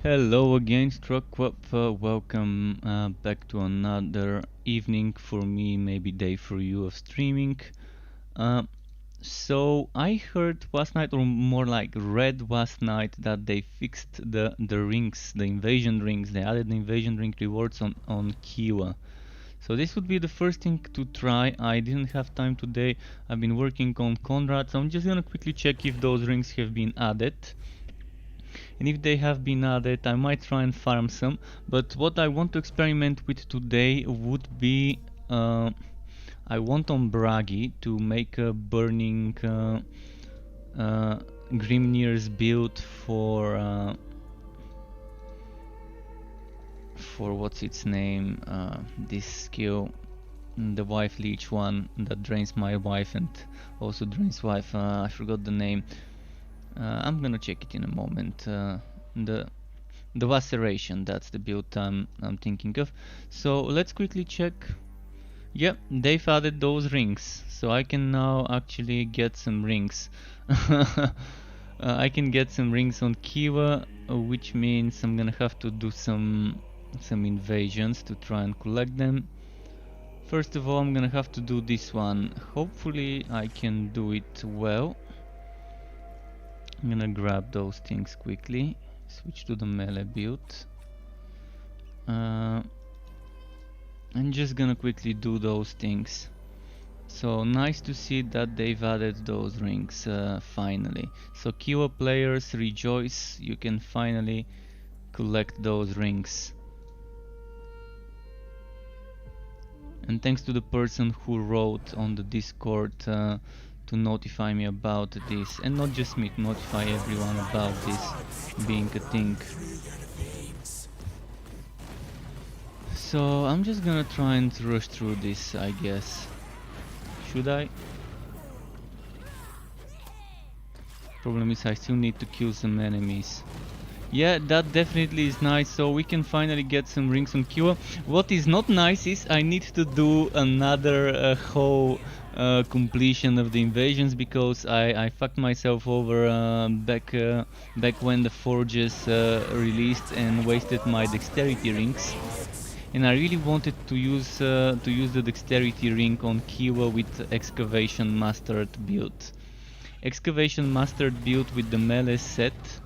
Hello again, Struckwap. Welcome back to another evening for me, maybe day for you of streaming. Uh, so I heard last night, or more like read last night, that they fixed the rings, the invasion rings. They added the invasion ring rewards on Kiwa. So this would be the first thing to try. I didn't have time today. I've been working on Conrad, so I'm just gonna quickly check if those rings have been added. And if they have been added, I might try and farm some. But what I want to experiment with today would be I want on Bragi to make a burning uh, Grimnir's build for what's its name, this skill, the wife leech one that drains my wife and also drains wife. I forgot the name. I'm gonna check it in a moment. The the laceration, that's the build I'm thinking of. So let's quickly check. Yep, they've added those rings, so I can now actually get some rings. I can get some rings on Kiva, which means I'm gonna have to do some invasions to try and collect them. First of all, I'm gonna have to do this one. Hopefully I can do it well. I'm gonna grab those things quickly, switch to the melee build. I'm just gonna quickly do those things. So nice to see that they've added those rings finally. So Kiwa players, rejoice, you can finally collect those rings. And thanks to the person who wrote on the Discord to notify me about this, and not just me, to notify everyone about this being a thing. So I'm just gonna try and rush through this, I guess. Should I? Problem is I still need to kill some enemies. Yeah, that definitely is nice, so we can finally get some rings on Kiwa. What is not nice is I need to do another whole completion of the invasions, because I fucked myself over back when the forges released and wasted my dexterity rings. And I really wanted to use the dexterity ring on Kiwa with excavation mastered build. Excavation mastered build with the melee set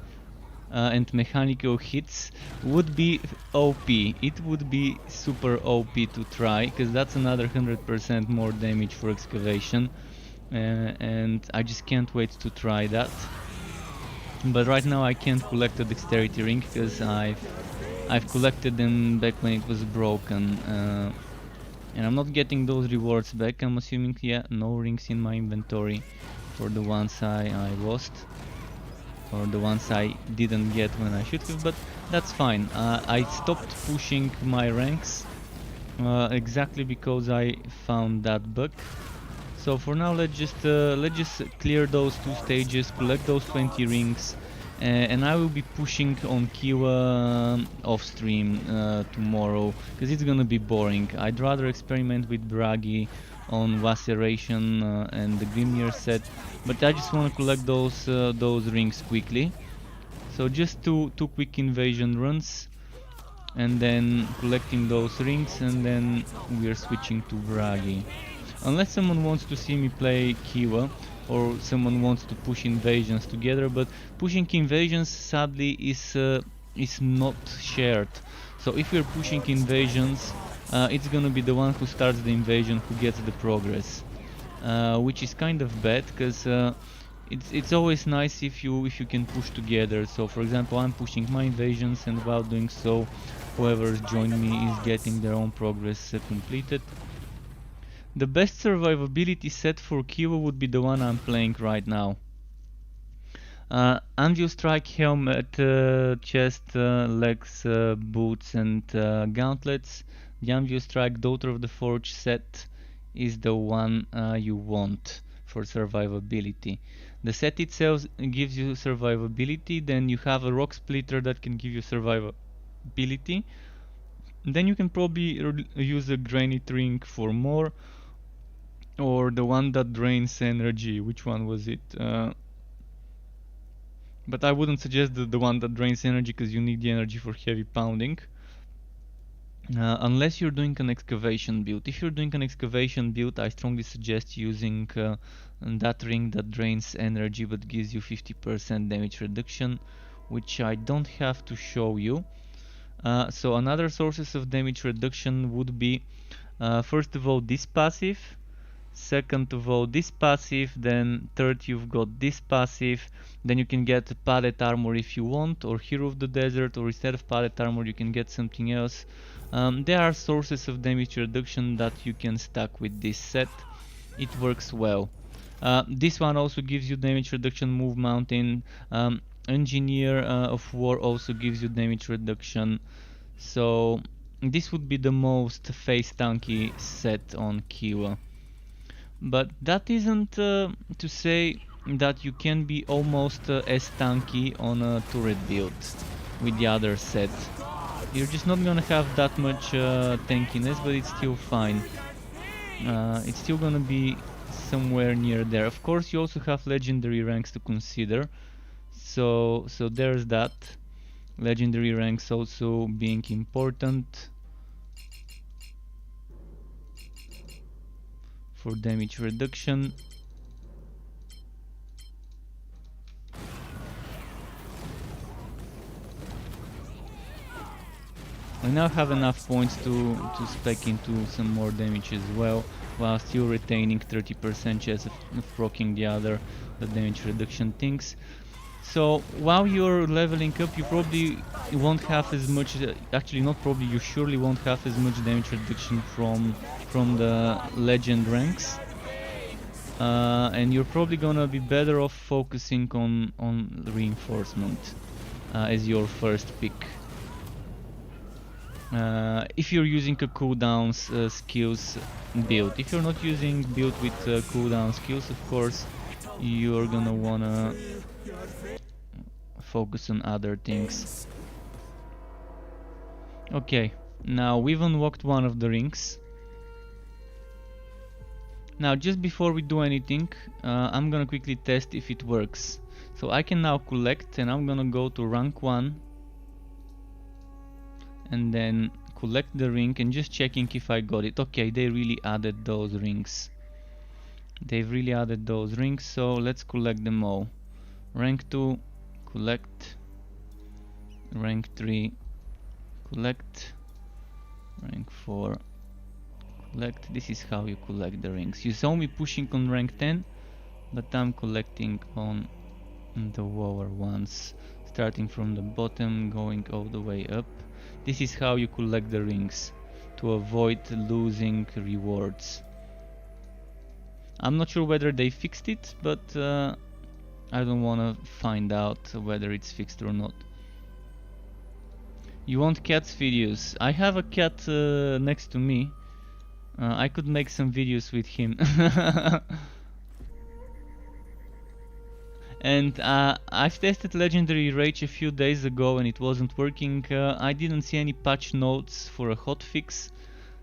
and mechanical hits would be OP. It would be super OP to try, because that's another 100% more damage for excavation, and I just can't wait to try that. But right now I can't collect the dexterity ring because I've collected them back when it was broken, and I'm not getting those rewards back. I'm assuming, yeah, no rings in my inventory for the ones I lost, or the ones I didn't get when I should have, but that's fine. I stopped pushing my ranks exactly because I found that bug. So for now, let's just clear those two stages, collect those 20 rings, and I will be pushing on Kiwa off stream tomorrow, because it's gonna be boring. I'd rather experiment with Bragi on Laceration and the Grimnir set, but I just want to collect those rings quickly. So just two quick invasion runs, and then collecting those rings, and then we are switching to Bragi. Unless someone wants to see me play Kiwa, or someone wants to push invasions together, but pushing invasions sadly is not shared. So if we're pushing invasions, it's gonna be the one who starts the invasion who gets the progress, which is kind of bad, because it's always nice if you can push together. So for example, I'm pushing my invasions, and while doing so, whoever's joined me is getting their own progress completed. The best survivability set for Kiwa would be the one I'm playing right now. Anvil Strike helmet, chest, legs, boots, and gauntlets. The Anvil Strike Daughter of the Forge set is the one you want for survivability. The set itself gives you survivability, then you have a rock splitter that can give you survivability. Then you can probably use a granite ring for more, or the one that drains energy. Which one was it? But I wouldn't suggest the one that drains energy, because you need the energy for heavy pounding. Unless you're doing an excavation build. If you're doing an excavation build, I strongly suggest using that ring that drains energy but gives you 50% damage reduction, which I don't have to show you. So another sources of damage reduction would be, first of all, this passive. Second of all, this passive. Then third, you've got this passive. Then you can get pallet armor if you want, or Hero of the Desert, or instead of pallet armor you can get something else. There are sources of damage reduction that you can stack with this set. It works well. This one also gives you damage reduction. Move Mountain. Engineer of War also gives you damage reduction. So this would be the most face tanky set on Kiwa. But that isn't to say that you can be almost as tanky on a turret build with the other set. You're just not gonna have that much tankiness, but it's still fine. It's still gonna be somewhere near there. Of course, you also have legendary ranks to consider. So there's that. Legendary ranks also being important for damage reduction. I now have enough points to spec into some more damage as well, while still retaining 30% chance of proccing the damage reduction things. So while you're leveling up, you probably won't have as much, actually not probably, you surely won't have as much damage reduction from the legend ranks. And you're probably gonna be better off focusing on reinforcement as your first pick. If you're using a cooldowns skills build. If you're not using build with cooldown skills, of course, you're gonna wanna focus on other things. Okay, now we've unlocked one of the rings. Now just before we do anything, I'm gonna quickly test if it works. So I can now collect, and I'm gonna go to rank 1 and then collect the ring and just checking if I got it. Okay, they really added those rings. They've really added those rings, so let's collect them all. Rank 2, collect. Rank 3, collect. Rank 4, collect. This is how you collect the rings. You saw me pushing on rank 10, but I'm collecting on the lower ones, starting from the bottom, going all the way up. This is how you collect the rings, to avoid losing rewards. I'm not sure whether they fixed it, but I don't want to find out whether it's fixed or not. You want cats videos? I have a cat next to me. I could make some videos with him. And I've tested Legendary Rage a few days ago and it wasn't working. I didn't see any patch notes for a hotfix,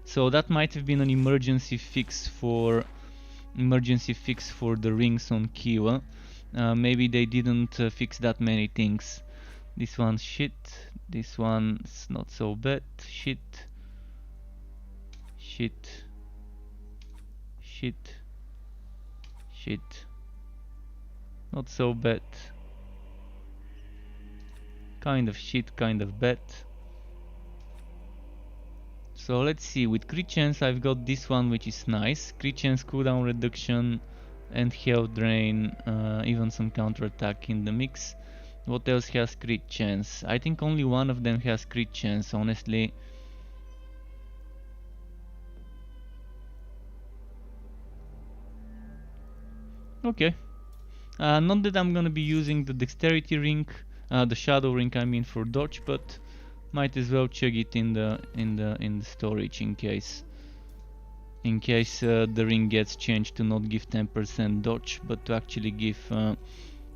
so that might have been an emergency fix for the rings on Kiwa. Maybe they didn't fix that many things. This one's shit. This one's not so bad. Shit. Shit. Shit. Shit. Not so bad. Kind of shit, kind of bad. So let's see, with crit chance I've got this one, which is nice. Crit chance, cooldown reduction and health drain, even some counter attack in the mix. What else has crit chance? I think only one of them has crit chance, honestly. Okay. Not that I'm gonna be using the dexterity ring, the shadow ring I mean, for dodge, but might as well check it in the storage in case the ring gets changed to not give 10% dodge, but to actually give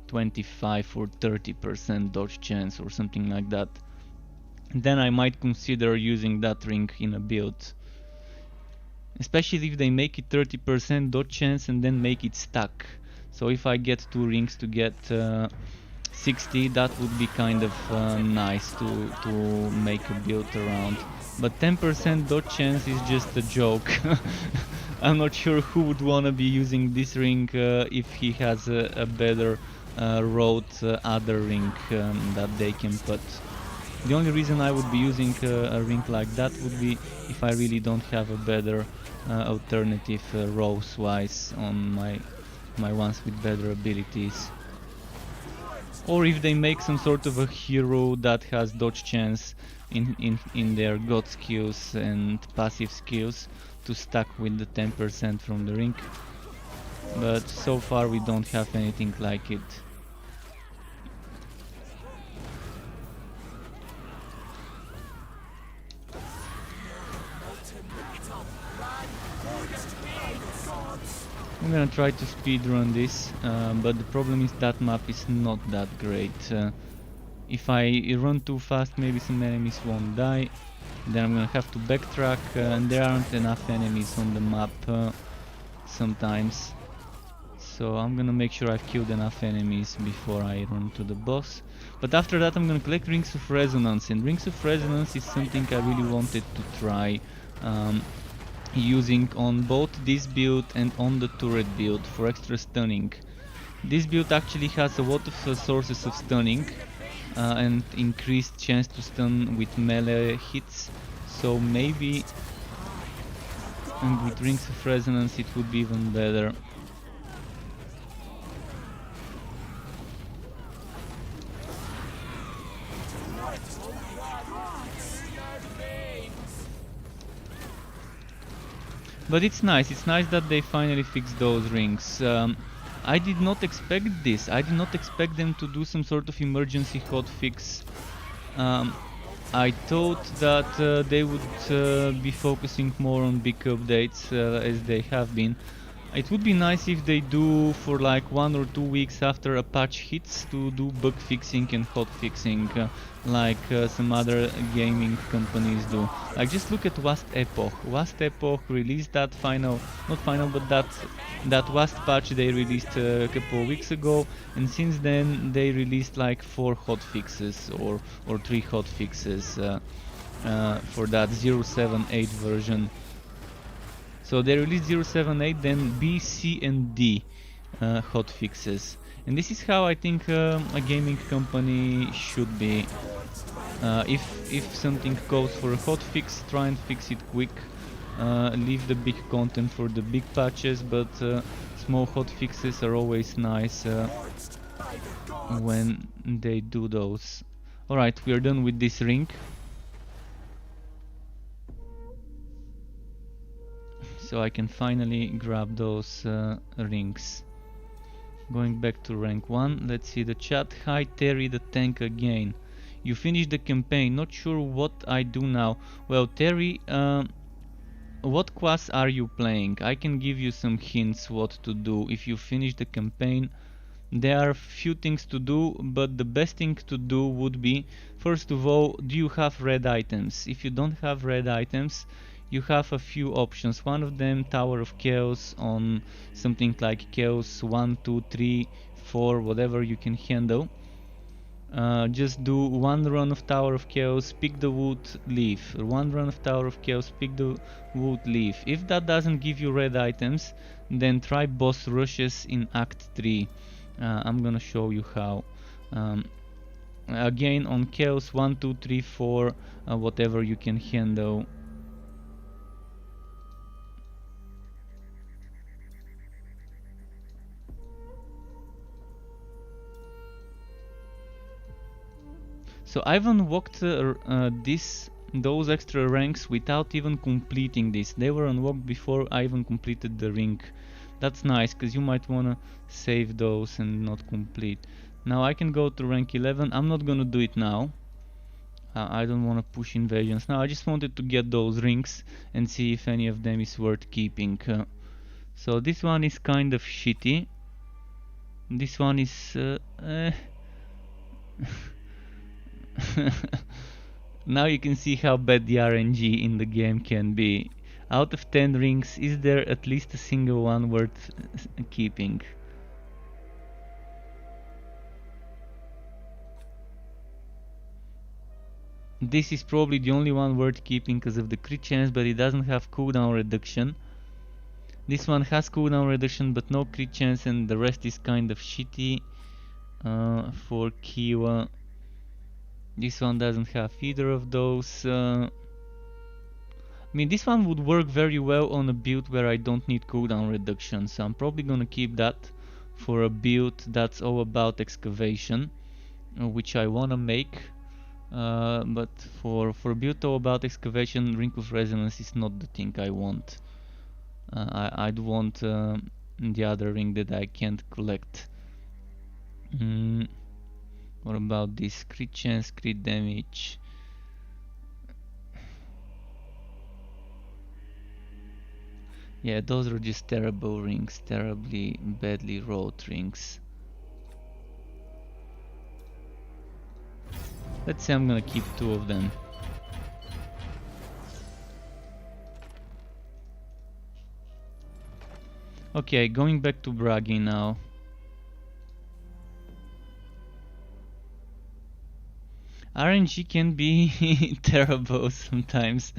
25 or 30% dodge chance or something like that. Then I might consider using that ring in a build. Especially if they make it 30% dodge chance and then make it stack. So if I get two rings to get 60, that would be kind of nice to make a build around. But 10% dodge chance is just a joke. I'm not sure who would wanna be using this ring if he has a better road other ring that they can put. The only reason I would be using a ring like that would be if I really don't have a better alternative rows wise on my ones with better abilities. Or if they make some sort of a hero that has dodge chance in their god skills and passive skills to stack with the 10% from the ring. But so far we don't have anything like it. I'm gonna try to speedrun this, but the problem is that map is not that great. If I run too fast, maybe some enemies won't die. Then I'm gonna have to backtrack, and there aren't enough enemies on the map sometimes. So I'm gonna make sure I've killed enough enemies before I run to the boss. But after that I'm gonna collect Rings of Resonance, and Rings of Resonance is something I really wanted to try. Using on both this build and on the turret build for extra stunning. This build actually has a lot of sources of stunning and increased chance to stun with melee hits, so maybe with Rings of Resonance it would be even better. But it's nice that they finally fixed those rings. I did not expect this. I did not expect them to do some sort of emergency hotfix. I thought that they would be focusing more on big updates as they have been. It would be nice if they do for like 1 or 2 weeks after a patch hits to do bug fixing and hot fixing like some other gaming companies do. Like just look at Wast Epoch. Wast Epoch released that that Wast patch they released a couple of weeks ago, and since then they released like 4 hot fixes or 3 hot fixes for that 0.7.8 version. So they released 0.7.8, then B, C and D hot fixes. And this is how I think a gaming company should be. If something goes for a hot fix, try and fix it quick. Leave the big content for the big patches, but small hot fixes are always nice when they do those. Alright, we are done with this ring. So I can finally grab those rings. Going back to rank 1, let's see the chat. Hi Terry the tank again. You finished the campaign, not sure what I do now. Well Terry, what class are you playing? I can give you some hints what to do if you finish the campaign. There are few things to do, but the best thing to do would be, first of all, do you have red items? If you don't have red items, you have a few options. One of them, Tower of Chaos on something like Chaos 1, 2, 3, 4, whatever you can handle. Just do one run of Tower of Chaos, pick the wood, leave. One run of Tower of Chaos, pick the wood, leave. If that doesn't give you red items, then try boss rushes in Act 3. I'm gonna show you how. Again on Chaos 1, 2, 3, 4, whatever you can handle. So I've unlocked those extra ranks without even completing this. They were unlocked before I even completed the ring. That's nice, because you might wanna save those and not complete. Now I can go to rank 11. I'm not gonna do it now. I don't wanna push invasions now. I just wanted to get those rings and see if any of them is worth keeping. So this one is kind of shitty. This one is Now you can see how bad the RNG in the game can be. Out of 10 rings, is there at least a single one worth keeping? This is probably the only one worth keeping because of the crit chance, but it doesn't have cooldown reduction. This one has cooldown reduction but no crit chance, and the rest is kind of shitty. For Kiwa, this one doesn't have either of those. I mean, this one would work very well on a build where I don't need cooldown reduction, so I'm probably gonna keep that for a build that's all about excavation, which I wanna make. But for a build all about excavation, Ring of Resonance is not the thing I want. I'd want the other ring that I can't collect. What about this? Crit chance, crit damage. Yeah, those are just terrible rings, terribly badly rolled rings. Let's say I'm gonna keep 2 of them. Okay, going back to Bragi now. RNG can be terrible sometimes.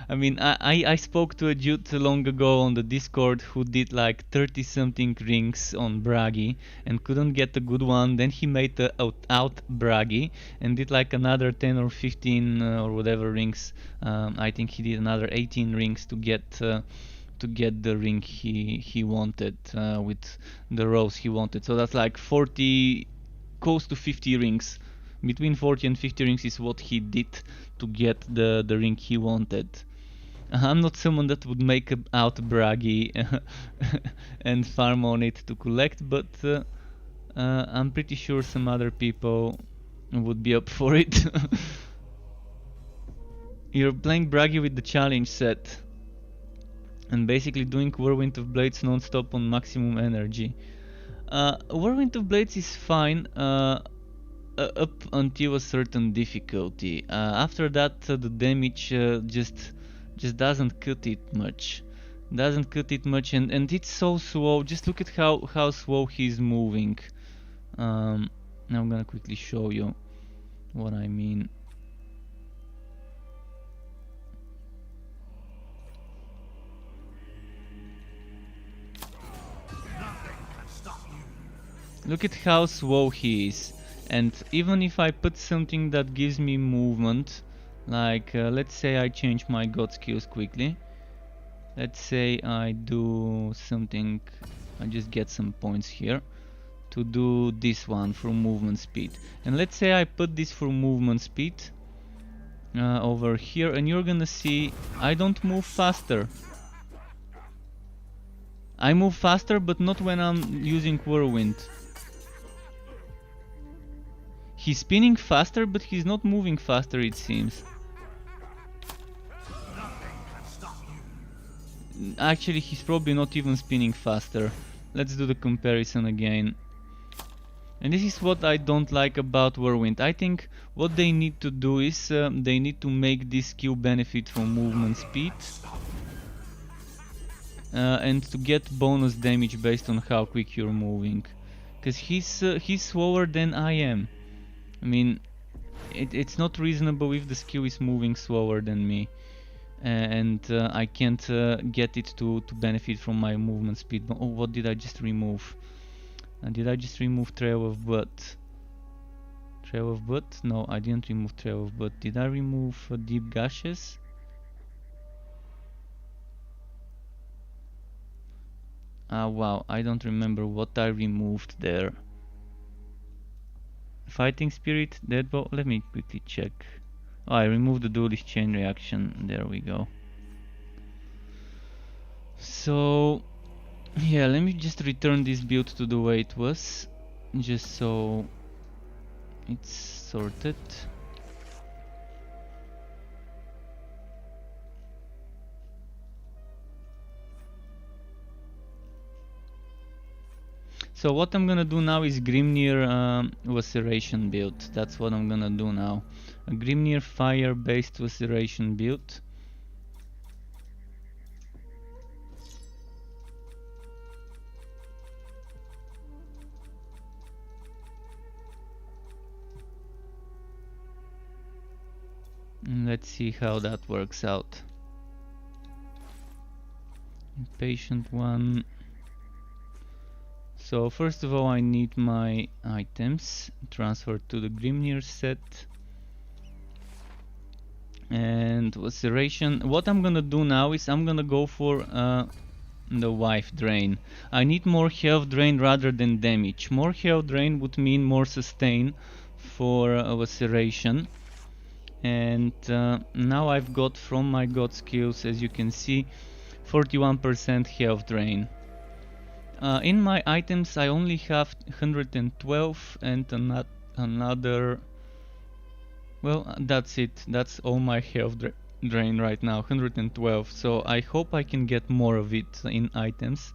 I mean, I spoke to a dude long ago on the Discord who did like 30 something rings on Bragi and couldn't get a good one. Then he made the out Bragi and did like another 10 or 15 or whatever rings. I think he did another 18 rings to get the ring he wanted with the rows he wanted. So that's like 40, close to 50 rings. Between 40 and 50 rings is what he did to get the ring he wanted. I'm not someone that would make out Bragi and farm on it to collect, but I'm pretty sure some other people would be up for it. You're playing Bragi with the challenge set and basically doing Whirlwind of Blades non-stop on maximum energy. Whirlwind of Blades is fine up until a certain difficulty. After that, the damage just doesn't cut it much. And it's so slow. Just look at how slow he's moving. Now I'm gonna quickly show you what I mean. Look at how slow he is. And even if I put something that gives me movement, like let's say I change my god skills quickly. Let's say I do something, I just get some points here to do this one for movement speed. And let's say I put this for movement speed over here, and you're gonna see I don't move faster. I move faster, but not when I'm using Whirlwind. He's spinning faster, but he's not moving faster, it seems. Actually, he's probably not even spinning faster. Let's do the comparison again. And this is what I don't like about Whirlwind. I think what they need to do is they need to make this skill benefit from movement speed. And to get bonus damage based on how quick you're moving. Because he's slower than I am. I mean, it's not reasonable if the skill is moving slower than me. And I can't get it to benefit from my movement speed. Oh, what did I just remove? Did I just remove Trail of Blood? Trail of Blood? No, I didn't remove Trail of Blood. Did I remove Deep Gashes? Wow, I don't remember what I removed there. Fighting Spirit, Deadbolt, let me quickly check. Oh, I removed the Duelist Chain Reaction, there we go. So, yeah, let me just return this build to the way it was, just so it's sorted. So what I'm gonna do now is Grimnir Laceration build. That's what I'm gonna do now. A Grimnir fire based Laceration build. Let's see how that works out. Patient one. So first of all I need my items transferred to the Grimnir set. And laceration. What I'm gonna do now is I'm gonna go for the wife drain. I need more health drain rather than damage. More health drain would mean more sustain for laceration. And now I've got from my god skills, as you can see, 41% health drain. In my items I only have 112 and another. Well, that's it. That's all my health drain right now, 112. So I hope I can get more of it in items.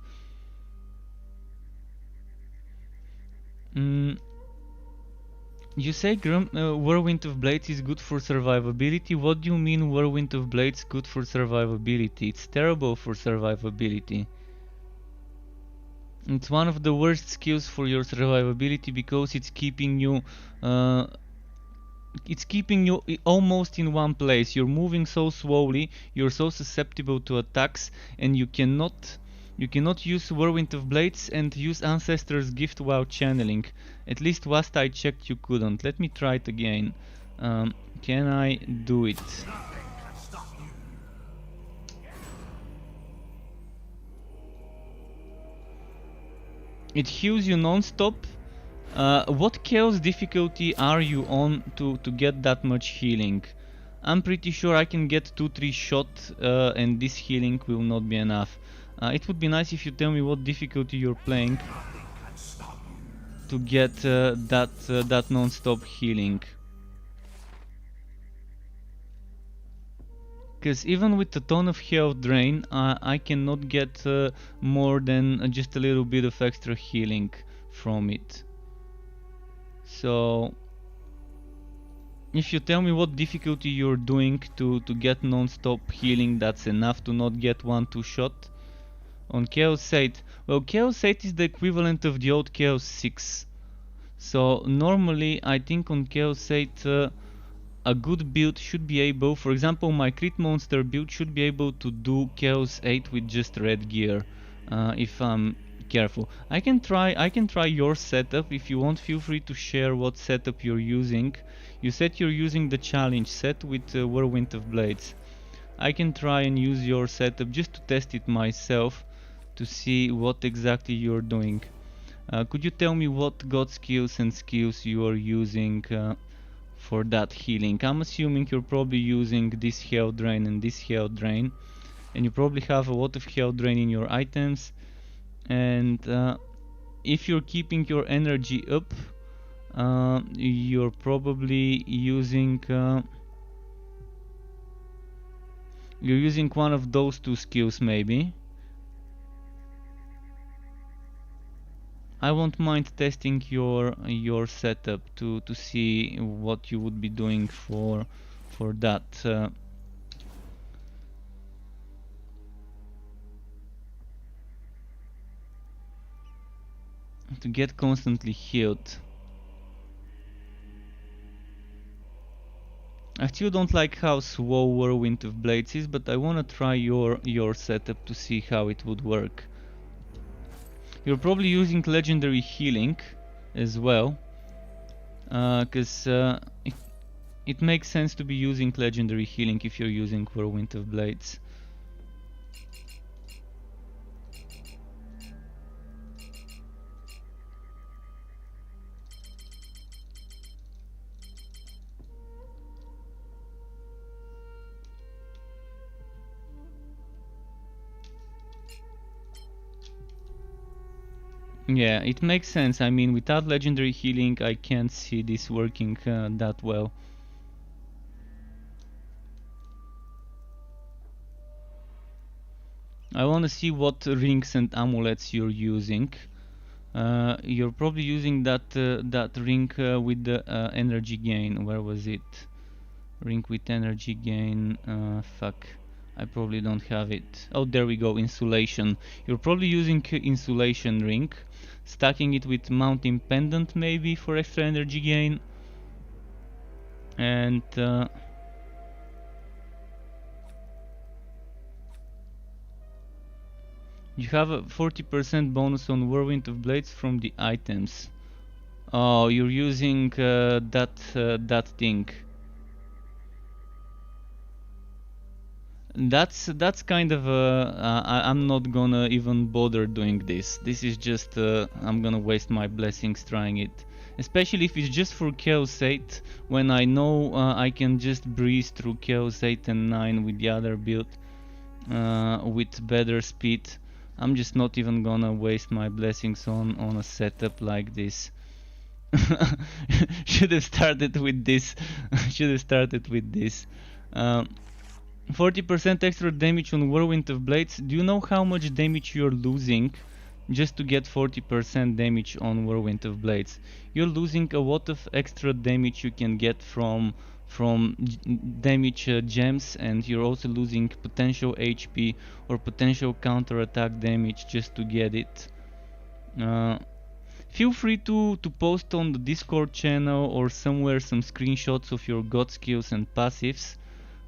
You say Whirlwind of Blades is good for survivability. What do you mean Whirlwind of Blades good for survivability? It's terrible for survivability. It's one of the worst skills for your survivability because it's keeping you almost in one place. You're moving so slowly, you're so susceptible to attacks, and you cannot use Whirlwind of Blades and use Ancestor's Gift while channeling. At least last I checked you couldn't. Let me try it again. Can I do it? It heals you non-stop. What chaos difficulty are you on to get that much healing? I'm pretty sure I can get 2-3 shots and this healing will not be enough. It would be nice if you tell me what difficulty you're playing to get that non-stop healing. Because even with a ton of health drain, I cannot get more than just a little bit of extra healing from it. So if you tell me what difficulty you're doing to get non-stop healing, that's enough to not get 1-2 shot. On Chaos 8, well, Chaos 8 is the equivalent of the old Chaos 6. So normally I think on Chaos 8 a good build should be able, for example my crit monster build should be able to do Chaos 8 with just red gear, if I'm careful. I can try your setup. If you want, feel free to share what setup you're using. You said you're using the challenge set with Whirlwind of Blades. I can try and use your setup just to test it myself to see what exactly you're doing. Could you tell me what god skills and skills you are using for that healing? I'm assuming you're probably using this health drain and this health drain, and you probably have a lot of health drain in your items. And if you're keeping your energy up, you're probably using one of those two skills maybe. I won't mind testing your setup to see what you would be doing for that. To get constantly healed. I still don't like how slow Whirlwind of Blades is, but I wanna try your setup to see how it would work. You're probably using legendary healing as well, cause it makes sense to be using legendary healing if you're using Whirlwind of Blades. Yeah, it makes sense. I mean, without legendary healing, I can't see this working that well. I want to see what rings and amulets you're using. You're probably using that ring with the energy gain. Where was it? Ring with energy gain. Fuck. I probably don't have it. Oh, there we go. Insulation. You're probably using insulation ring, stacking it with mountain pendant maybe for extra energy gain. And You have a 40% bonus on Whirlwind of Blades from the items. Oh, you're using that thing. That's kind of I'm not gonna even bother doing this. This is just I'm gonna waste my blessings trying it. Especially if it's just for Chaos 8, when I know I can just breeze through Chaos 8 and 9 with the other build with better speed. I'm just not even gonna waste my blessings on a setup like this. Should have started with this. Should have started with this. 40% extra damage on Whirlwind of Blades. Do you know how much damage you're losing just to get 40% damage on Whirlwind of Blades? You're losing a lot of extra damage you can get from damage gems, and you're also losing potential HP or potential counter-attack damage just to get it. Feel free to post on the Discord channel or somewhere some screenshots of your god skills and passives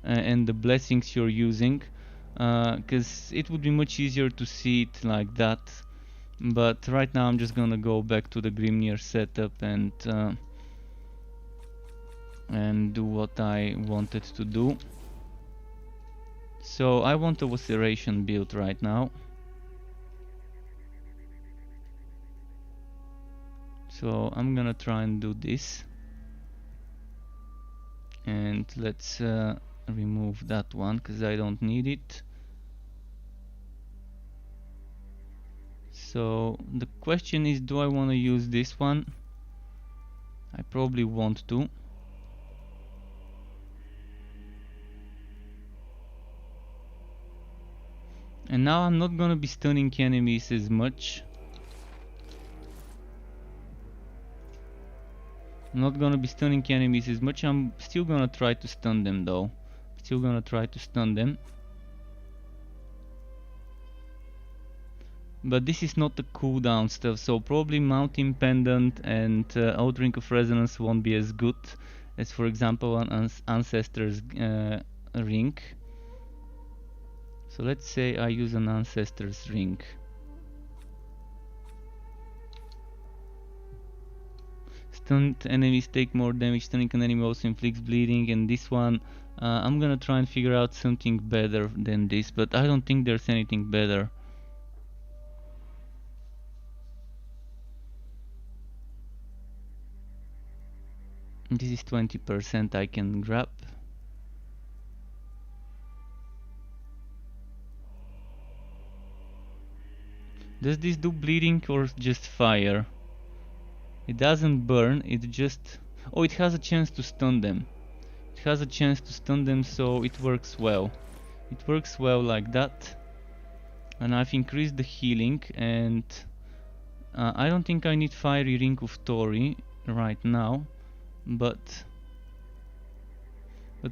and the blessings you're using, because it would be much easier to see it like that. But right now I'm just gonna go back to the Grimnir setup and do what I wanted to do. So I want a Laceration build right now. So I'm gonna try and do this. And let's remove that one because I don't need it. So the question is, do I want to use this one? I probably want to. And now I'm not gonna be stunning enemies as much. I'm not gonna be stunning enemies as much. I'm still gonna try to stun them though. Still gonna try to stun them. But this is not the cooldown stuff, so probably Mountain Pendant and Outring of Resonance won't be as good as, for example, an Ancestor's Ring. So let's say I use an Ancestor's Ring. Stunned enemies take more damage, stunning an enemy also inflicts bleeding, and this one I'm gonna try and figure out something better than this, but I don't think there's anything better. This is 20% I can grab. Does this do bleeding or just fire? It doesn't burn, it just... Oh, it has a chance to stun them. It has a chance to stun them, so it works well. It works well like that. And I've increased the healing, and I don't think I need Fiery Ring of Tori right now, but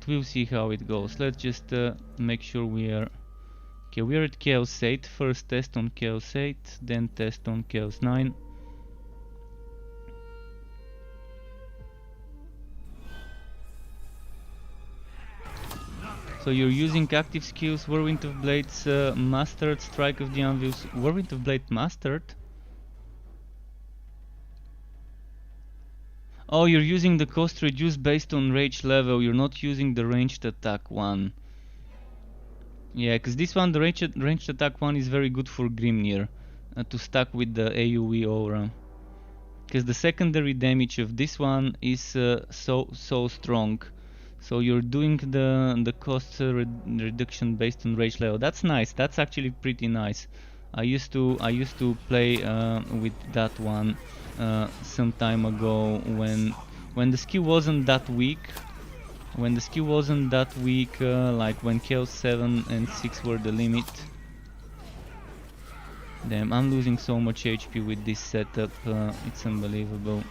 we'll see how it goes. Let's just make sure we are... Okay, we are at Chaos 8. First test on Chaos 8, then test on Chaos 9. So you're using active skills, Whirlwind of Blades, Mastered, Strike of the Anvils, Whirlwind of Blade Mastered? Oh, you're using the cost reduced based on rage level, you're not using the ranged attack one. Yeah, because this one, the ranged attack one is very good for Grimnir, to stack with the AoE aura. Because the secondary damage of this one is so strong. So you're doing the cost reduction based on rage level. That's nice. That's actually pretty nice. I used to play with that one some time ago when the skill wasn't that weak. When the skill wasn't that weak, like when Chaos 7 and 6 were the limit. Damn, I'm losing so much HP with this setup. It's unbelievable.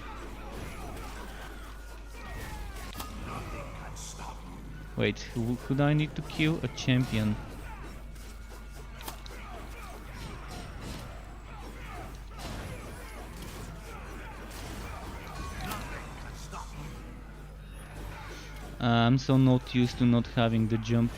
Wait, who could I need to kill? A champion. I'm so not used to not having the jump.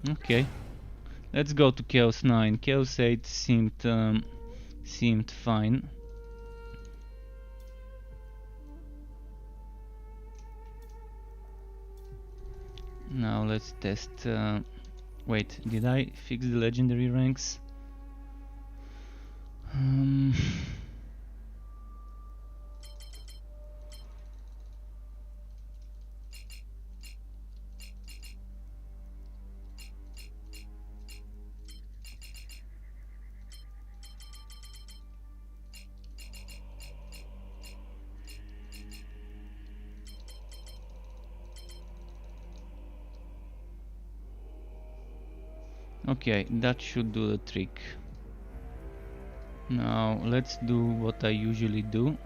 Okay, let's go to Chaos 9. Chaos 8 seemed fine. Now let's test. Wait, did I fix the legendary ranks? Okay, that should do the trick. Now let's do what I usually do.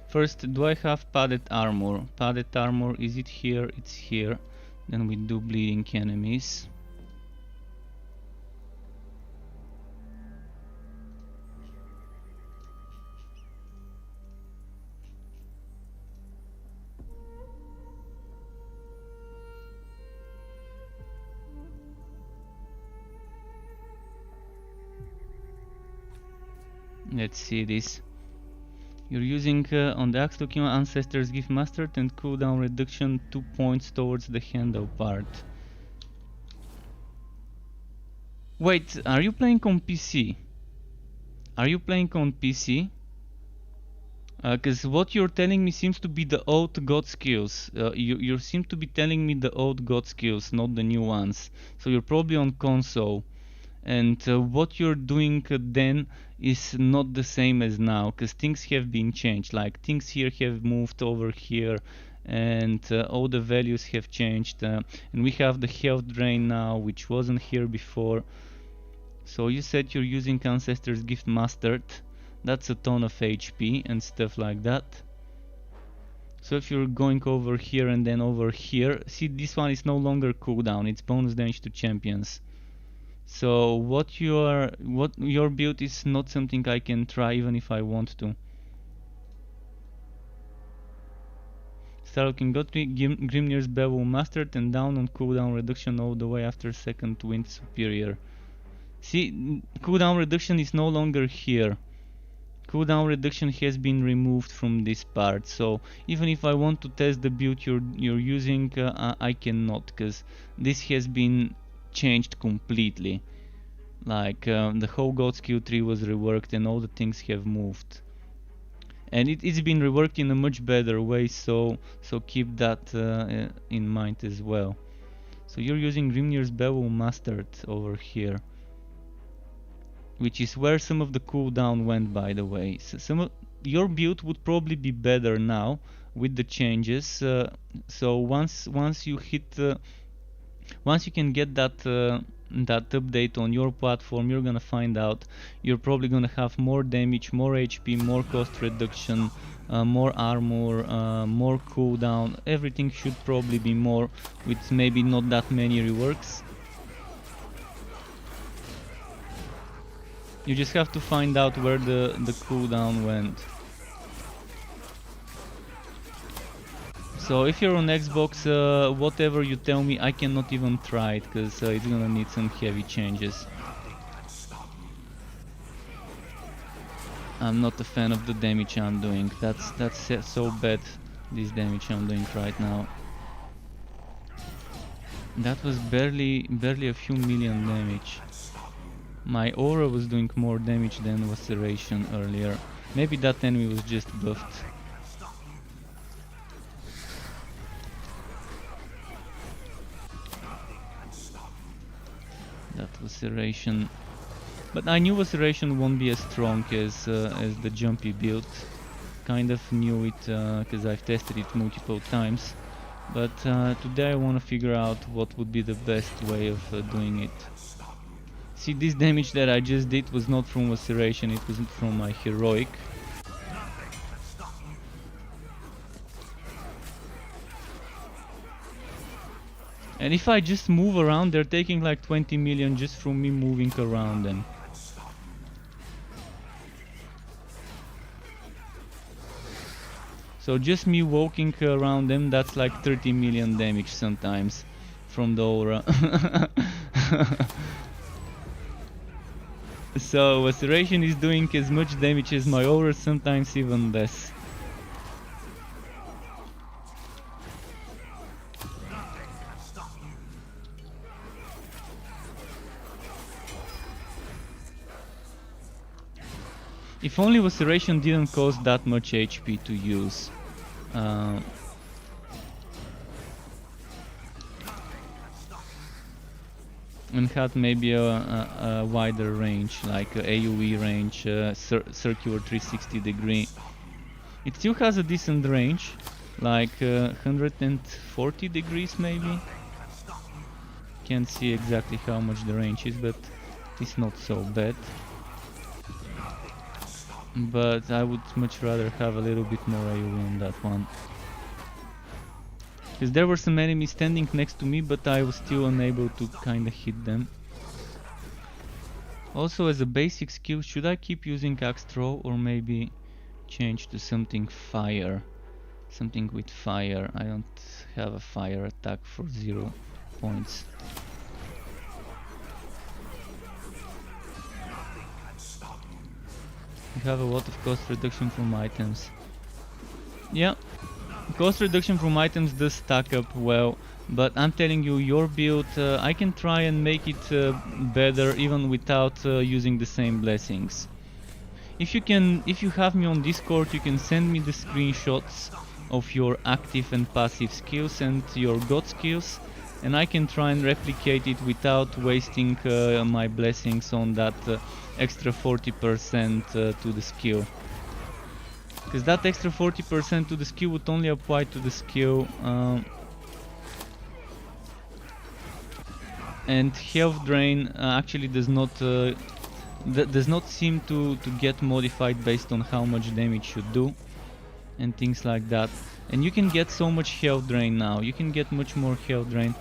First, do I have padded armor? Padded armor, is it here? It's here. Then we do bleeding enemies. Let's see this. You're using on the axe token ancestors gift mastered and cooldown reduction 2 points towards the handle part. Wait, are you playing on PC? Are you playing on PC? Because what you're telling me seems to be the old god skills. You seem to be telling me the old god skills, not the new ones. So you're probably on console. And what you're doing then is not the same as now, because things have been changed. Like things here have moved over here, and all the values have changed. And we have the health drain now, which wasn't here before. So you said you're using Ancestors Gift Mastered. That's a ton of HP and stuff like that. So if you're going over here and then over here, see, this one is no longer cooldown, it's bonus damage to champions. So what your build is not something I can try even if I want to. Starlooking Godfrey, Grimnir's Bevel Mastered and down on cooldown reduction all the way after second wind superior. See, cooldown reduction is no longer here. Cooldown reduction has been removed from this part, so even if I want to test the build you're using, I cannot, because this has been changed completely. Like the whole god skill tree was reworked and all the things have moved. And it's been reworked in a much better way, so keep that in mind as well. So you're using Grimnir's Bevel Mastered over here, which is where some of the cooldown went, by the way. So your build would probably be better now with the changes. So once you hit, once you can get that that update on your platform, you're gonna find out you're probably gonna have more damage, more HP, more cost reduction, more armor, more cooldown. Everything should probably be more, with maybe not that many reworks. You just have to find out where the cooldown went. So if you're on Xbox, whatever you tell me, I cannot even try it, because it's gonna need some heavy changes. I'm not a fan of the damage I'm doing. That's so bad, this damage I'm doing right now. That was barely a few million damage. My aura was doing more damage than Laceration earlier. Maybe that enemy was just buffed. That Laceration. But I knew Laceration won't be as strong as the jumpy build. Kind of knew it because I've tested it multiple times. But today I want to figure out what would be the best way of doing it. See, this damage that I just did was not from Laceration, it was from my heroic. And if I just move around, they're taking like 20 million just from me moving around them. So just me walking around them, that's like 30 million damage sometimes from the aura. So Laceration is doing as much damage as my aura, sometimes even less. If only Laceration didn't cost that much HP to use. And had maybe a wider range, like AoE range, circular 360 degree. It still has a decent range, like 140 degrees maybe. Can't see exactly how much the range is, but it's not so bad. But I would much rather have a little bit more AoE on that one. Because there were some enemies standing next to me, but I was still unable to kinda hit them. Also, as a basic skill, should I keep using axe throw or maybe change to something fire? Something with fire. I don't have a fire attack for 0 points. You have a lot of cost reduction from items. Yeah, cost reduction from items does stack up well, but I'm telling you, your build, I can try and make it better even without using the same blessings. If you have me on Discord, you can send me the screenshots of your active and passive skills and your god skills, and I can try and replicate it without wasting my blessings on that extra 40% to the skill. Because that extra 40% to the skill would only apply to the skill, and health drain actually does not seem to get modified based on how much damage you do and things like that. And you can get so much health drain now. You can get much more health drain.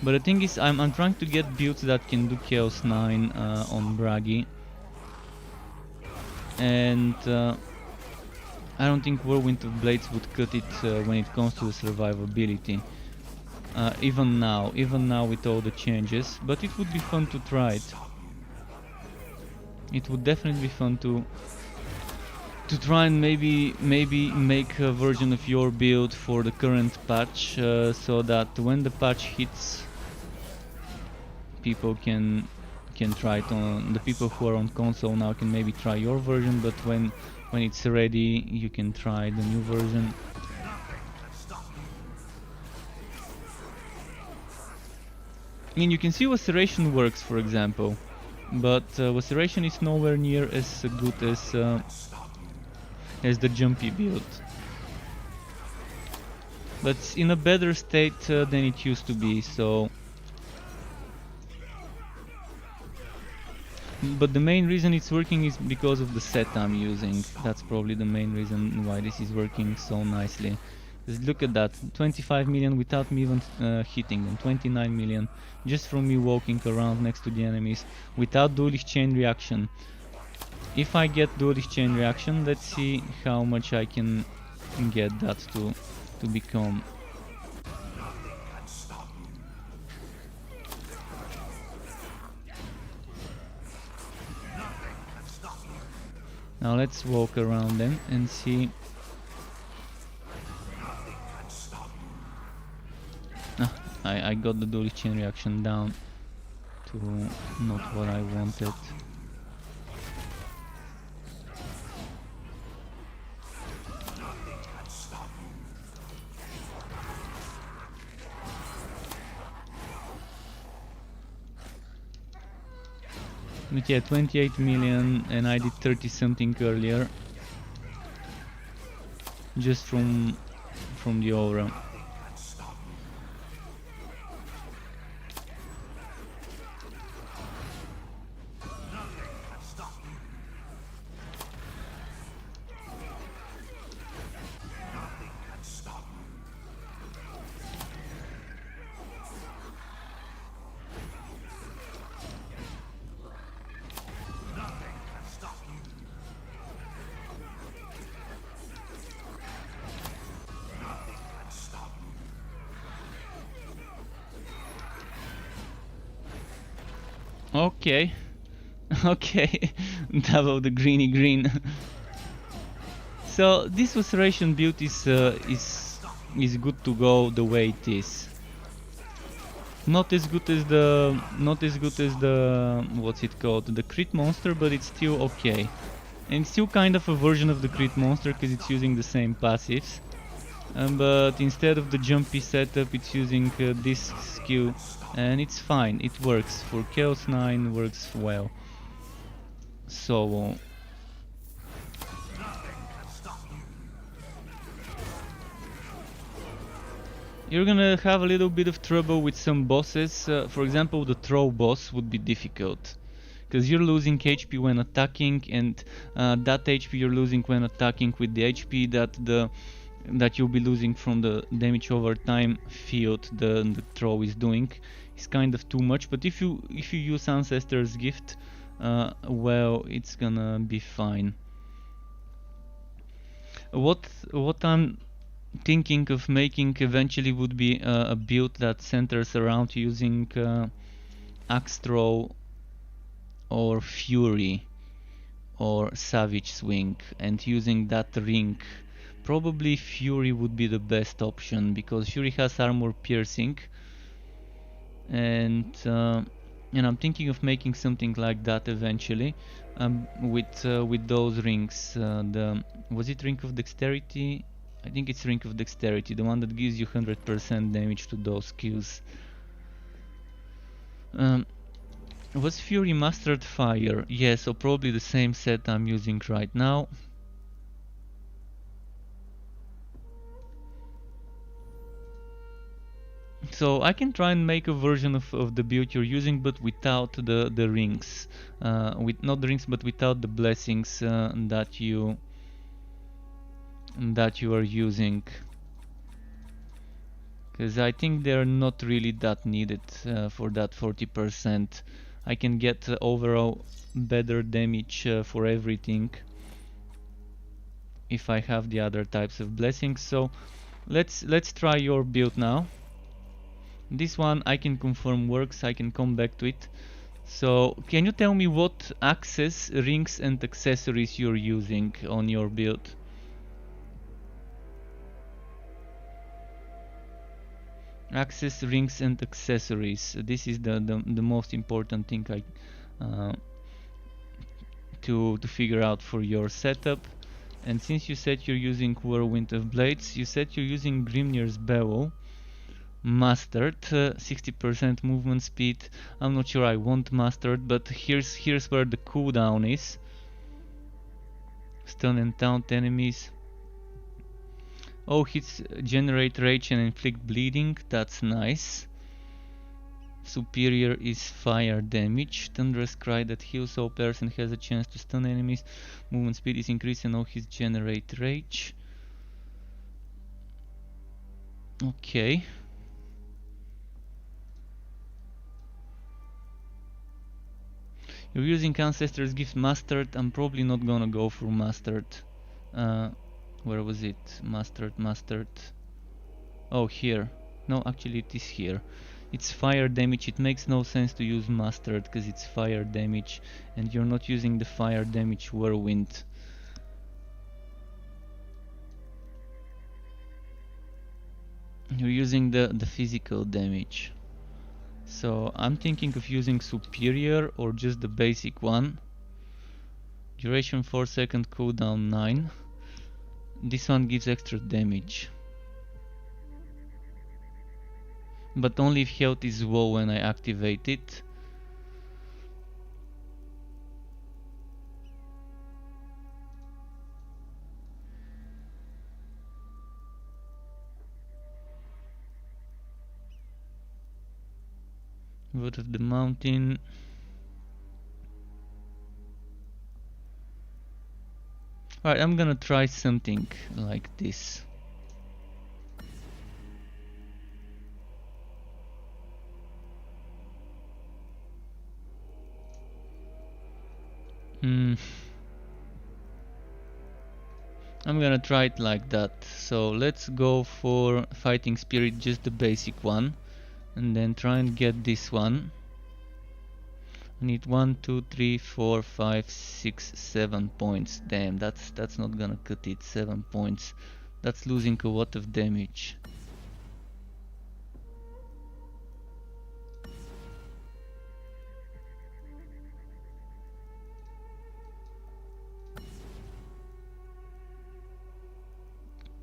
But the thing is, I'm trying to get builds that can do Chaos 9 on Bragi. And I don't think Whirlwind of Blades would cut it when it comes to the survivability. Even now with all the changes. But it would be fun to try it. It would definitely be fun to try and maybe make a version of your build for the current patch, so that when the patch hits, people can try it on. The people who are on console now can maybe try your version, but when it's ready, you can try the new version. I mean, you can see Laceration works, for example, but Laceration is nowhere near as good as the jumpy build. But it's in a better state than it used to be, so... But the main reason it's working is because of the set I'm using. That's probably the main reason why this is working so nicely. Just look at that, 25 million without me even hitting them, 29 million just from me walking around next to the enemies without duelist chain reaction. If I get duelist chain reaction, let's see how much I can get that to become. Now let's walk around them and see. I got the duelist chain reaction down to not what I wanted. But yeah, 28 million, and I did 30 something earlier, just from the aura. Okay. Okay. Double the greeny green. So this restoration build is good to go the way it is. Not as good as the what's it called, the crit monster, but it's still okay. And it's still kind of a version of the crit monster because it's using the same passives. But instead of the jumpy setup, it's using this skill, and it's fine. It works for Chaos 9, works well. So you're gonna have a little bit of trouble with some bosses. For example, the throw boss would be difficult because you're losing HP when attacking, and that HP you're losing when attacking with the HP that you'll be losing from the damage over time field the throw is doing is kind of too much. But if you use Ancestor's Gift, well, it's gonna be fine. What I'm thinking of making eventually would be a build that centers around using Axe Throw or Fury or Savage Swing and using that ring. Probably Fury would be the best option because Fury has armor piercing, and I'm thinking of making something like that eventually, with those rings. Was it Ring of Dexterity? I think it's Ring of Dexterity, the one that gives you 100% damage to those skills. Was Fury Mastered Fire? Yeah, so probably the same set I'm using right now. So I can try and make a version of the build you're using, but without the rings. Not the rings, but without the blessings that you are using. Because I think they're not really that needed for that 40%. I can get overall better damage for everything if I have the other types of blessings. So let's try your build now. This one I can confirm works. I can come back to it. So can you tell me what access, rings and accessories you're using on your build? Access, rings and accessories. This is the most important thing to figure out for your setup. And since you said you're using Whirlwind of Blades, you said you're using Grimnir's Bellow. Mastered, 60% movement speed. I'm not sure I want mastered, but here's where the cooldown is. Stun and taunt enemies. Oh, hits generate rage and inflict bleeding. That's nice. Superior is fire damage. Thunderous cry that heals all players and has a chance to stun enemies. Movement speed is increased and all hits generate rage. Okay. You're using Ancestor's Gift Mastered. I'm probably not gonna go for Mastered. Where was it? Mastered. Oh, here. No, actually it is here. It's fire damage. It makes no sense to use Mastered because it's fire damage and you're not using the fire damage Whirlwind. You're using the physical damage. So I'm thinking of using Superior or just the basic one. Duration 4 second, cooldown 9. This one gives extra damage, but only if health is low when I activate it. Vote of the Mountain. Alright, I'm gonna try something like this. I'm gonna try it like that. So let's go for Fighting Spirit, just the basic one, and then try and get this one. I need 1, 2, 3, 4, 5, 6, 7 points. Damn, that's not gonna cut it. 7 points. That's losing a lot of damage.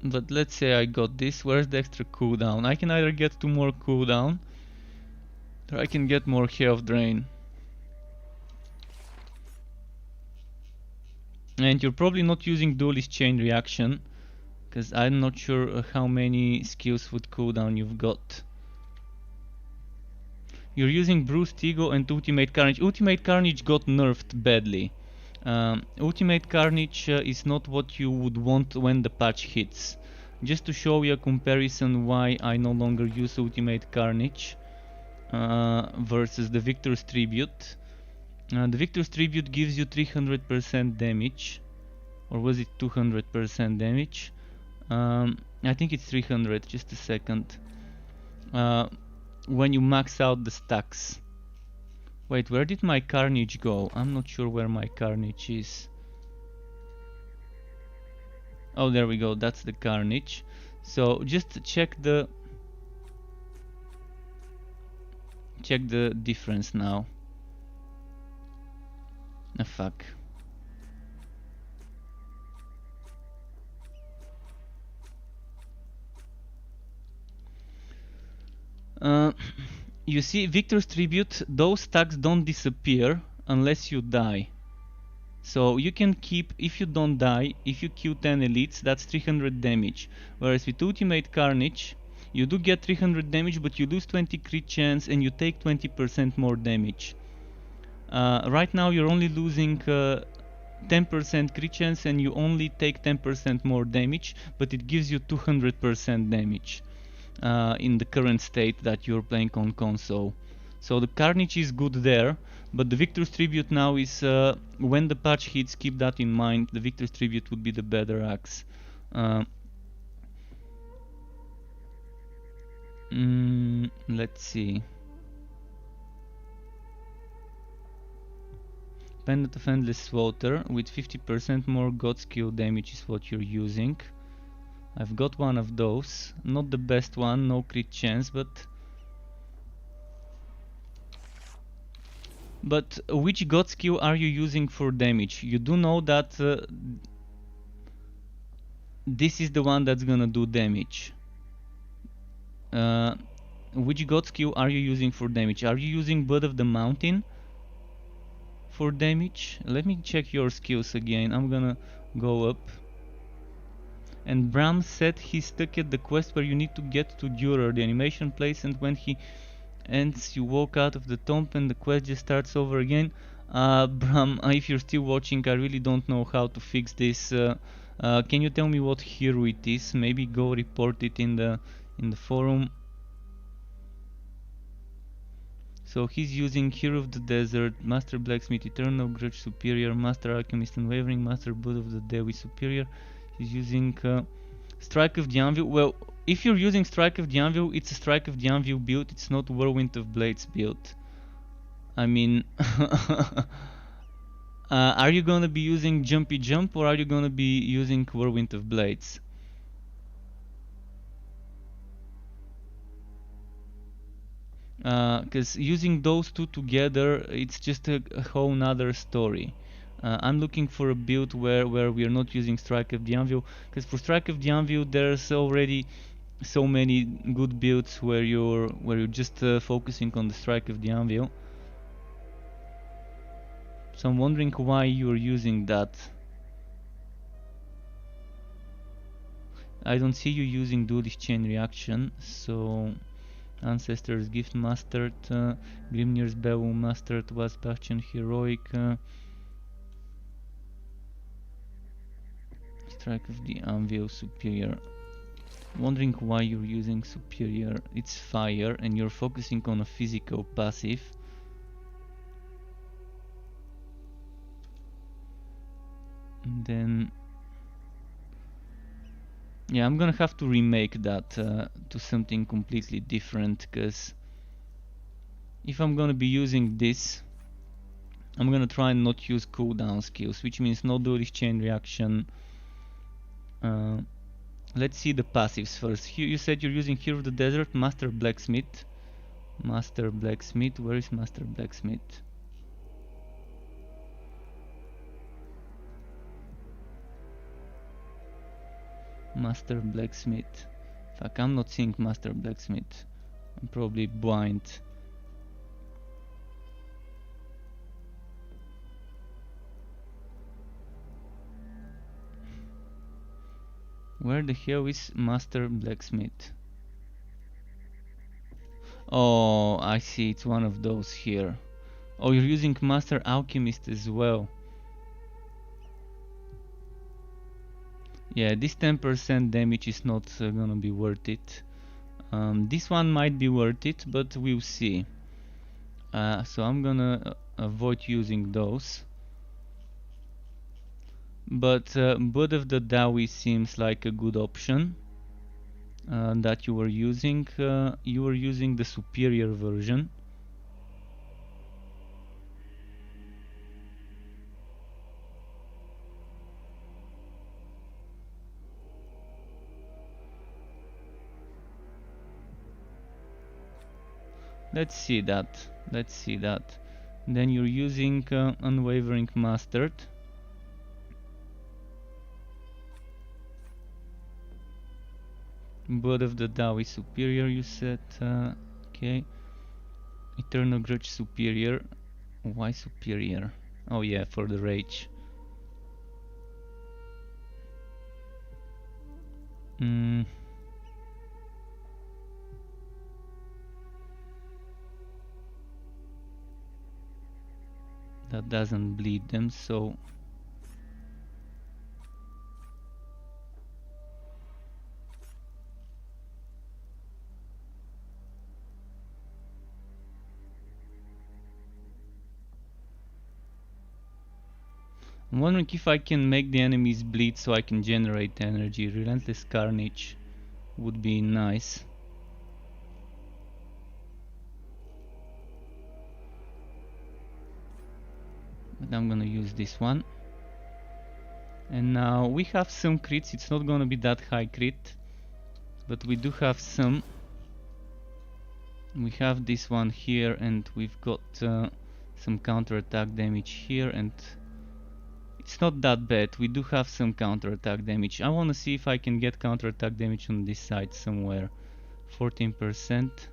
But let's say I got this. Where's the extra cooldown? I can either get 2 more cooldown, or I can get more health drain. And you're probably not using duelist chain reaction, because I'm not sure how many skills with cooldown you've got. You're using Bruised Ego and Ultimate Carnage. Ultimate Carnage got nerfed badly. Ultimate Carnage is not what you would want when the patch hits. Just to show you a comparison why I no longer use Ultimate Carnage versus the Victor's Tribute. The Victor's Tribute gives you 300% damage, or was it 200% damage? I think it's 300, just a second. When you max out the stacks. Wait, where did my Carnage go? I'm not sure where my Carnage is. Oh, there we go, that's the Carnage. So just check the difference now. Ah, fuck. You see, Victor's Tribute, those stacks don't disappear unless you die. So you can keep, if you don't die, if you kill 10 elites, that's 300 damage. Whereas with Ultimate Carnage, you do get 300 damage, but you lose 20 crit chance and you take 20% more damage. Right now you're only losing 10% crit chance and you only take 10% more damage, but it gives you 200% damage. In the current state that you're playing on console. So the Carnage is good there, but the Victor's Tribute now is, when the patch hits, keep that in mind, the Victor's Tribute would be the better axe. Let's see. Pendant of Endless Slaughter with 50% more God skill damage is what you're using. I've got one of those, not the best one, no crit chance, but which god skill are you using for damage? You do know that this is the one that's gonna do damage. Which god skill are you using for damage? Are you using Blood of the Mountain for damage? Let me check your skills again. I'm gonna go up. And Bram said he's stuck at the quest where you need to get to Durer. The animation plays, and when he ends you walk out of the tomb and the quest just starts over again. Bram, if you're still watching, I really don't know how to fix this. Can you tell me what hero it is? Maybe go report it in the forum. So he's using Hero of the Desert, Master Blacksmith, Eternal Grudge Superior, Master Alchemist Unwavering, Master Blood of the Dewi Superior. He's using Strike of the Anvil. Well, if you're using Strike of the Anvil, it's a Strike of the Anvil build, it's not Whirlwind of Blades build. I mean, are you gonna be using Jumpy Jump or are you gonna be using Whirlwind of Blades? Because using those two together, it's just a whole nother story. I'm looking for a build where we are not using Strike of the Anvil, because for Strike of the Anvil there's already so many good builds where you're just focusing on the Strike of the Anvil. So I'm wondering why you're using that. I don't see you using Duelist Chain Reaction, so Ancestors Gift Mastered, Grimnir's Bevel Mastered, Wasp Bastion Heroic, Strike of the Anvil Superior. Wondering why you're using Superior. It's fire and you're focusing on a physical passive. And then yeah, I'm gonna have to remake that to something completely different, because if I'm gonna be using this, I'm gonna try and not use cooldown skills, which means no duelist chain reaction. Let's see the passives first. Here you said you're using Hero of the Desert, Master Blacksmith. Master Blacksmith, where is Master Blacksmith? Master Blacksmith. Fuck, I'm not seeing Master Blacksmith. I'm probably blind. Where the hell is Master Blacksmith? Oh, I see, it's one of those here. Oh, you're using Master Alchemist as well. Yeah, this 10% damage is not gonna be worth it. This one might be worth it, but we'll see. So I'm gonna avoid using those. But Blood of the Dawi seems like a good option that you were using. You were using the superior version. Let's see that. Let's see that. Then you're using Unwavering Mustard. Blood of the Dawi superior, you said. Okay. Eternal Grudge superior. Why superior? Oh yeah, for the rage. That doesn't bleed them, so I'm wondering if I can make the enemies bleed so I can generate energy. Relentless Carnage would be nice. But I'm gonna use this one. And now we have some crits. It's not gonna be that high crit, but we do have some. We have this one here, and we've got some counter-attack damage here, and it's not that bad. We do have some counter-attack damage. I wanna see if I can get counter-attack damage on this side somewhere. 14%.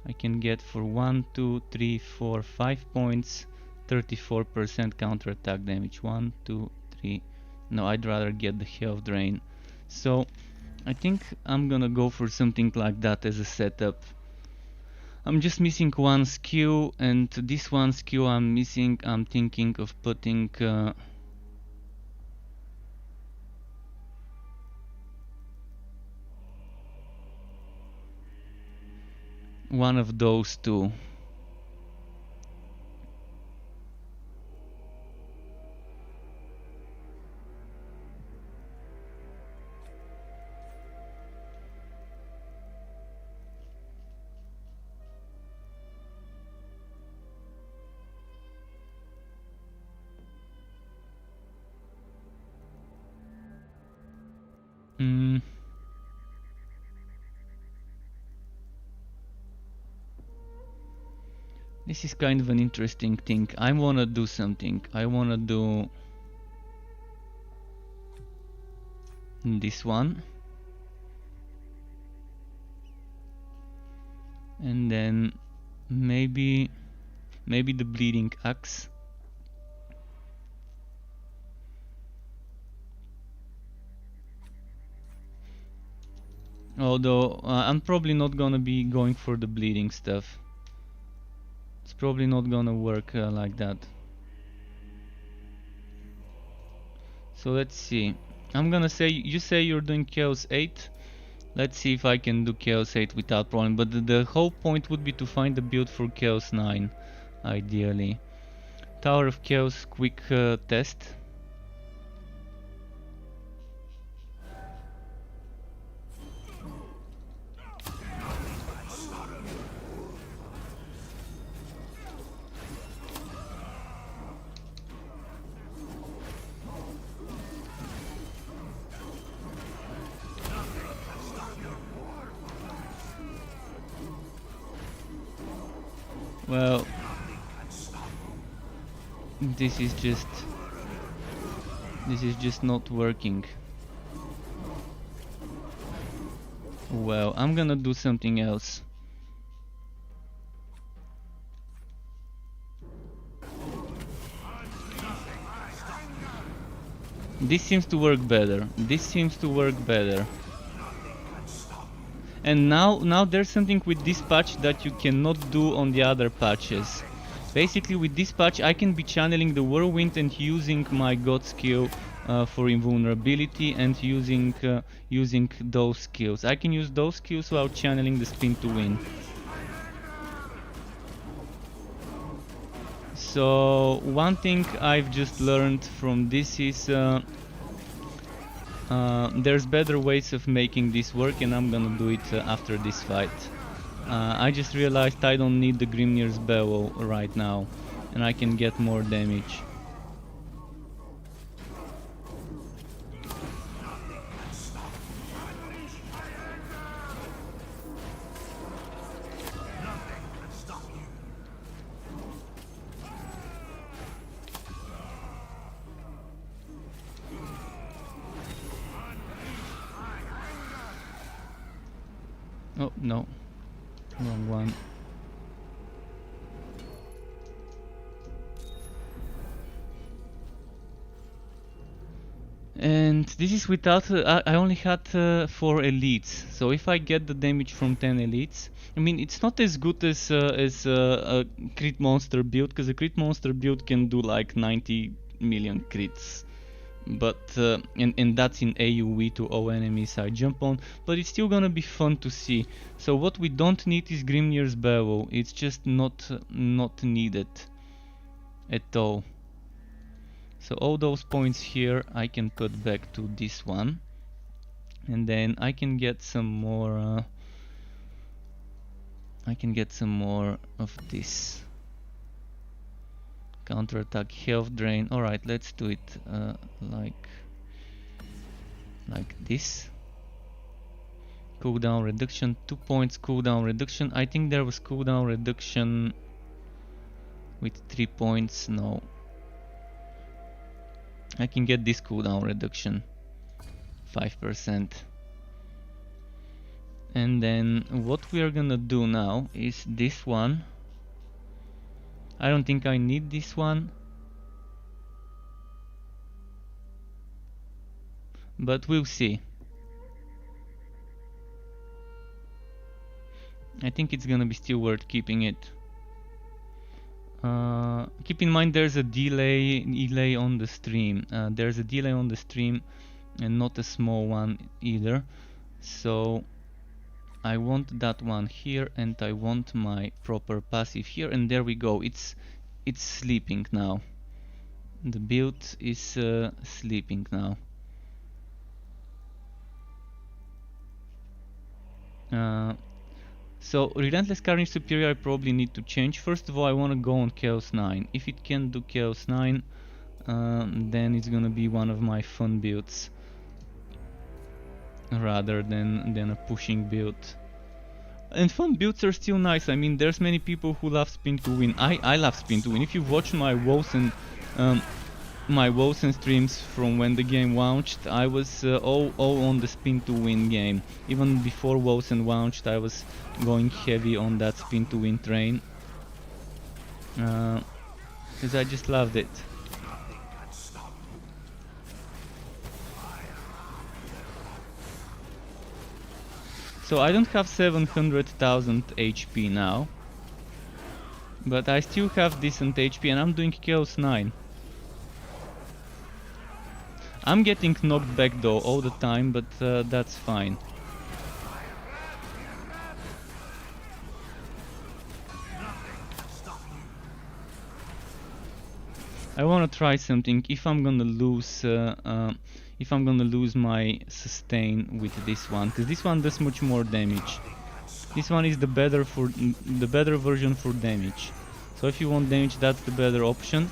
I can get for 1, 2, 3, 4, 5 points, 34% counter-attack damage. 1, 2, 3. No, I'd rather get the health drain. So I think I'm gonna go for something like that as a setup. I'm just missing one skill, and this one skill I'm missing, I'm thinking of putting one of those two. This is kind of an interesting thing. I wanna do something. I wanna do this one. And then maybe the bleeding axe. Although I'm probably not gonna be going for the bleeding stuff. It's probably not gonna work like that. So let's see. I'm gonna say, you say you're doing Chaos 8. Let's see if I can do Chaos 8 without problem. But the whole point would be to find a build for Chaos 9, ideally. Tower of Chaos quick test. Well, this is just not working. Well, I'm gonna do something else. This seems to work better. This seems to work better. And now there's something with this patch that you cannot do on the other patches. Basically with this patch I can be channeling the whirlwind and using my god skill for invulnerability and using those skills. I can use those skills while channeling the spin to win. So one thing I've just learned from this is there's better ways of making this work, and I'm gonna do it after this fight. I just realized I don't need the Grimnir's Bevel right now, and I can get more damage. Oh, no. Wrong one. And this is without... I only had 4 elites. So if I get the damage from 10 elites... I mean, it's not as good as a crit monster build, because a crit monster build can do like 90 million crits. But and that's in AoE to all enemies I jump on, but it's still gonna be fun to see. So what we don't need is Grimnir's Bevel. It's just not needed at all. So all those points here I can put back to this one, and then I can get some more. I can get some more of this. Counterattack, health drain. Alright, let's do it like this. Cooldown reduction, 2 points cooldown reduction. I think there was cooldown reduction with 3 points. No. I can get this cooldown reduction, 5%. And then what we are gonna do now is this one. I don't think I need this one, but we'll see. I think it's gonna be still worth keeping it. Keep in mind there's a delay on the stream. There's a delay on the stream, and not a small one either. So I want that one here, and I want my proper passive here, and there we go. It's sleeping now. The build is sleeping now. So Relentless Carnage Superior I probably need to change. First of all, I want to go on Chaos 9. If it can do Chaos 9, then it's gonna be one of my fun builds, rather than a pushing build. And fun builds are still nice. I mean, there's many people who love spin to win. I love spin to win. If you've watched my Wosen streams from when the game launched, I was all on the spin to win game. Even before Wosen launched, I was going heavy on that spin to win train, because I just loved it. So I don't have 700,000 HP now, but I still have decent HP, and I'm doing Chaos 9. I'm getting knocked back though all the time, but that's fine. I wanna try something. If I'm gonna lose my sustain with this one, because this one does much more damage. This one is the better version for damage. So if you want damage, that's the better option.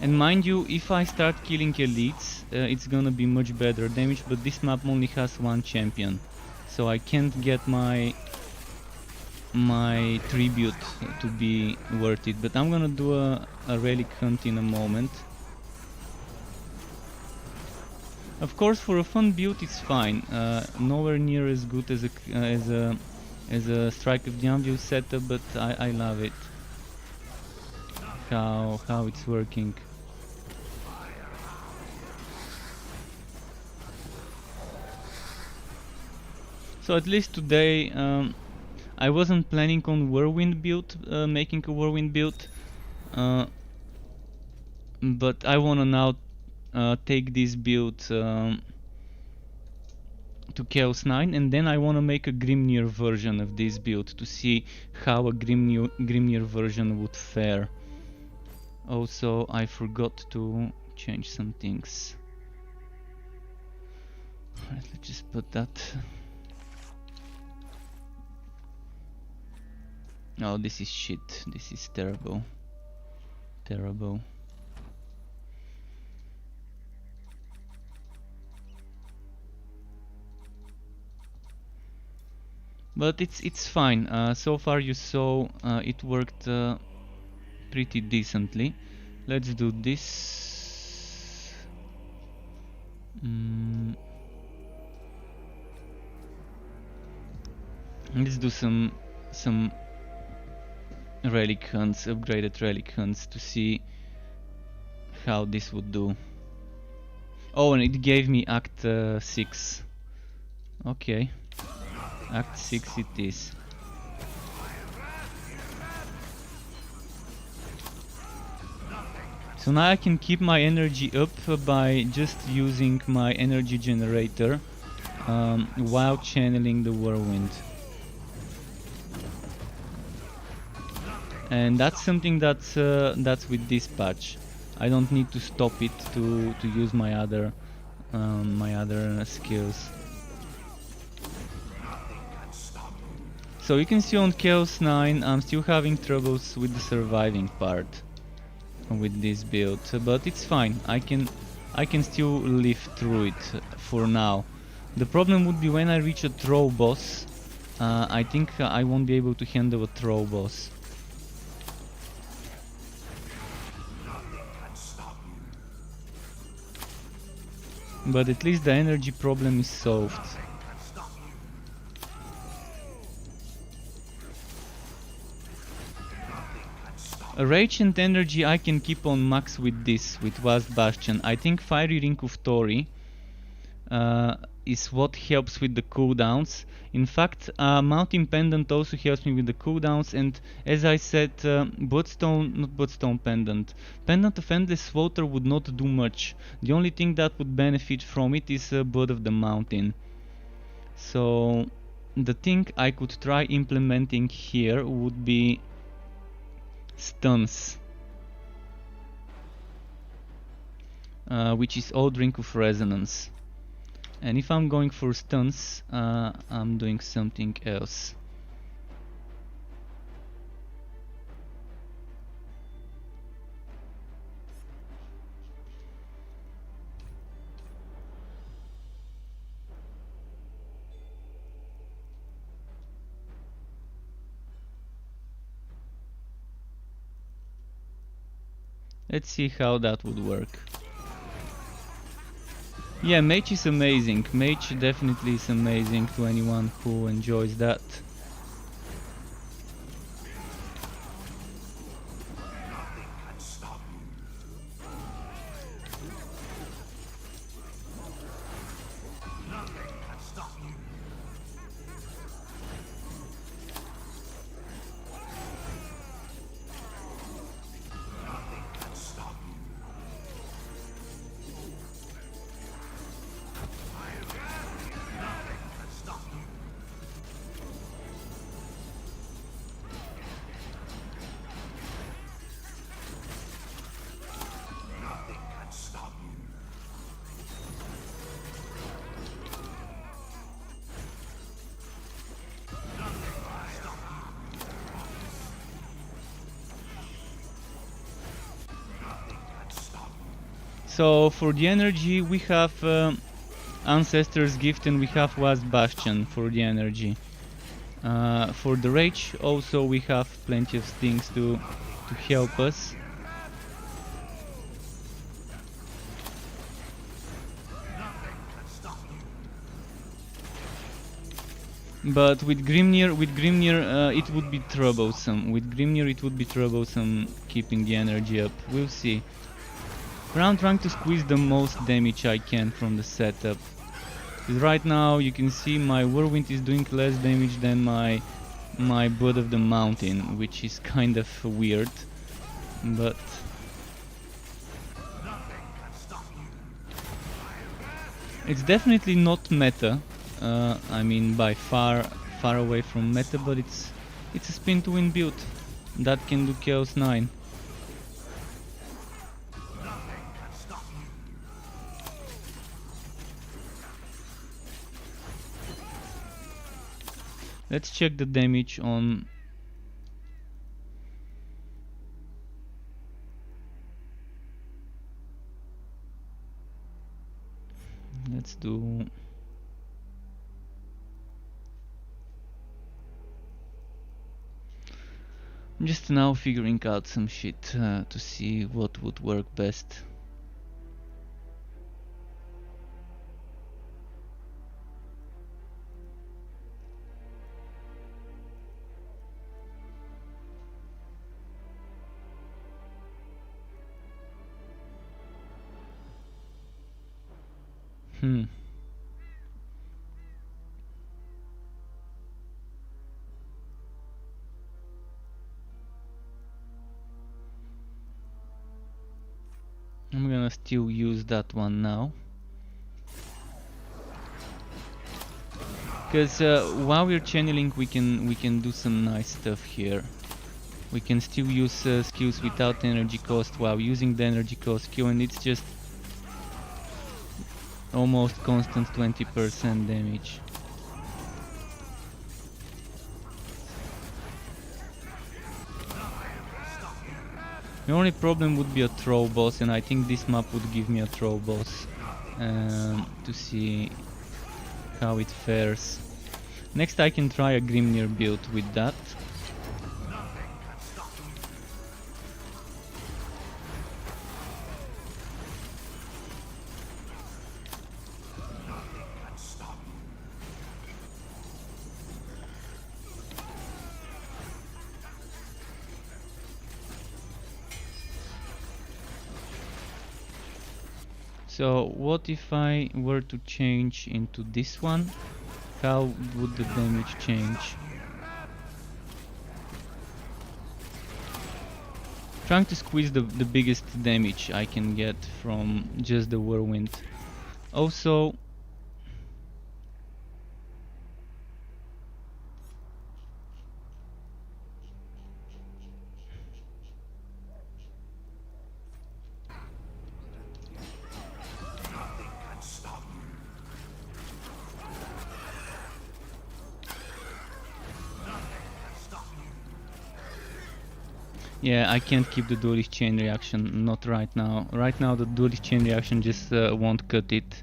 And mind you, if I start killing elites, it's gonna be much better damage, but this map only has one champion. So I can't get my tribute to be worth it. But I'm gonna do a relic hunt in a moment. Of course, for a fun build it's fine. Nowhere near as good as a Strike of the Anvil setup, but I love it. How it's working. So at least today, I wasn't planning on whirlwind build, making a whirlwind build, but I wanna now take this build to Chaos 9, and then I want to make a Grimnir version of this build to see how a Grimnir version would fare. Also, I forgot to change some things. Alright, let's just put that. Oh, this is shit. This is terrible. Terrible. But it's fine. So far you saw it worked pretty decently. Let's do this. Let's do some relic hunts, upgraded relic hunts, to see how this would do. Oh, and it gave me Act 6. Okay. Act 6 it is. So now I can keep my energy up by just using my energy generator while channeling the whirlwind. And that's something that's with this patch. I don't need to stop it to use my other skills. So you can see on Chaos 9 I'm still having troubles with the surviving part with this build, but it's fine. I can still live through it for now. The problem would be when I reach a throw boss. I think I won't be able to handle a throw boss. But at least the energy problem is solved. Rage and energy I can keep on max with this, with Vast Bastion. I think Fiery Ring of Tori is what helps with the cooldowns. In fact, Mountain Pendant also helps me with the cooldowns, and as I said, Pendant of Endless Water would not do much. The only thing that would benefit from it is Blood of the Mountain. So the thing I could try implementing here would be stuns, which is Old Ring of Resonance. And if I'm going for stuns, I'm doing something else. Let's see how that would work. Yeah, Mage is amazing. Mage definitely is amazing to anyone who enjoys that. So for the energy we have Ancestor's Gift and we have Wasp Bastion for the energy. For the rage also we have plenty of things to help us. But with Grimnir, it would be troublesome. With Grimnir it would be troublesome keeping the energy up. We'll see. But I'm trying to squeeze the most damage I can from the setup. Because right now you can see my Whirlwind is doing less damage than my Blood of the Mountain, which is kind of weird. But it's definitely not meta. I mean, by far away from meta, but it's a spin to win build that can do Chaos 9. Let's check the damage on. Let's do. I'm just now figuring out some shit to see what would work best. I'm gonna still use that one now. Because while we're channeling we can do some nice stuff here. We can still use skills without energy cost while using the energy cost skill, and it's just almost constant 20% damage. The only problem would be a troll boss, and I think this map would give me a troll boss to see how it fares. Next I can try a Grimnir build with that. So what if I were to change into this one? How would the damage change? Trying to squeeze the biggest damage I can get from just the Whirlwind. Also, yeah, I can't keep the duelist chain reaction, not right now. Right now the duelist chain reaction just won't cut it.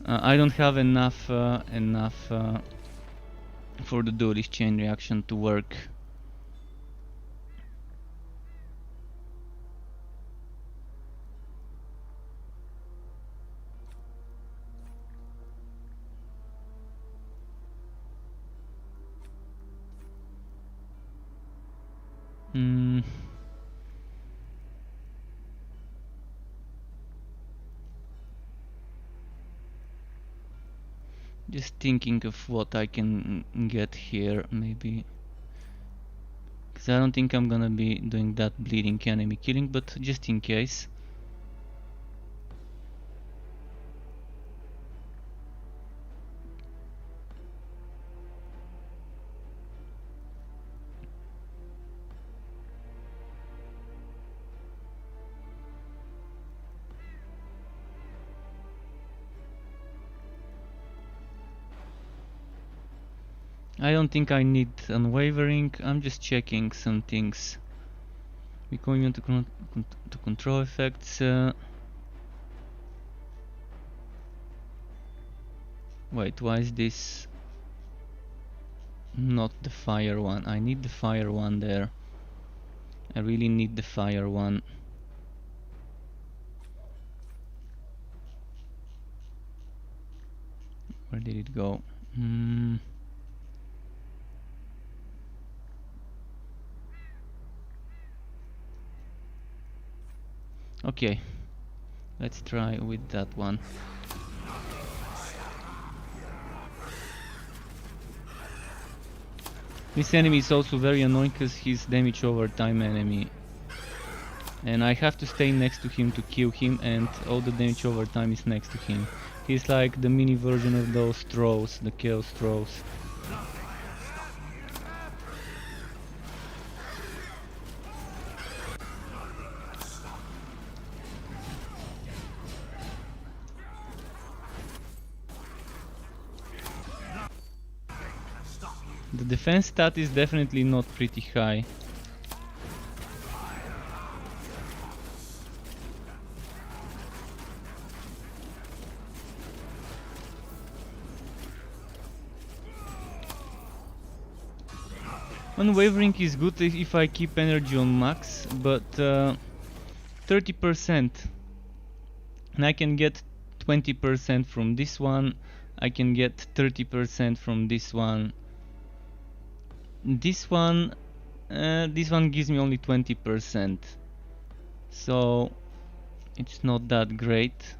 I don't have enough for the duelist chain reaction to work. Just thinking of what I can get here, maybe. Because I don't think I'm gonna be doing that bleeding enemy killing, but just in case. I don't think I need unwavering, I'm just checking some things. Become immune to control effects. Wait, why is this not the fire one? I need the fire one there. I really need the fire one. Where did it go? Okay, let's try with that one. This enemy is also very annoying because he's damage over time enemy. And I have to stay next to him to kill him, and all the damage over time is next to him. He's like the mini version of those throws, the chaos throws. The defense stat is definitely not pretty high. Unwavering is good if I keep energy on max, but 30%. And I can get 20% from this one. I can get 30% from this one. This one gives me only 20%. So it's not that great.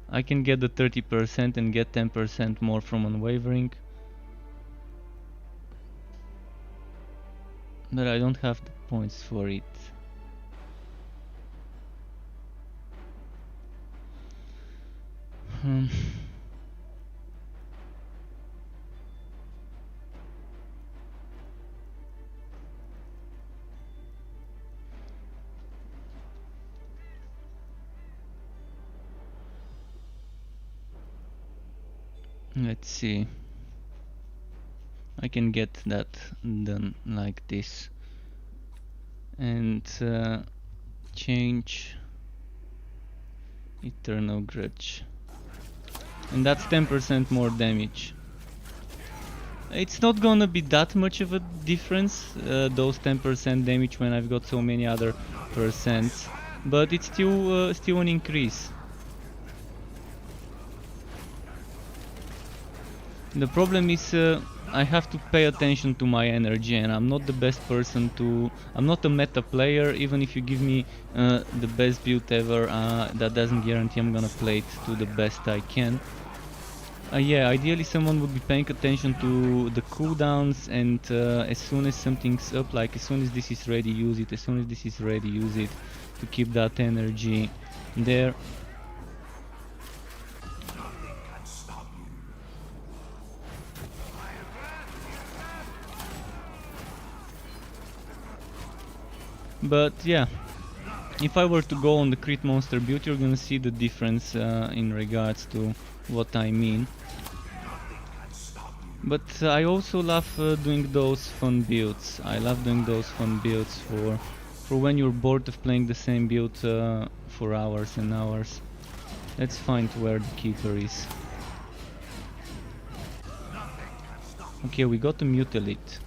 I can get the 30% and get 10% more from Unwavering. But I don't have the points for it. Let's see. I can get that done like this. And change Eternal Grudge. And that's 10% more damage. It's not gonna be that much of a difference, those 10% damage when I've got so many other percents. But it's still an increase. The problem is I have to pay attention to my energy, and I'm not the best person to... I'm not a meta player. Even if you give me the best build ever, that doesn't guarantee I'm gonna play it to the best I can. Yeah, ideally someone would be paying attention to the cooldowns, and as soon as something's up, like as soon as this is ready, use it. As soon as this is ready, use it to keep that energy there. But yeah, if I were to go on the crit monster build, you're gonna see the difference in regards to what I mean. But I also love doing those fun builds. I love doing those fun builds for when you're bored of playing the same build for hours and hours. Let's find where the keeper is. Okay, we got a Mutilate.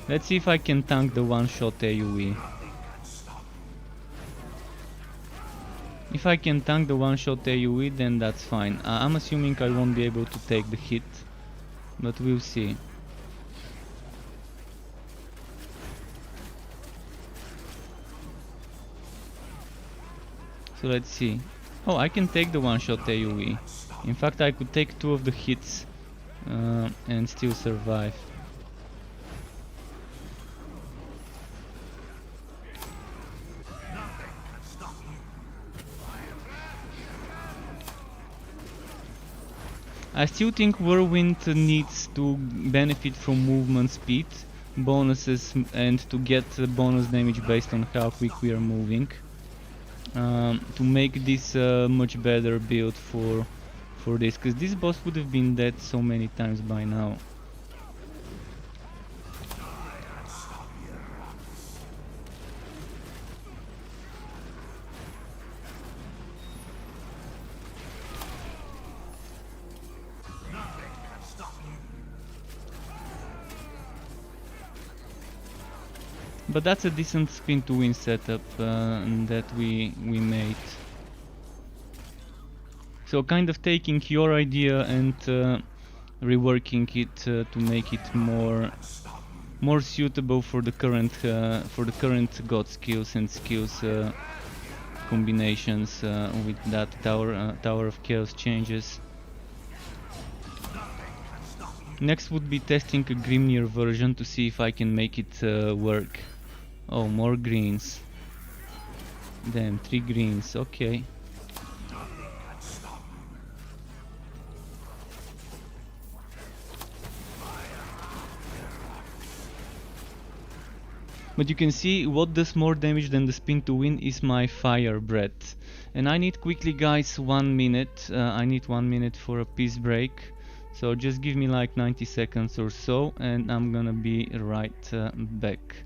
Let's see if I can tank the one-shot AoE. If I can tank the one-shot AoE, then that's fine. I'm assuming I won't be able to take the hit, but we'll see. So let's see. Oh, I can take the one-shot AoE. In fact, I could take 2 of the hits and still survive. I still think Whirlwind needs to benefit from movement speed bonuses and to get bonus damage based on how quick we are moving, to make this a much better build for this, because this boss would have been dead so many times by now. But that's a decent spin to win setup that we made. So kind of taking your idea and reworking it to make it more suitable for the current god skills and skills combinations with that Tower of Chaos changes. Next would be testing a Grimnir version to see if I can make it work. Oh, more greens. Damn, 3 greens, okay. But you can see what does more damage than the spin to win is my fire breath. And I need quickly, guys, 1 minute. I need 1 minute for a peace break. So just give me like 90 seconds or so and I'm gonna be right back.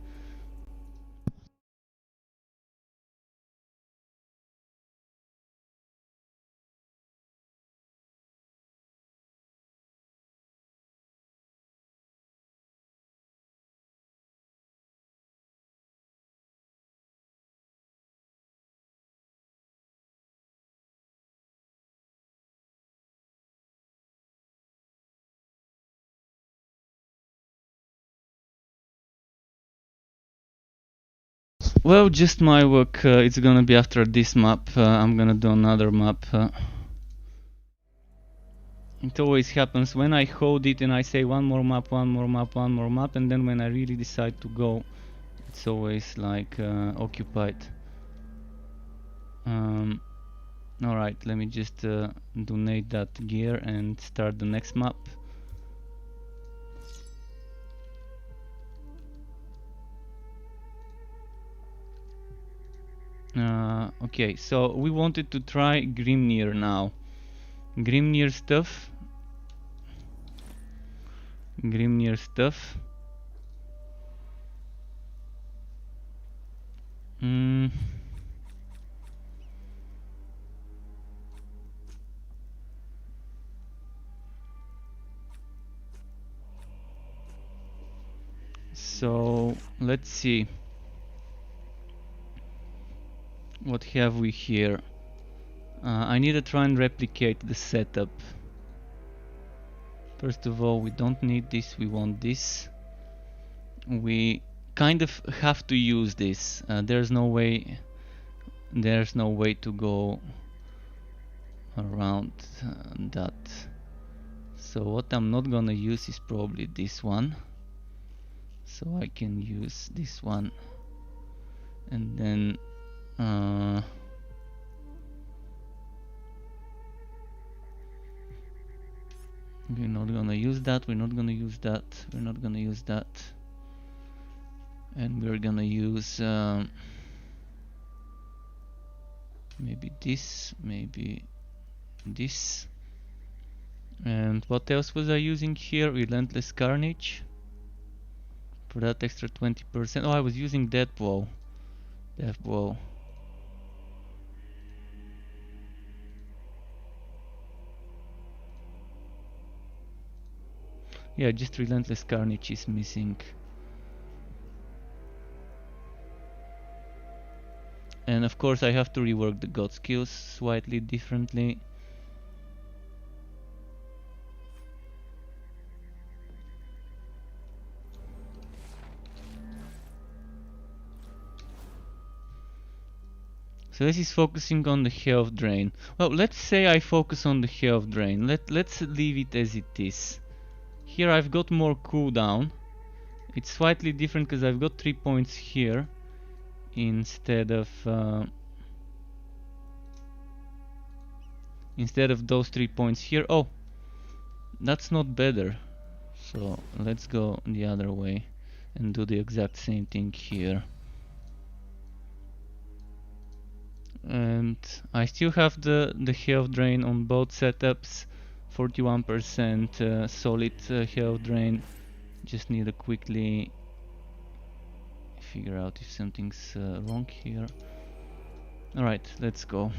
Well, just my work, it's gonna be after this map, I'm gonna do another map. It always happens when I hold it and I say one more map, one more map, one more map, and then when I really decide to go, it's always like occupied. Alright, let me just donate that gear and start the next map. Okay, so we wanted to try Grimnir now. Grimnir stuff. Grimnir stuff. So let's see. What have we here? I need to try and replicate the setup. First of all, we don't need this, we want this. We kind of have to use this. There's no way to go around that. So what I'm not gonna use is probably this one. So I can use this one. And then we're not gonna use that, we're not gonna use that, we're not gonna use that. And we're gonna use maybe this, maybe this. And what else was I using here? Relentless Carnage. For that extra 20%. Oh, I was using Death Blow. Death Blow. Yeah, just Relentless Carnage is missing. And of course I have to rework the god skills slightly differently. So this is focusing on the health drain. Well, let's say I focus on the health drain. Let's leave it as it is. Here I've got more cooldown. It's slightly different because I've got 3 points here instead of those 3 points here. Oh, that's not better. So let's go the other way and do the exact same thing here. And I still have the health drain on both setups. 41% solid health drain. Just need to quickly figure out if something's wrong here. Alright, let's go.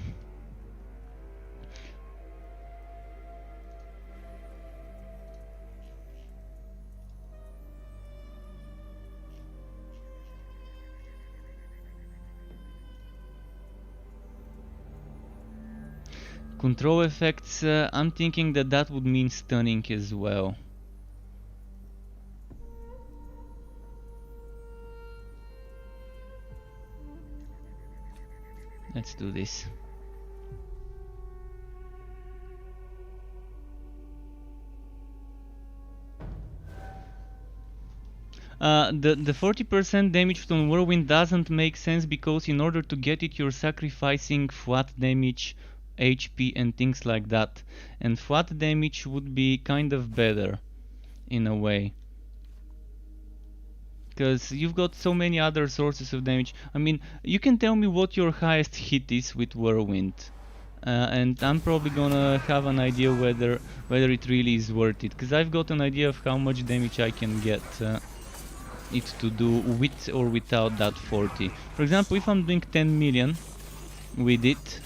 Control effects, I'm thinking that that would mean stunning as well. Let's do this. The 40% damage from Whirlwind doesn't make sense because in order to get it you're sacrificing flat damage, HP and things like that. And flat damage would be kind of better in a way. Because you've got so many other sources of damage. I mean, you can tell me what your highest hit is with Whirlwind. And I'm probably gonna have an idea whether it really is worth it. Because I've got an idea of how much damage I can get it to do with or without that 40. For example, if I'm doing 10 million with it,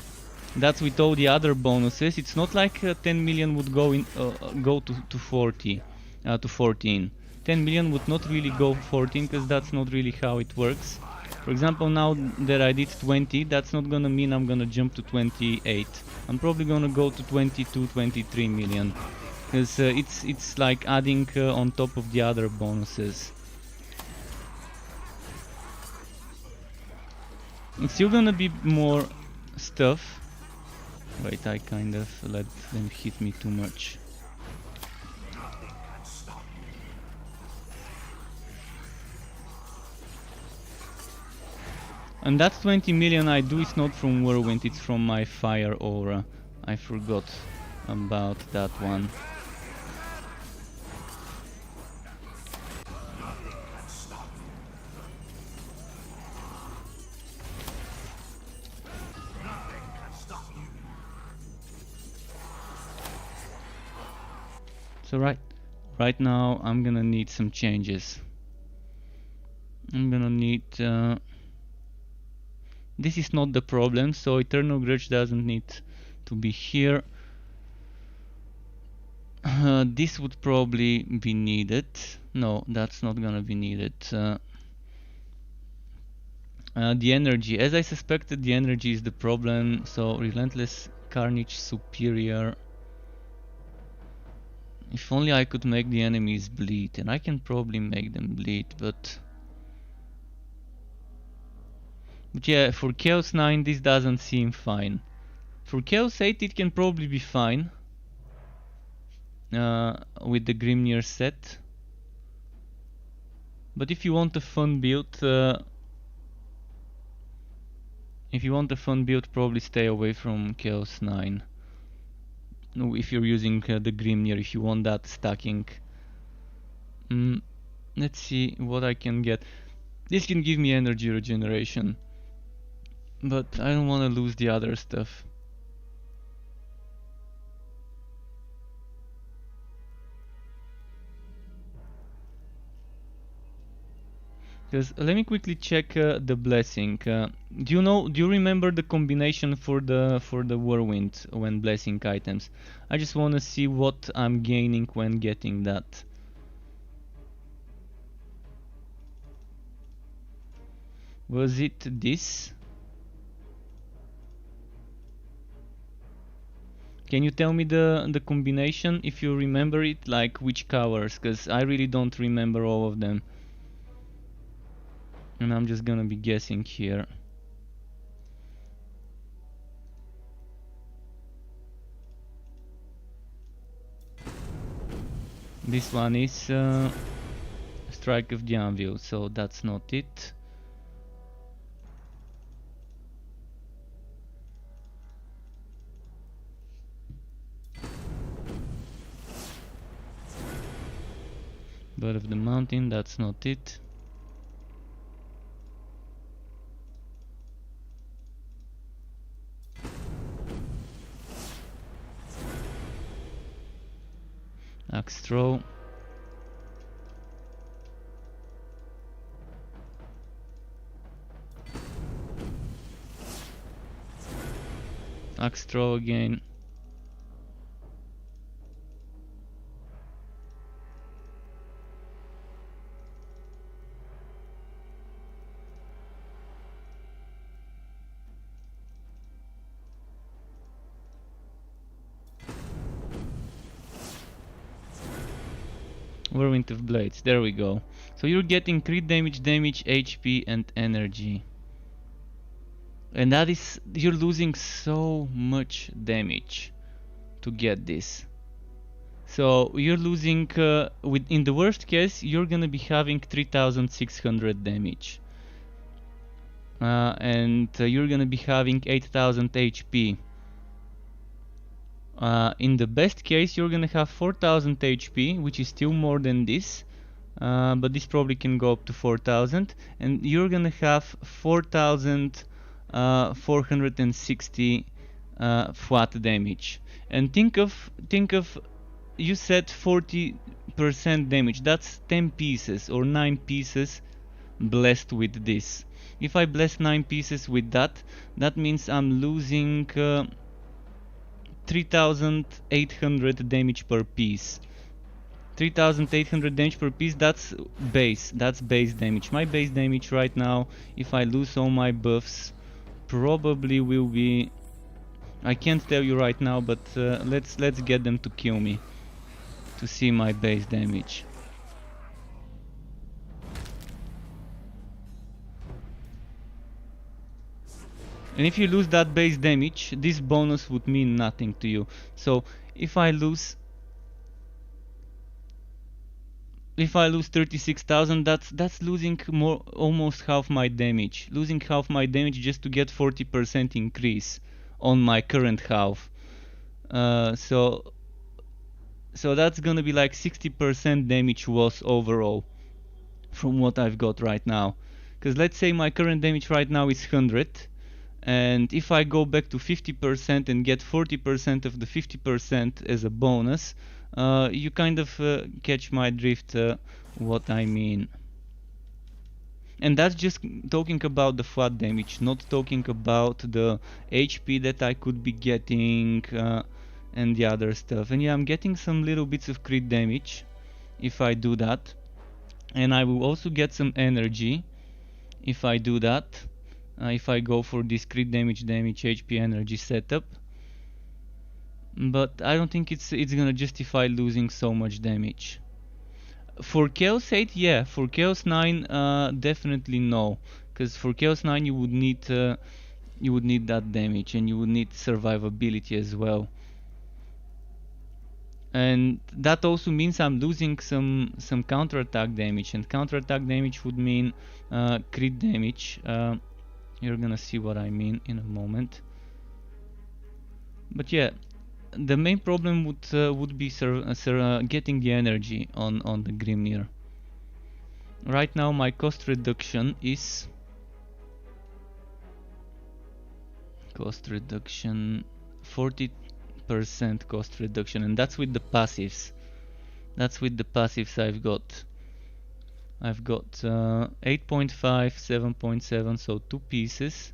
that's with all the other bonuses. It's not like 10 million would go to 40 to 14. 10 million would not really go 14 because that's not really how it works. For example, now that I did 20, that's not gonna mean I'm gonna jump to 28. I'm probably gonna go to 22, 23 million because it's like adding on top of the other bonuses. It's still gonna be more stuff. Wait, I kind of let them hit me too much. And that 20 million I do is not from Whirlwind, it's from my fire aura. I forgot about that one. So right now I'm gonna need some changes. I'm gonna need... this is not the problem, so Eternal Grudge doesn't need to be here. This would probably be needed. No, that's not gonna be needed. The energy, as I suspected, the energy is the problem, so Relentless Carnage Superior. If only I could make the enemies bleed, and I can probably make them bleed, but yeah, for Chaos 9 this doesn't seem fine. For Chaos 8 it can probably be fine with the Grimnir set. But if you want a fun build, probably stay away from Chaos 9. No, if you're using the Grimnir, if you want that stacking. Let's see what I can get. This can give me energy regeneration, but I don't want to lose the other stuff. Because let me quickly check the blessing. Do you remember the combination for the whirlwind when blessing items? I just want to see what I'm gaining when getting that. Was it this? Can you tell me the combination if you remember it, like which colors? Because I really don't remember all of them. And I'm just gonna be guessing here. This one is Strike of the Anvil, so that's not it. Bird of the Mountain, that's not it. Axe throw. Axe throw again. Whirlwind of Blades, there we go. So you're getting crit damage, HP and energy. And that is, you're losing so much damage to get this. So you're losing, in the worst case, you're gonna be having 3600 damage. And you're gonna be having 8000 HP. In the best case, you're gonna have 4000 HP, which is still more than this. But this probably can go up to 4000, and you're gonna have 4460 flat damage. And think of you said 40% damage. That's 10 pieces or 9 pieces blessed with this. If I bless 9 pieces with that, that means I'm losing 3800 damage per piece. 3800 damage per piece, that's base damage. My base damage right now, if I lose all my buffs, probably will be, I can't tell you right now, but let's get them to kill me to see my base damage. And if you lose that base damage, this bonus would mean nothing to you. So if I lose 36,000, that's losing almost half my damage. Losing half my damage just to get 40% increase on my current half. So that's gonna be like 60% damage loss overall from what I've got right now. Because let's say my current damage right now is 100. And if I go back to 50% and get 40% of the 50% as a bonus, you kind of catch my drift, what I mean. And that's just talking about the flat damage, not talking about the HP that I could be getting and the other stuff. And yeah, I'm getting some little bits of crit damage if I do that. And I will also get some energy if I do that. If I go for this crit damage, HP, energy setup. But I don't think it's gonna justify losing so much damage. For Chaos 8, yeah. For Chaos 9, definitely no. Because for Chaos 9 you would need that damage, and you would need survivability as well. And that also means I'm losing some counterattack damage, and counterattack damage would mean crit damage. You're gonna see what I mean in a moment. But yeah, the main problem would be getting the energy on the Grimnir. Right now my cost reduction is 40% cost reduction, and that's with the passives. That's with the passives I've got. I've got 8.5, 7.7, so 2 pieces.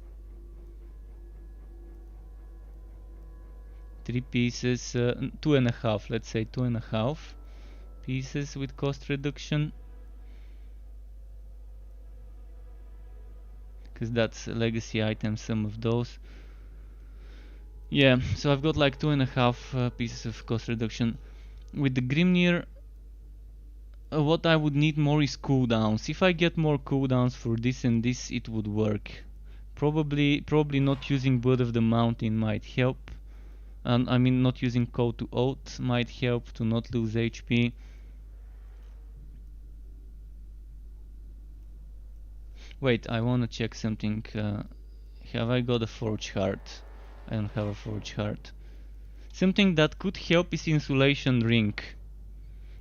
3 pieces, 2.5, let's say 2.5 pieces with cost reduction. Because that's a legacy item, some of those. Yeah, so I've got like 2.5 pieces of cost reduction. With the Grimnir, what I would need more is cooldowns. If I get more cooldowns for this and this, it would work. Probably not using Blood of the Mountain might help. I mean, not using Code to Oath might help to not lose HP. Wait, I wanna check something. Have I got a Forge Heart? I don't have a Forge Heart. Something that could help is Insulation Ring.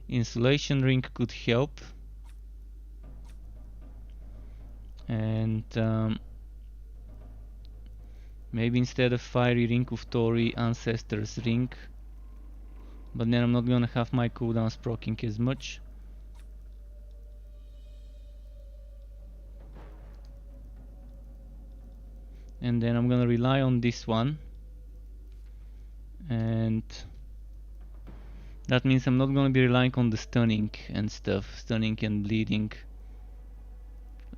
Insulation Ring could help. And maybe instead of Fiery Ring of Tori, Ancestor's Ring. But then I'm not gonna have my cooldowns proccing as much. And then I'm gonna rely on this one. And that means I'm not gonna be relying on the stunning and stuff. Stunning and bleeding.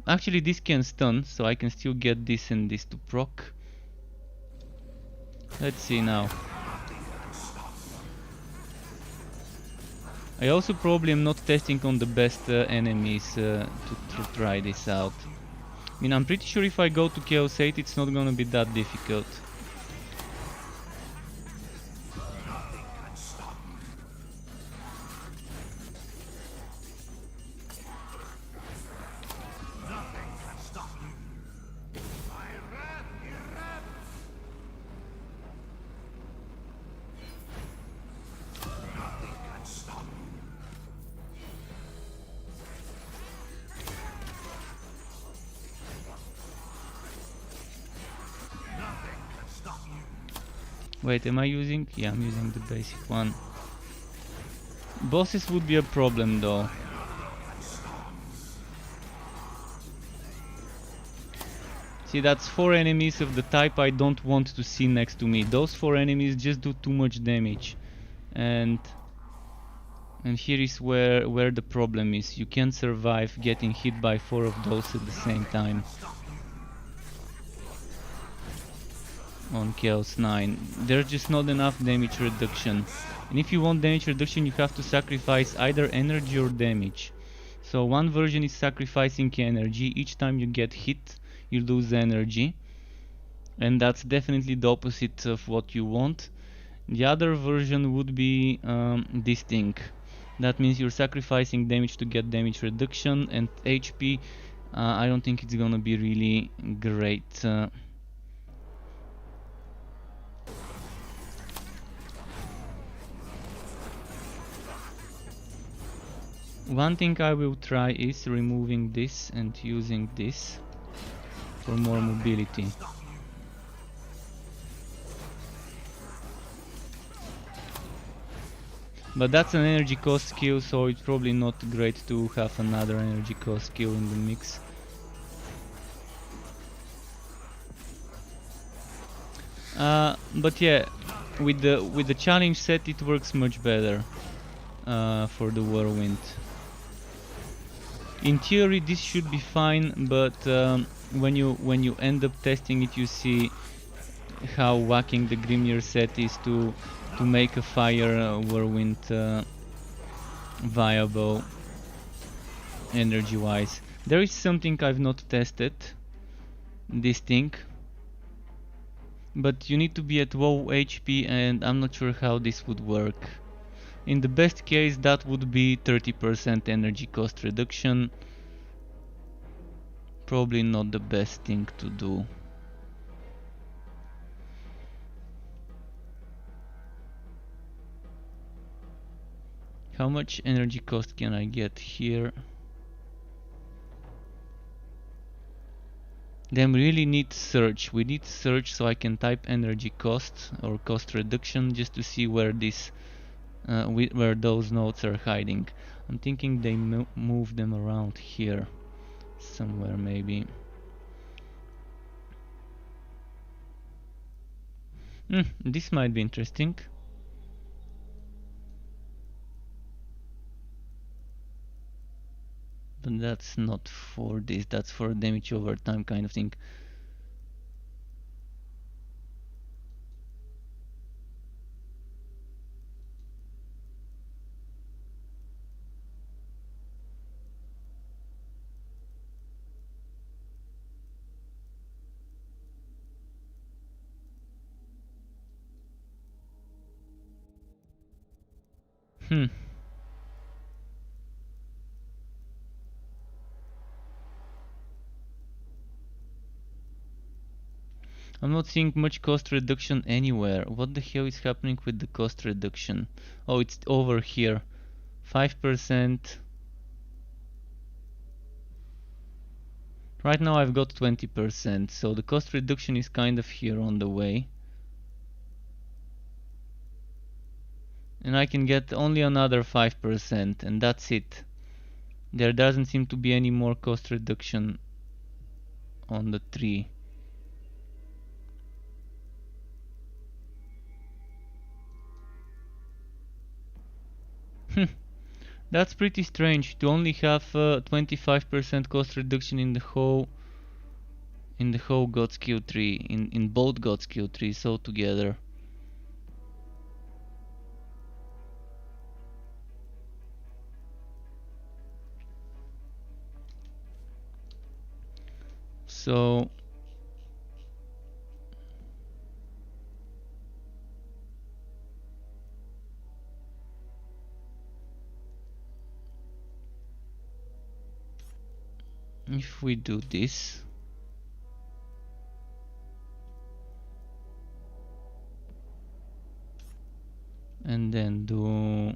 Actually this can stun, so I can still get this and this to proc. Let's see now. I also probably am not testing on the best enemies to try this out. I mean, I'm pretty sure if I go to Chaos 8 it's not gonna be that difficult. Wait, am I using? Yeah, I'm using the basic one. Bosses would be a problem though. See, that's 4 enemies of the type I don't want to see next to me. Those 4 enemies just do too much damage. And here is where the problem is. You can't survive getting hit by 4 of those at the same time. On Chaos 9. There's just not enough damage reduction. And if you want damage reduction you have to sacrifice either energy or damage. So one version is sacrificing energy. Each time you get hit you lose energy. And that's definitely the opposite of what you want. The other version would be this thing. That means you're sacrificing damage to get damage reduction, and HP I don't think it's gonna be really great. One thing I will try is removing this and using this for more mobility. But that's an energy cost skill, so it's probably not great to have another energy cost skill in the mix. But yeah, with the challenge set it works much better for the whirlwind. In theory this should be fine, but when you end up testing it you see how whacking the Grimnir set is to make a fire whirlwind viable energy wise. There is something I've not tested, this thing, but you need to be at low HP and I'm not sure how this would work. In the best case that would be 30% energy cost reduction. Probably not the best thing to do. How much energy cost can I get here? Then we really need search. We need search so I can type energy cost or cost reduction just to see where this where those nodes are hiding. I'm thinking they move them around here somewhere maybe. This might be interesting. But that's not for this, that's for damage over time kind of thing. I'm not seeing much cost reduction anywhere. What the hell is happening with the cost reduction? Oh, it's over here. 5%. Right now I've got 20%, so the cost reduction is kind of here on the way. And I can get only another 5%, and that's it. There doesn't seem to be any more cost reduction on the tree. That's pretty strange to only have 25% cost reduction in the whole God skill tree, in both God skill trees altogether. So if we do this, and then do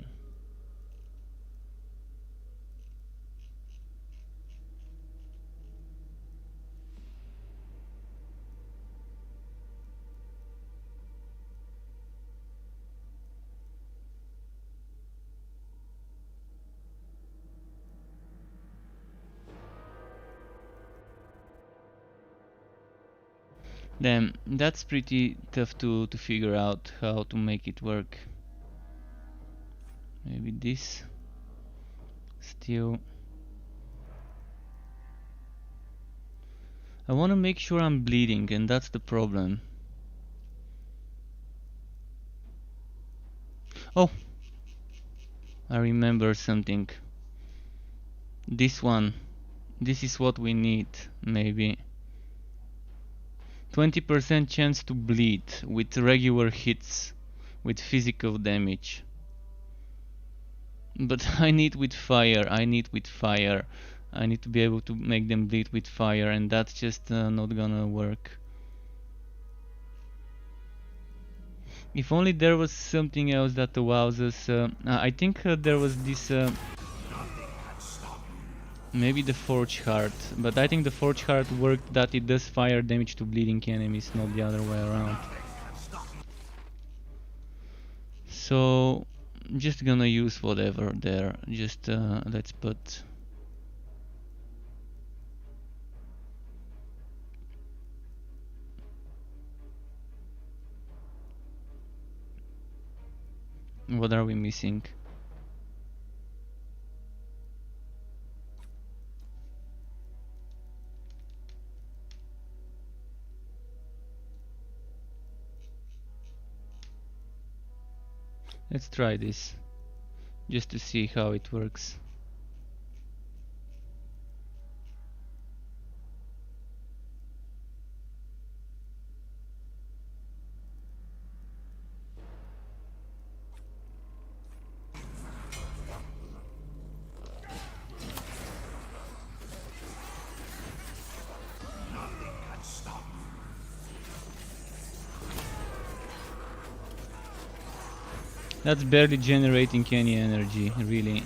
then that's pretty tough to figure out how to make it work. Maybe this still. I want to make sure I'm bleeding, and that's the problem. Oh, I remember something. This one. This is what we need, maybe. 20% chance to bleed with regular hits, with physical damage. But I need with fire, I need to be able to make them bleed with fire, and that's just not gonna work. If only there was something else that allows us... I think there was this... maybe the Forge Heart, but I think the Forge Heart worked that it does fire damage to bleeding enemies, not the other way around. So, just gonna use whatever there. Just let's put... What are we missing? Let's try this, just to see how it works. That's barely generating any energy, really.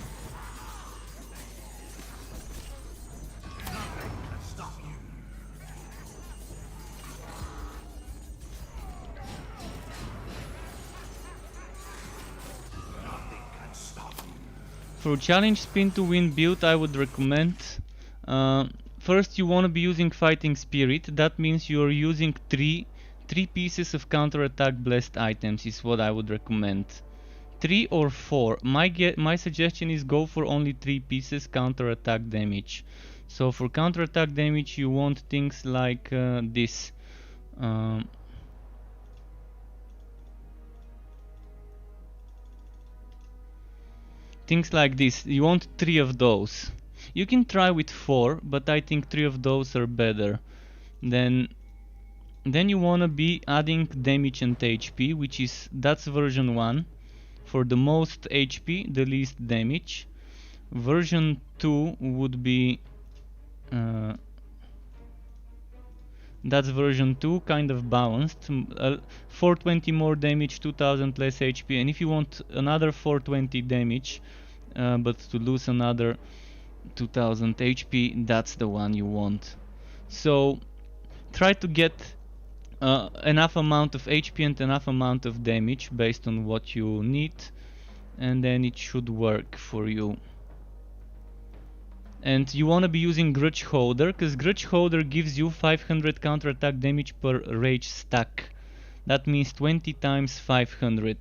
For challenge spin to win build, I would recommend first you want to be using fighting spirit. That means you're using three pieces of counter-attack blessed items is what I would recommend. 3 or 4. My suggestion is go for only 3 pieces counter-attack damage. So for counter-attack damage you want things like this. Things like this. You want 3 of those. You can try with 4, but I think 3 of those are better. Then you wanna be adding damage and HP, that's version 1. For the most HP, the least damage. Version 2 would be that's version 2, kind of balanced. 420 more damage, 2000 less HP, and if you want another 420 damage but to lose another 2000 HP, that's the one you want. So try to get enough amount of HP and enough amount of damage based on what you need, and then it should work for you. And you want to be using Grudge Holder, because Grudge Holder gives you 500 counterattack damage per rage stack. That means 20 times 500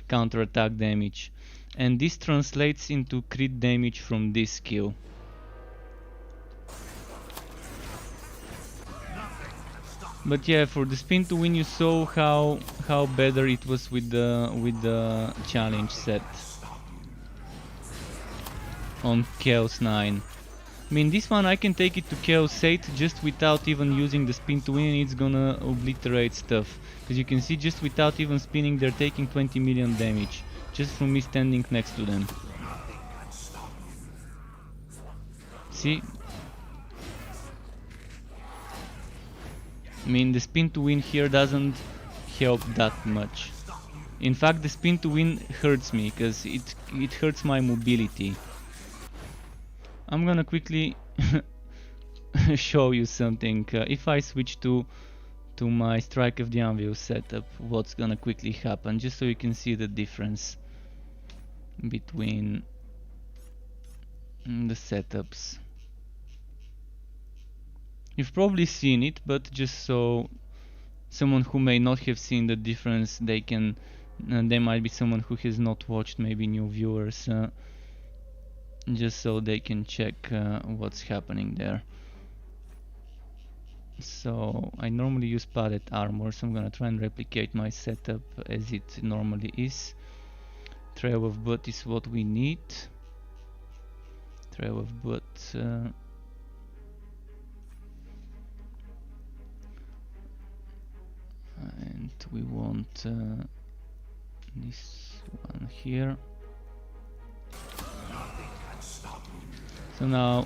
counterattack damage, and this translates into crit damage from this skill. But yeah, for the spin to win, you saw how better it was with the challenge set on Chaos 9. I mean, this one I can take it to Chaos 8 just without even using the spin to win, and it's gonna obliterate stuff. Because you can see just without even spinning they're taking 20 million damage. Just from me standing next to them. See? I mean, the spin to win here doesn't help that much. In fact, the spin to win hurts me, because it hurts my mobility. I'm gonna quickly show you something. If I switch to my Strike of the Anvil setup, what's gonna quickly happen, just so you can see the difference between the setups. You've probably seen it, but just so someone who may not have seen the difference, they can, there might be someone who has not watched, maybe new viewers, just so they can check what's happening there. So I normally use padded armor, so I'm gonna try and replicate my setup as it normally is. Trail of Blood is what we need. Trail of Blood. And we want this one here. So now,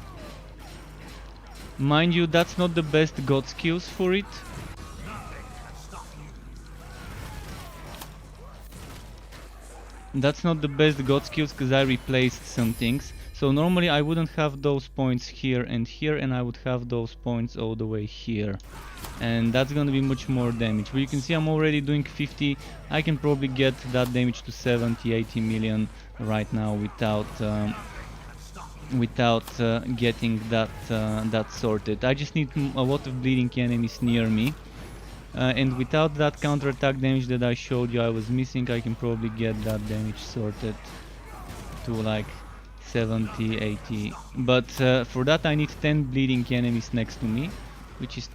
mind you, that's not the best god skills for it. That's not the best god skills because I replaced some things. So normally I wouldn't have those points here, and I would have those points all the way here. And that's gonna be much more damage. But you can see I'm already doing 50. I can probably get that damage to 70, 80 million right now without getting that sorted. I just need a lot of bleeding enemies near me. And without that counterattack damage that I showed you I was missing, I can probably get that damage sorted to like 70, 80. But for that I need 10 bleeding enemies next to me, which is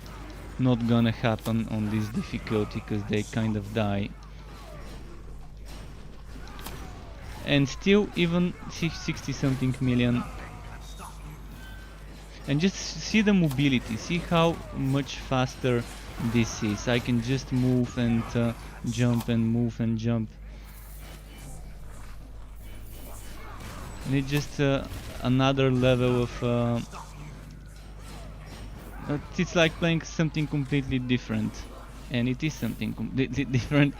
not gonna happen on this difficulty because they kind of die. And still, even 60 something million. And just see the mobility, see how much faster this is. I can just move and jump and move and jump. And it's just another level of... it's like playing something completely different. And it is something completely different.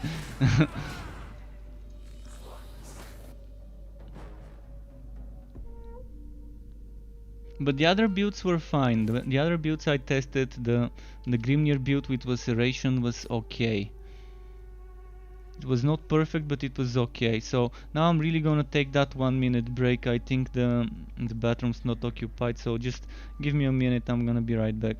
But the other builds were fine. The other builds I tested, the Grimnir build with Laceration was okay. It was not perfect, but it was okay. So now I'm really gonna take that 1 minute break. I think the bathroom's not occupied, so just give me a minute, I'm gonna be right back.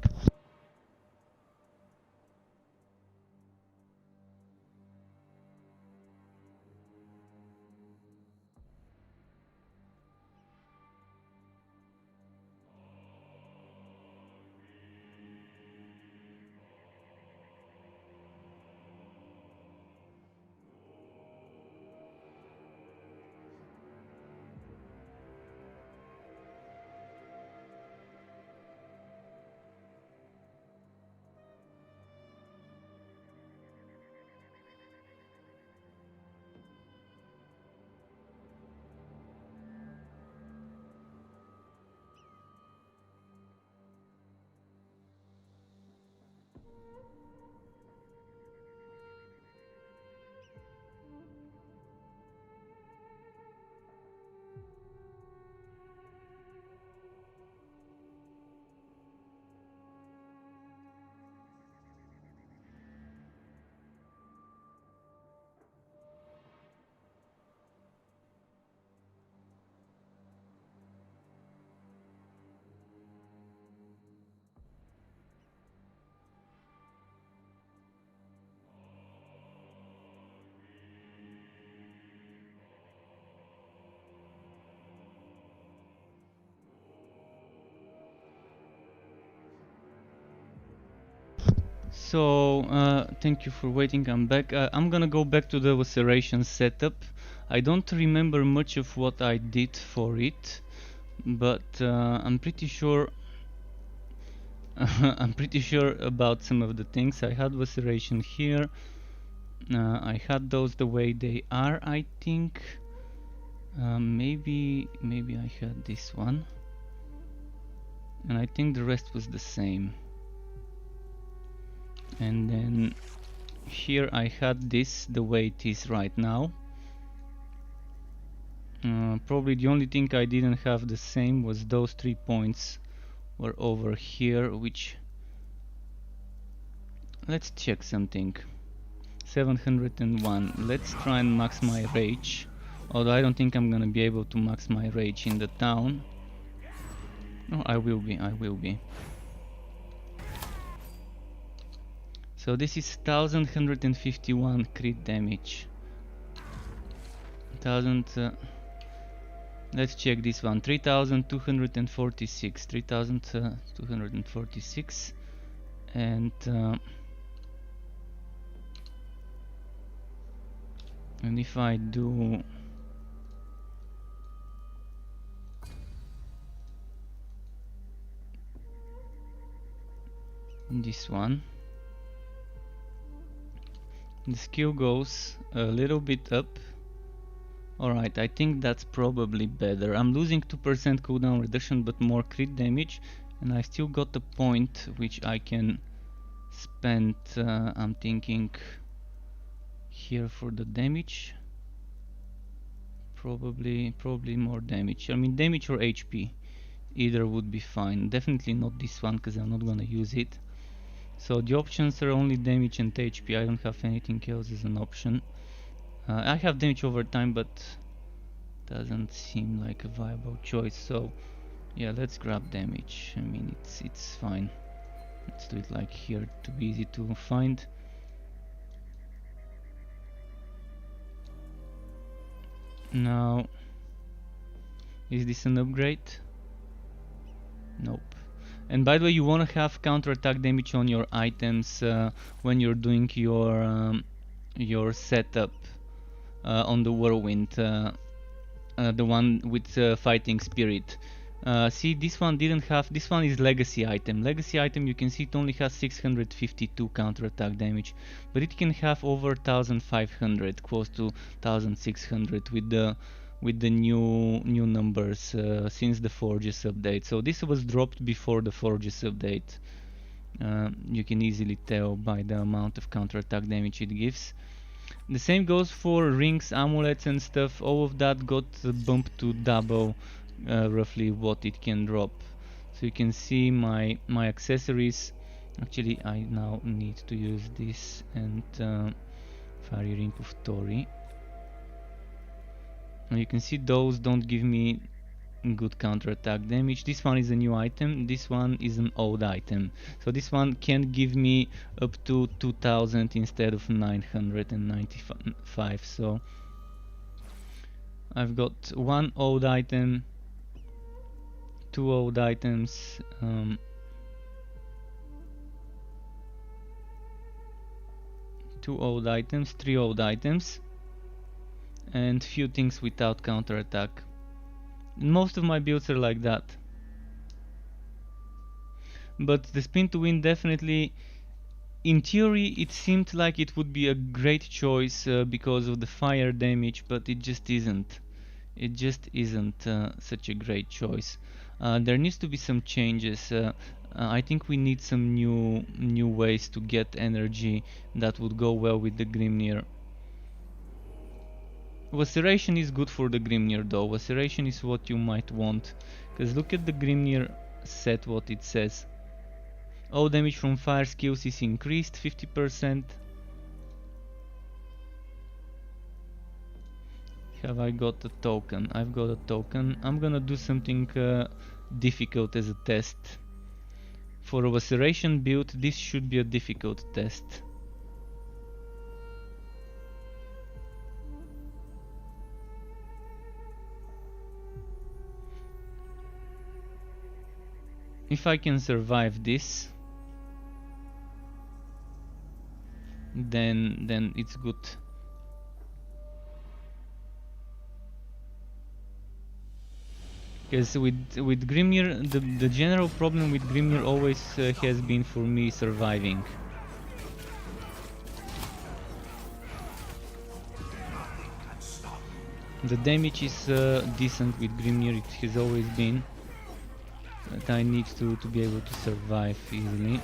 So, thank you for waiting, I'm back. I'm gonna go back to the Laceration setup. I don't remember much of what I did for it, but I'm pretty sure I'm pretty sure about some of the things. I had Laceration here. I had those the way they are, I think. Maybe I had this one. And I think the rest was the same. And then here I had this the way it is right now. Probably the only thing I didn't have the same was those 3 points were over here, which... Let's check something. 701. Let's try and max my rage. Although I don't think I'm gonna be able to max my rage in the town. No, I will be. So this is 1151 crit damage. 1000... let's check this one. 3246. 3246. And if I do this one, the skill goes a little bit up. Alright, I think that's probably better. I'm losing 2% cooldown reduction but more crit damage, and I still got the point which I can spend, I'm thinking, here for the damage. Probably more damage. I mean, damage or HP, either would be fine. Definitely not this one because I'm not gonna use it. So the options are only damage and HP. I don't have anything else as an option. I have damage over time, but doesn't seem like a viable choice. So yeah, let's grab damage. I mean, it's fine. Let's do it like here to be easy to find. Now, is this an upgrade? Nope. And by the way, you want to have counterattack damage on your items when you're doing your setup on the Whirlwind, the one with fighting spirit. See, this one didn't have. This one is legacy item. Legacy item, you can see it only has 652 counterattack damage, but it can have over 1500, close to 1600 with the new numbers since the Forges update. So this was dropped before the Forges update. You can easily tell by the amount of counterattack damage it gives. The same goes for rings, amulets and stuff. All of that got bumped to double roughly what it can drop. So you can see my accessories. Actually, I now need to use this and Fiery Ring of Tori. And you can see those don't give me good counterattack damage. This one is a new item, this one is an old item. So this one can give me up to 2000 instead of 995. So I've got one old item, two old items, two old items, three old items, and few things without counterattack. Most of my builds are like that. But the Spin to Win definitely, in theory, it seemed like it would be a great choice because of the fire damage, but it just isn't. It just isn't such a great choice. There needs to be some changes. I think we need some new ways to get energy that would go well with the Grimnir. Laceration is good for the Grimnir though. Laceration is what you might want. Because look at the Grimnir set, what it says. All damage from fire skills is increased 50%. Have I got a token? I've got a token. I'm gonna do something difficult as a test. For a Laceration build, this should be a difficult test. If I can survive this, then it's good. Because with Grimnir, the general problem with Grimnir always has been for me surviving. The damage is decent with Grimnir, it has always been, but I need to be able to survive easily.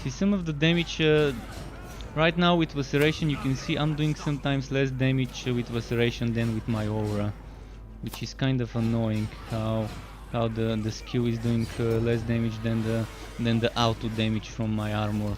See, some of the damage right now with Laceration, you can see I'm doing sometimes less damage with Laceration than with my aura, which is kind of annoying how the skill is doing less damage than the auto damage from my armor.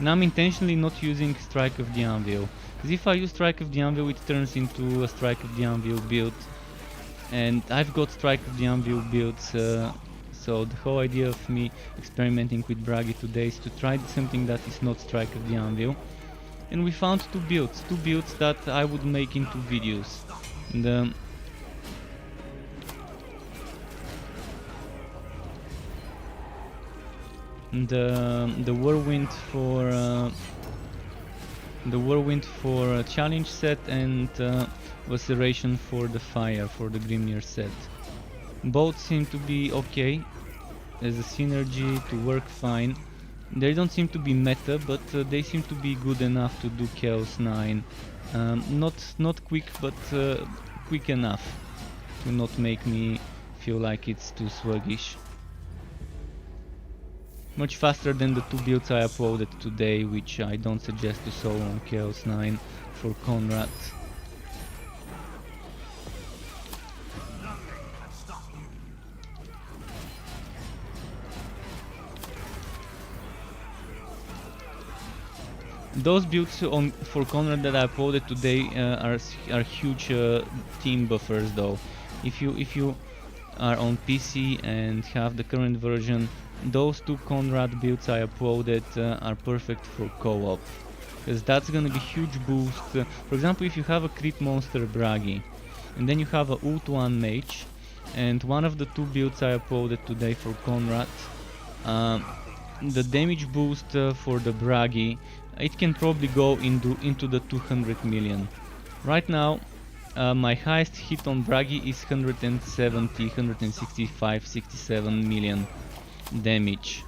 Now I'm intentionally not using Strike of the Anvil, because if I use Strike of the Anvil it turns into a Strike of the Anvil build, and I've got Strike of the Anvil builds, so the whole idea of me experimenting with Bragi today is to try something that is not Strike of the Anvil. And we found two builds that I would make into videos. And, the Whirlwind for challenge set, and Laceration for the fire, for the Grimnir set. Both seem to be okay as a synergy, to work fine. They don't seem to be meta, but they seem to be good enough to do Chaos 9. Not quick, but quick enough to not make me feel like it's too sluggish. Much faster than the two builds I uploaded today, which I don't suggest to solo on Chaos 9 for Conrad. Those builds for Conrad that I uploaded today are huge team buffers though. If you are on PC and have the current version, those two Conrad builds I uploaded are perfect for co-op, because that's gonna be huge boost. For example, if you have a crit monster Bragi, and then you have a ult 1 mage, and one of the two builds I uploaded today for Conrad, the damage boost for the Bragi, it can probably go into the 200 million. Right now, my highest hit on Bragi is 170, 165, 67 million damage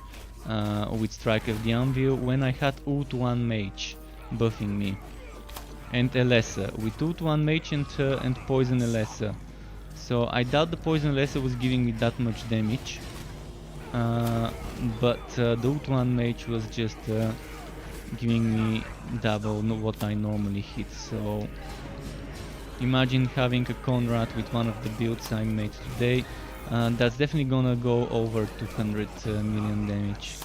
with Strike of the Anvil when I had ult 1 mage buffing me, and Elessa with ult 1 mage and poison Elessa. So I doubt the poison Elessa was giving me that much damage, but the ult 1 mage was just giving me double what I normally hit. So imagine having a Conrad with one of the builds I made today. That's definitely gonna go over 200 million damage.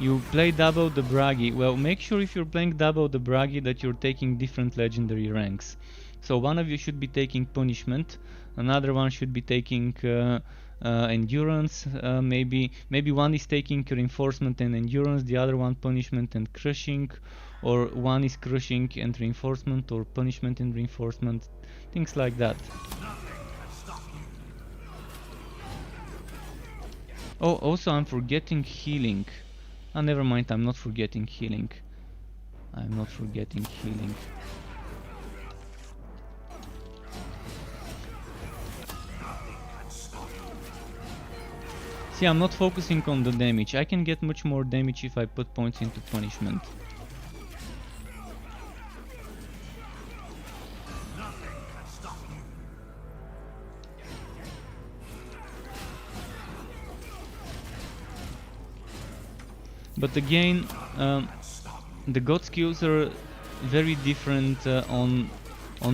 You play double the Bragi. Well, make sure if you're playing double the Bragi that you're taking different legendary ranks. So one of you should be taking Punishment, another one should be taking Endurance, maybe one is taking Reinforcement and Endurance, the other one Punishment and Crushing, or one is Crushing and Reinforcement, or Punishment and Reinforcement, things like that. Oh, also I'm forgetting Healing. Ah, never mind, I'm not forgetting Healing. I'm not forgetting Healing. See, I'm not focusing on the damage. I can get much more damage if I put points into Punishment. But again, the God skills are very different on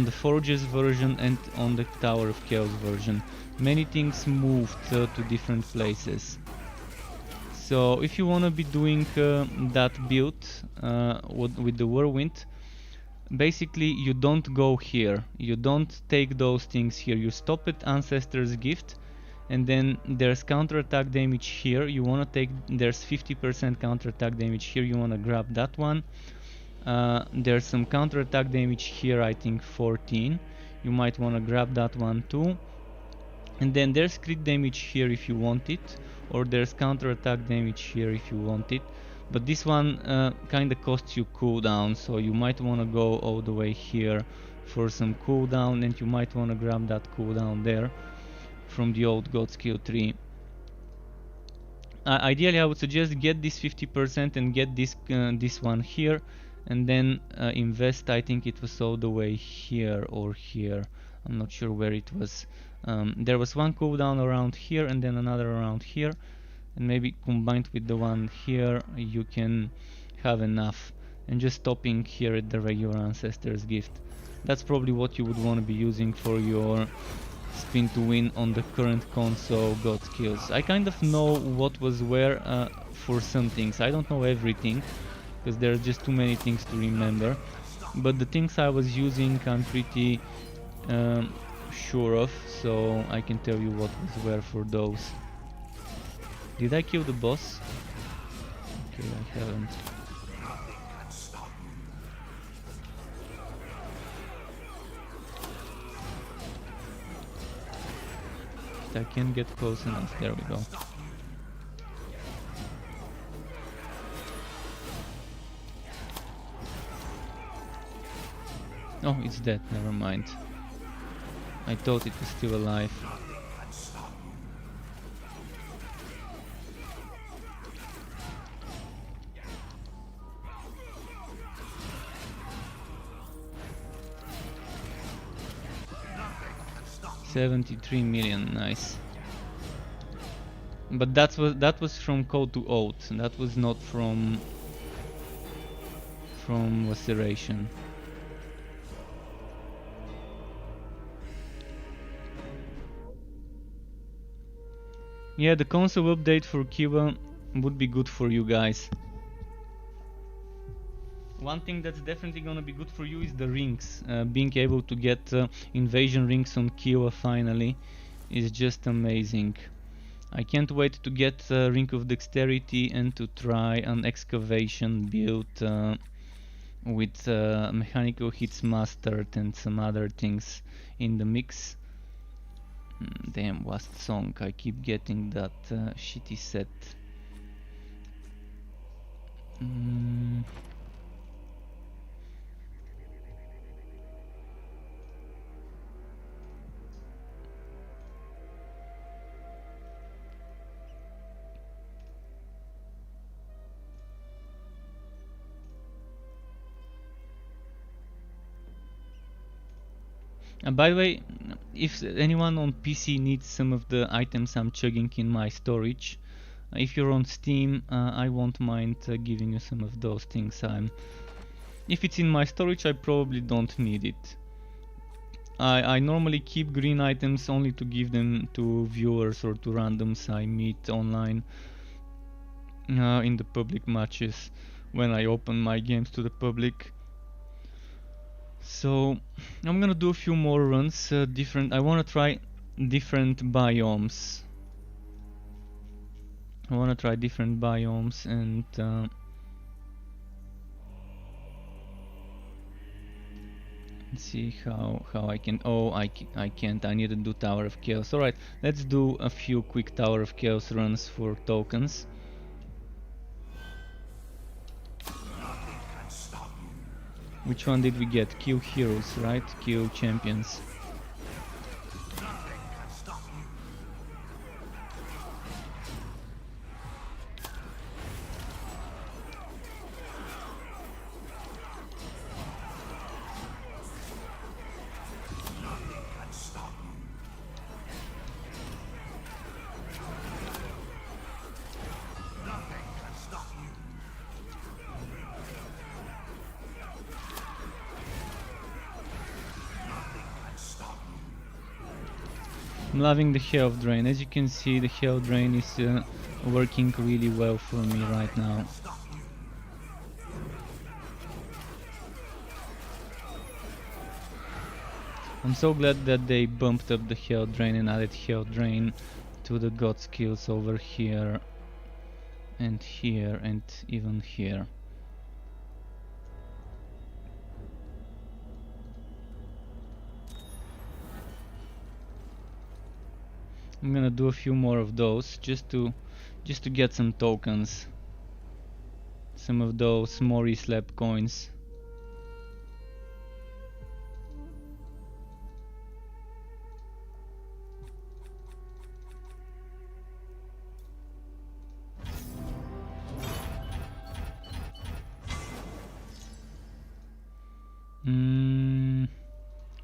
the Forges version and on the Tower of Chaos version. Many things moved to different places. So if you want to be doing that build with the Whirlwind, basically you don't go here. You don't take those things here. You stop at Ancestor's Gift, and then there's counterattack damage here. You want to take, there's 50% counterattack damage here. You want to grab that one. There's some counterattack damage here, I think 14. You might want to grab that one too. And then there's crit damage here if you want it, or there's counter attack damage here if you want it. But this one kinda costs you cooldown, so you might wanna go all the way here for some cooldown, and you might wanna grab that cooldown there from the old God skill tree. Ideally I would suggest get this 50% and get this one here, and then invest. I think it was all the way here or here, I'm not sure where it was. There was one cooldown around here and then another around here, and maybe combined with the one here you can have enough. And just stopping here at the regular Ancestor's Gift, that's probably what you would want to be using for your spin to win on the current console God skills. I kind of know what was where for some things. I don't know everything, because there are just too many things to remember. But the things I was using I'm pretty sure of, so I can tell you what was where for those. Did I kill the boss? Okay, I haven't. I can't get close enough. There we go. Oh, it's dead. Never mind. I thought it was still alive. $73 million, nice. But that was from Code to Oath. That was not from Laceration. Yeah, the console update for Kiva would be good for you guys. One thing that's definitely gonna be good for you is the rings. Being able to get invasion rings on Kiva finally is just amazing. I can't wait to get Ring of Dexterity and to try an excavation build with mechanical hits mastered and some other things in the mix. Damn, last song, I keep getting that shitty set. By the way, if anyone on PC needs some of the items I'm chugging in my storage, if you're on Steam, I won't mind giving you some of those things. If it's in my storage, I probably don't need it. I normally keep green items only to give them to viewers or to randoms I meet online in the public matches when I open my games to the public. So I'm gonna do a few more runs, I wanna try different biomes. And let's see how I can. Oh, I can't. I need to do Tower of Chaos. Alright, let's do a few quick Tower of Chaos runs for tokens. Which one did we get? Kill heroes, right? Kill champions. I'm loving the health drain. As you can see, the health drain is working really well for me right now. I'm so glad that they bumped up the health drain and added health drain to the god skills over here and even here. I'm gonna do a few more of those just to get some tokens. Some of those Mori slab coins.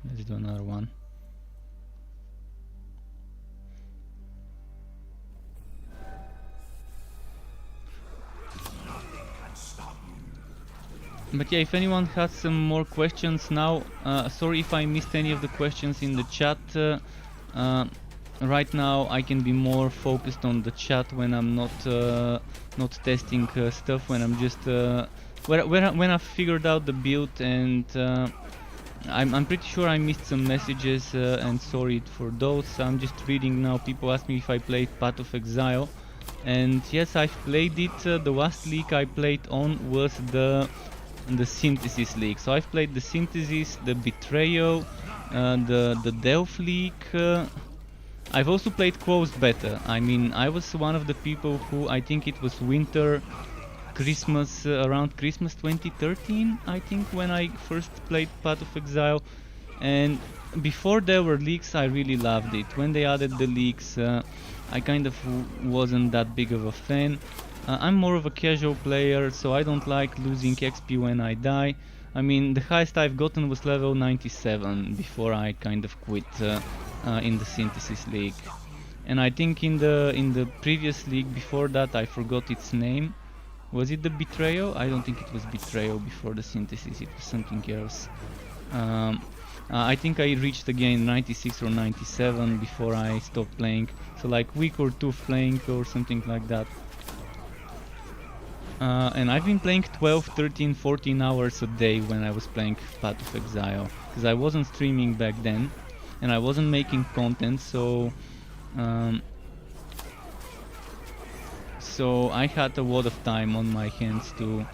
Let's do another one. But yeah, if anyone has some more questions now, sorry if I missed any of the questions in the chat. Right now I can be more focused on the chat when I'm not testing stuff, when I'm just when I've figured out the build, and I'm pretty sure I missed some messages, and sorry for those. I'm just reading now. People ask me if I played Path of Exile, and yes, I've played it. The last league I played on was the Synthesis League. So I've played the Synthesis, the Betrayal, the Delph League. I've also played closed beta. I mean, I was one of the people who, I think it was winter, Christmas, around Christmas 2013, I think, when I first played Path of Exile. And before there were leaks, I really loved it. When they added the leaks, I kind of wasn't that big of a fan. I'm more of a casual player, so I don't like losing XP when I die. I mean, the highest I've gotten was level 97 before I kind of quit in the Synthesis League. And I think in the previous league before that, I forgot its name. Was it the Betrayal? I don't think it was Betrayal before the Synthesis, it was something else. I think I reached again 96 or 97 before I stopped playing, so like week or two of playing or something like that. And I've been playing 12, 13, 14 hours a day when I was playing Path of Exile, because I wasn't streaming back then and I wasn't making content, so I had a lot of time on my hands to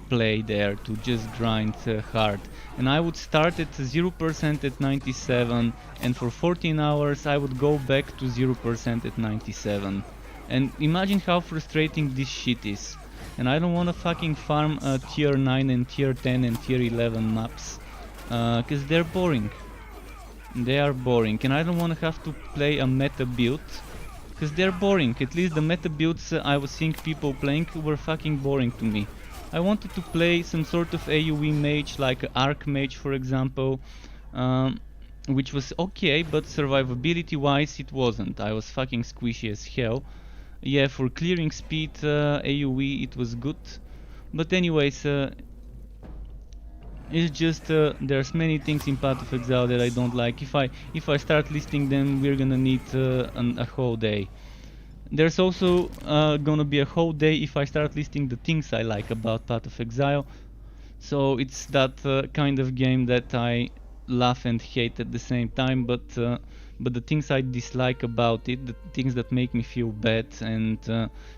play there, to just grind hard. And I would start at 0% at 97, and for 14 hours I would go back to 0% at 97. And imagine how frustrating this shit is. And I don't wanna fucking farm tier 9 and tier 10 and tier 11 maps, cause they're boring. They are boring, and I don't wanna have to play a meta build, cause they're boring. At least the meta builds I was seeing people playing were fucking boring to me. I wanted to play some sort of AoE mage, like Arc Mage for example, which was okay, but survivability wise it wasn't. I was fucking squishy as hell. Yeah, for clearing speed, AoE it was good, but anyways, it's just there's many things in Path of Exile that I don't like. If I start listing them, we're gonna need a whole day. There's also gonna be a whole day if I start listing the things I like about Path of Exile. So it's that kind of game that I love and hate at the same time, but the things I dislike about it, the things that make me feel bad and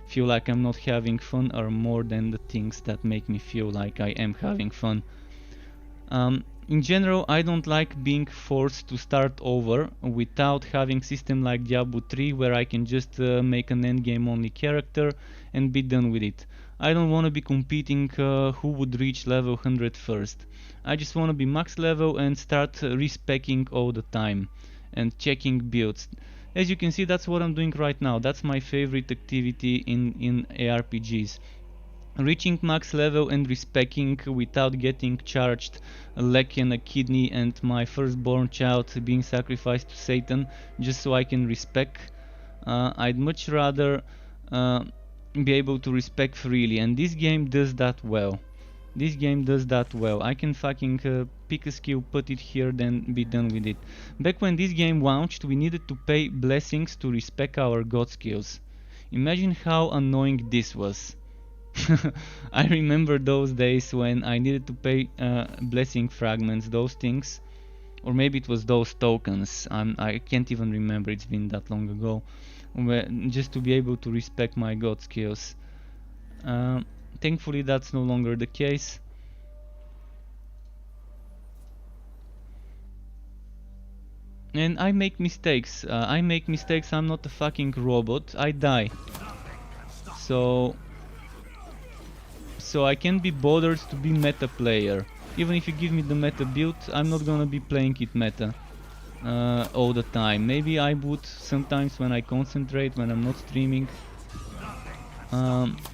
feel like I'm not having fun, are more than the things that make me feel like I am having fun. In general, I don't like being forced to start over without having system like Diablo 3, where I can just make an endgame only character and be done with it. I don't want to be competing who would reach level 100 first. I just want to be max level and start respecking all the time and checking builds. As you can see, that's what I'm doing right now. That's my favorite activity in ARPGs. Reaching max level and respecking without getting charged a leg and a kidney and my firstborn child being sacrificed to Satan just so I can respec. I'd much rather be able to respec freely, and this game does that well. This game does that well. I can fucking pick a skill, put it here, then be done with it. Back when this game launched, we needed to pay blessings to respec our god skills. Imagine how annoying this was. I remember those days when I needed to pay blessing fragments, those things, or maybe it was those tokens. I can't even remember, it's been that long ago, just to be able to respect my god skills. Thankfully that's no longer the case. And I make mistakes. I'm not a fucking robot. I die. So I can't be bothered to be meta player. Even if you give me the meta build, I'm not gonna be playing it meta all the time. Maybe I would sometimes when I concentrate, when I'm not streaming.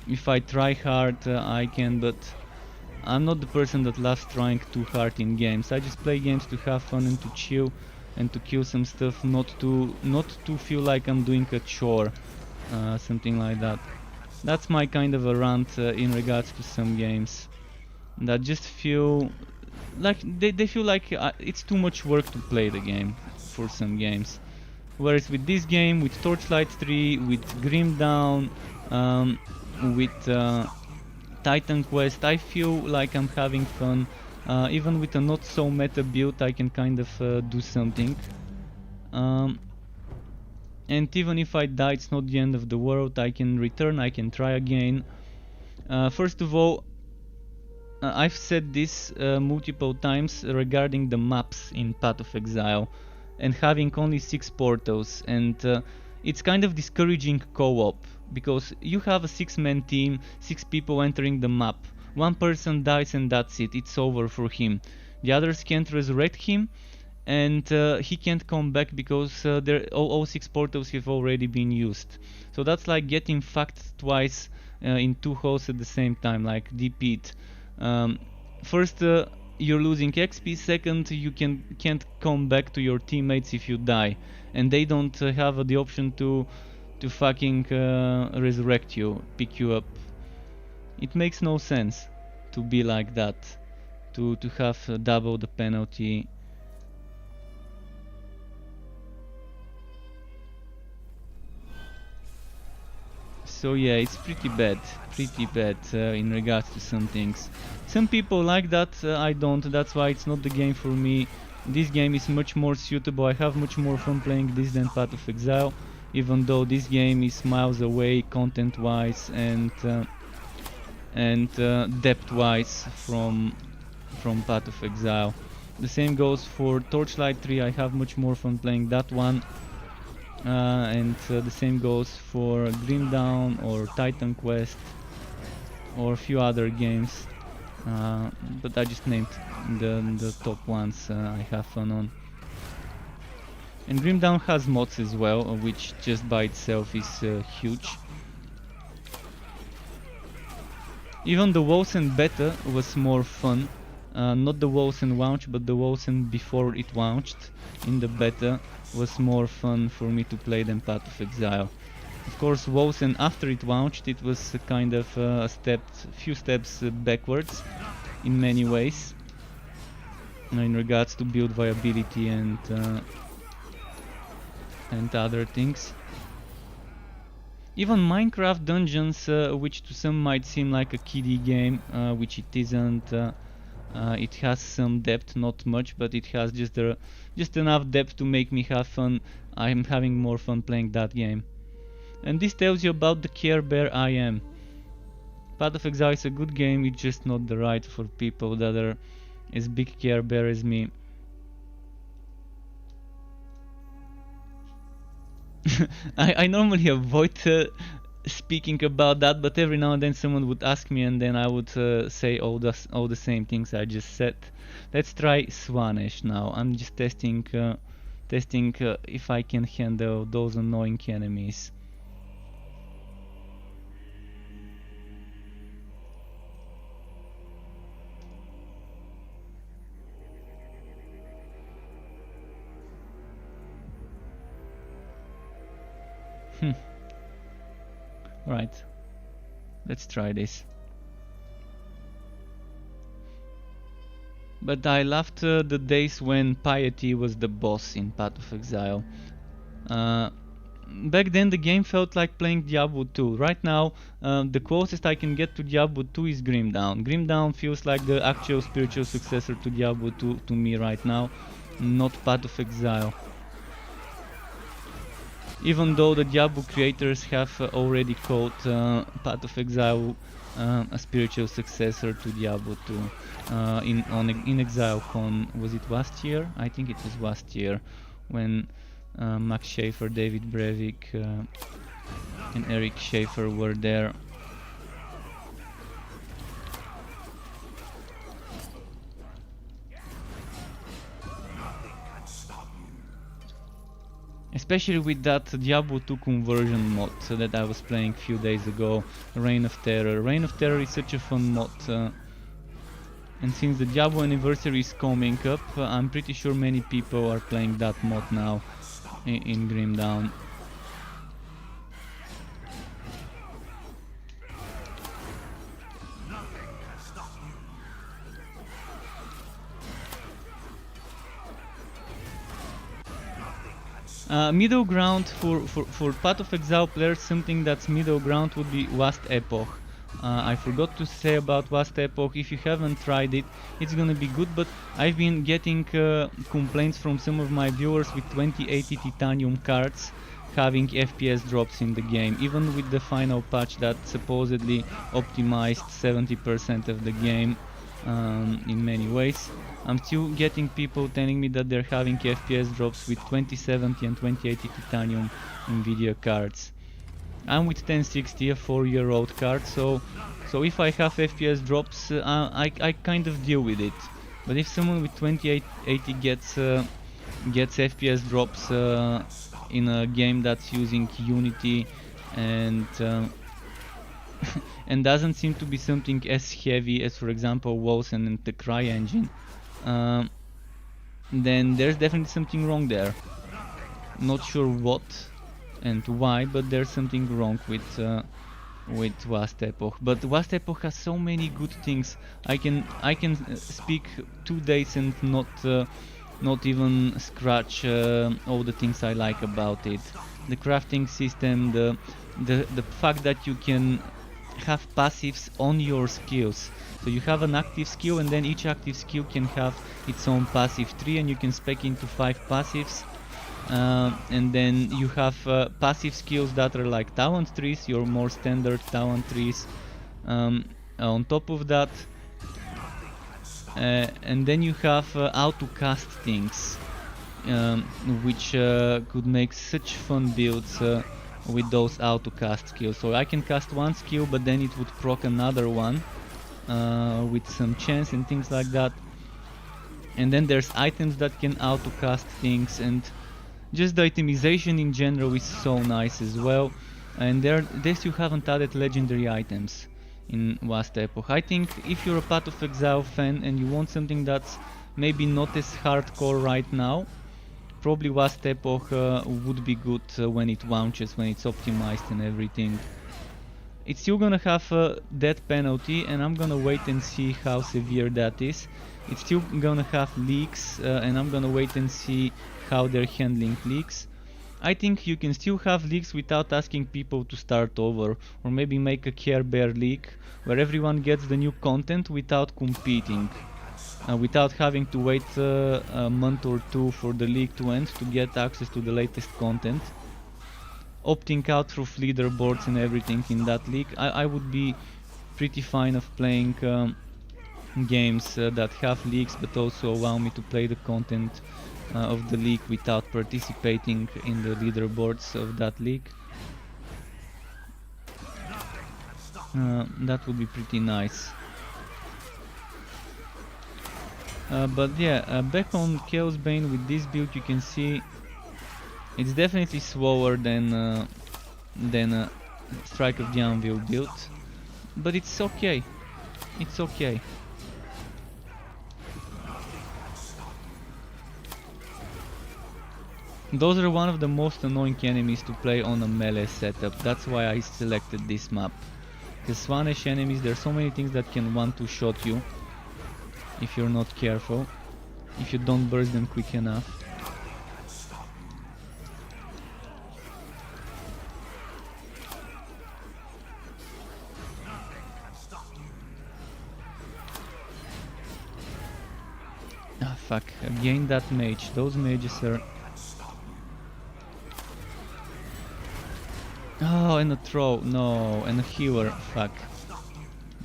If I try hard, I can, but I'm not the person that loves trying too hard in games. I just play games to have fun and to chill and to kill some stuff, not to feel like I'm doing a chore, something like that. That's my kind of a rant in regards to some games that just feel like they feel like it's too much work to play the game for some games. Whereas with this game, with Torchlight 3, with Grim Dawn, with Titan Quest, I feel like I'm having fun. Even with a not so meta build, I can kind of do something. And even if I die, it's not the end of the world. I can return, I can try again. First of all, I've said this multiple times regarding the maps in Path of Exile and having only 6 portals, and it's kind of discouraging co-op because you have a 6-man team, 6 people entering the map. One person dies and that's it, it's over for him. The others can't resurrect him, and he can't come back because all 6 portals have already been used. So that's like getting fucked twice in 2 holes at the same time, like DP'd. First, you're losing XP. Second, you can't come back to your teammates if you die, and they don't have the option to fucking resurrect you, pick you up. It makes no sense to be like that, to have double the penalty. So yeah, it's pretty bad in regards to some things. Some people like that, I don't, that's why it's not the game for me. This game is much more suitable, I have much more fun playing this than Path of Exile, even though this game is miles away content wise and depth wise from Path of Exile. The same goes for Torchlight 3, I have much more fun playing that one. And the same goes for Grim Dawn or Titan Quest or a few other games, but I just named the top ones I have fun on. And Grim Dawn has mods as well, which just by itself is huge. Even the Wolsen beta was more fun. Not the Wolsen launch, but the Wolsen before it launched in the beta was more fun for me to play than Path of Exile. Of course, Wolsen after it launched, it was a kind of a few steps backwards in many ways in regards to build viability and other things. Even Minecraft Dungeons, which to some might seem like a kiddie game, which it isn't. It has some depth, not much, but it has just enough depth to make me have fun. I'm having more fun playing that game. And this tells you about the Care Bear I am. Path of Exile is a good game, it's just not the right for people that are as big Care Bear as me. I normally avoid speaking about that, but every now and then someone would ask me and then I would say all the same things I just said. Let's try Swanesh now. I'm just testing if I can handle those annoying enemies. Right, let's try this. But I loved the days when Piety was the boss in Path of Exile. Back then the game felt like playing Diablo 2. Right now, the closest I can get to Diablo 2 is Grim Dawn. Grim Dawn feels like the actual spiritual successor to Diablo 2 to me right now, not Path of Exile. Even though the Diablo creators have already called Path of Exile a spiritual successor to Diablo 2 in ExileCon, was it last year? I think it was last year, when Max Schaefer, David Brevik and Eric Schaefer were there. Especially with that Diablo 2 conversion mod that I was playing a few days ago, Reign of Terror. Reign of Terror is such a fun mod, and since the Diablo anniversary is coming up, I'm pretty sure many people are playing that mod now in Grim Dawn. Middle ground for Path of Exile players, something that's middle ground would be Vast Epoch. I forgot to say about Vast Epoch. If you haven't tried it, it's gonna be good, but I've been getting complaints from some of my viewers with 2080 titanium cards having FPS drops in the game, even with the final patch that supposedly optimized 70% of the game in many ways. I'm still getting people telling me that they're having FPS drops with 2070 and 2080 titanium Nvidia cards. I'm with 1060, a 4-year-old card, so if I have FPS drops, I kind of deal with it. But if someone with 2080 gets FPS drops in a game that's using Unity and and doesn't seem to be something as heavy as, for example, Wilson and the CryEngine, then there's definitely something wrong there. Not sure what and why, but there's something wrong with Vast Epoch. But Vast Epoch has so many good things. I can speak 2 days and not even scratch all the things I like about it. The crafting system, the fact that you can have passives on your skills. So you have an active skill, and then each active skill can have its own passive tree, and you can spec into 5 passives. And then you have passive skills that are like talent trees, your more standard talent trees. On top of that, and then you have how to cast things, which could make such fun builds with those auto cast skills. So I can cast one skill, but then it would proc another one with some chance and things like that. And then there's items that can auto cast things, and just the itemization in general is so nice as well. And they still haven't added legendary items in Vast Epoch. I think if you're a Path of Exile fan and you want something that's maybe not as hardcore right now, probably Vast Epoch would be good when it launches, when it's optimized and everything. It's still gonna have a death penalty, and I'm gonna wait and see how severe that is. It's still gonna have leaks, and I'm gonna wait and see how they're handling leaks. I think you can still have leaks without asking people to start over, or maybe make a Care Bear leak where everyone gets the new content without competing. Without having to wait a month or 2 for the league to end to get access to the latest content. Opting out through leaderboards and everything in that league, I would be pretty fine of playing games that have leaks but also allow me to play the content of the league without participating in the leaderboards of that league. That would be pretty nice. But yeah, back on Chaosbane with this build, you can see it's definitely slower than Strike of the Anvil build, but it's okay. It's okay. Those are one of the most annoying enemies to play on a melee setup. That's why I selected this map. Because Swanesh enemies, there are so many things that can one-to-shot you if you're not careful, if you don't burst them quick enough. Ah fuck, again that mage. Those mages are... Oh, and a throw, no, and a healer, fuck.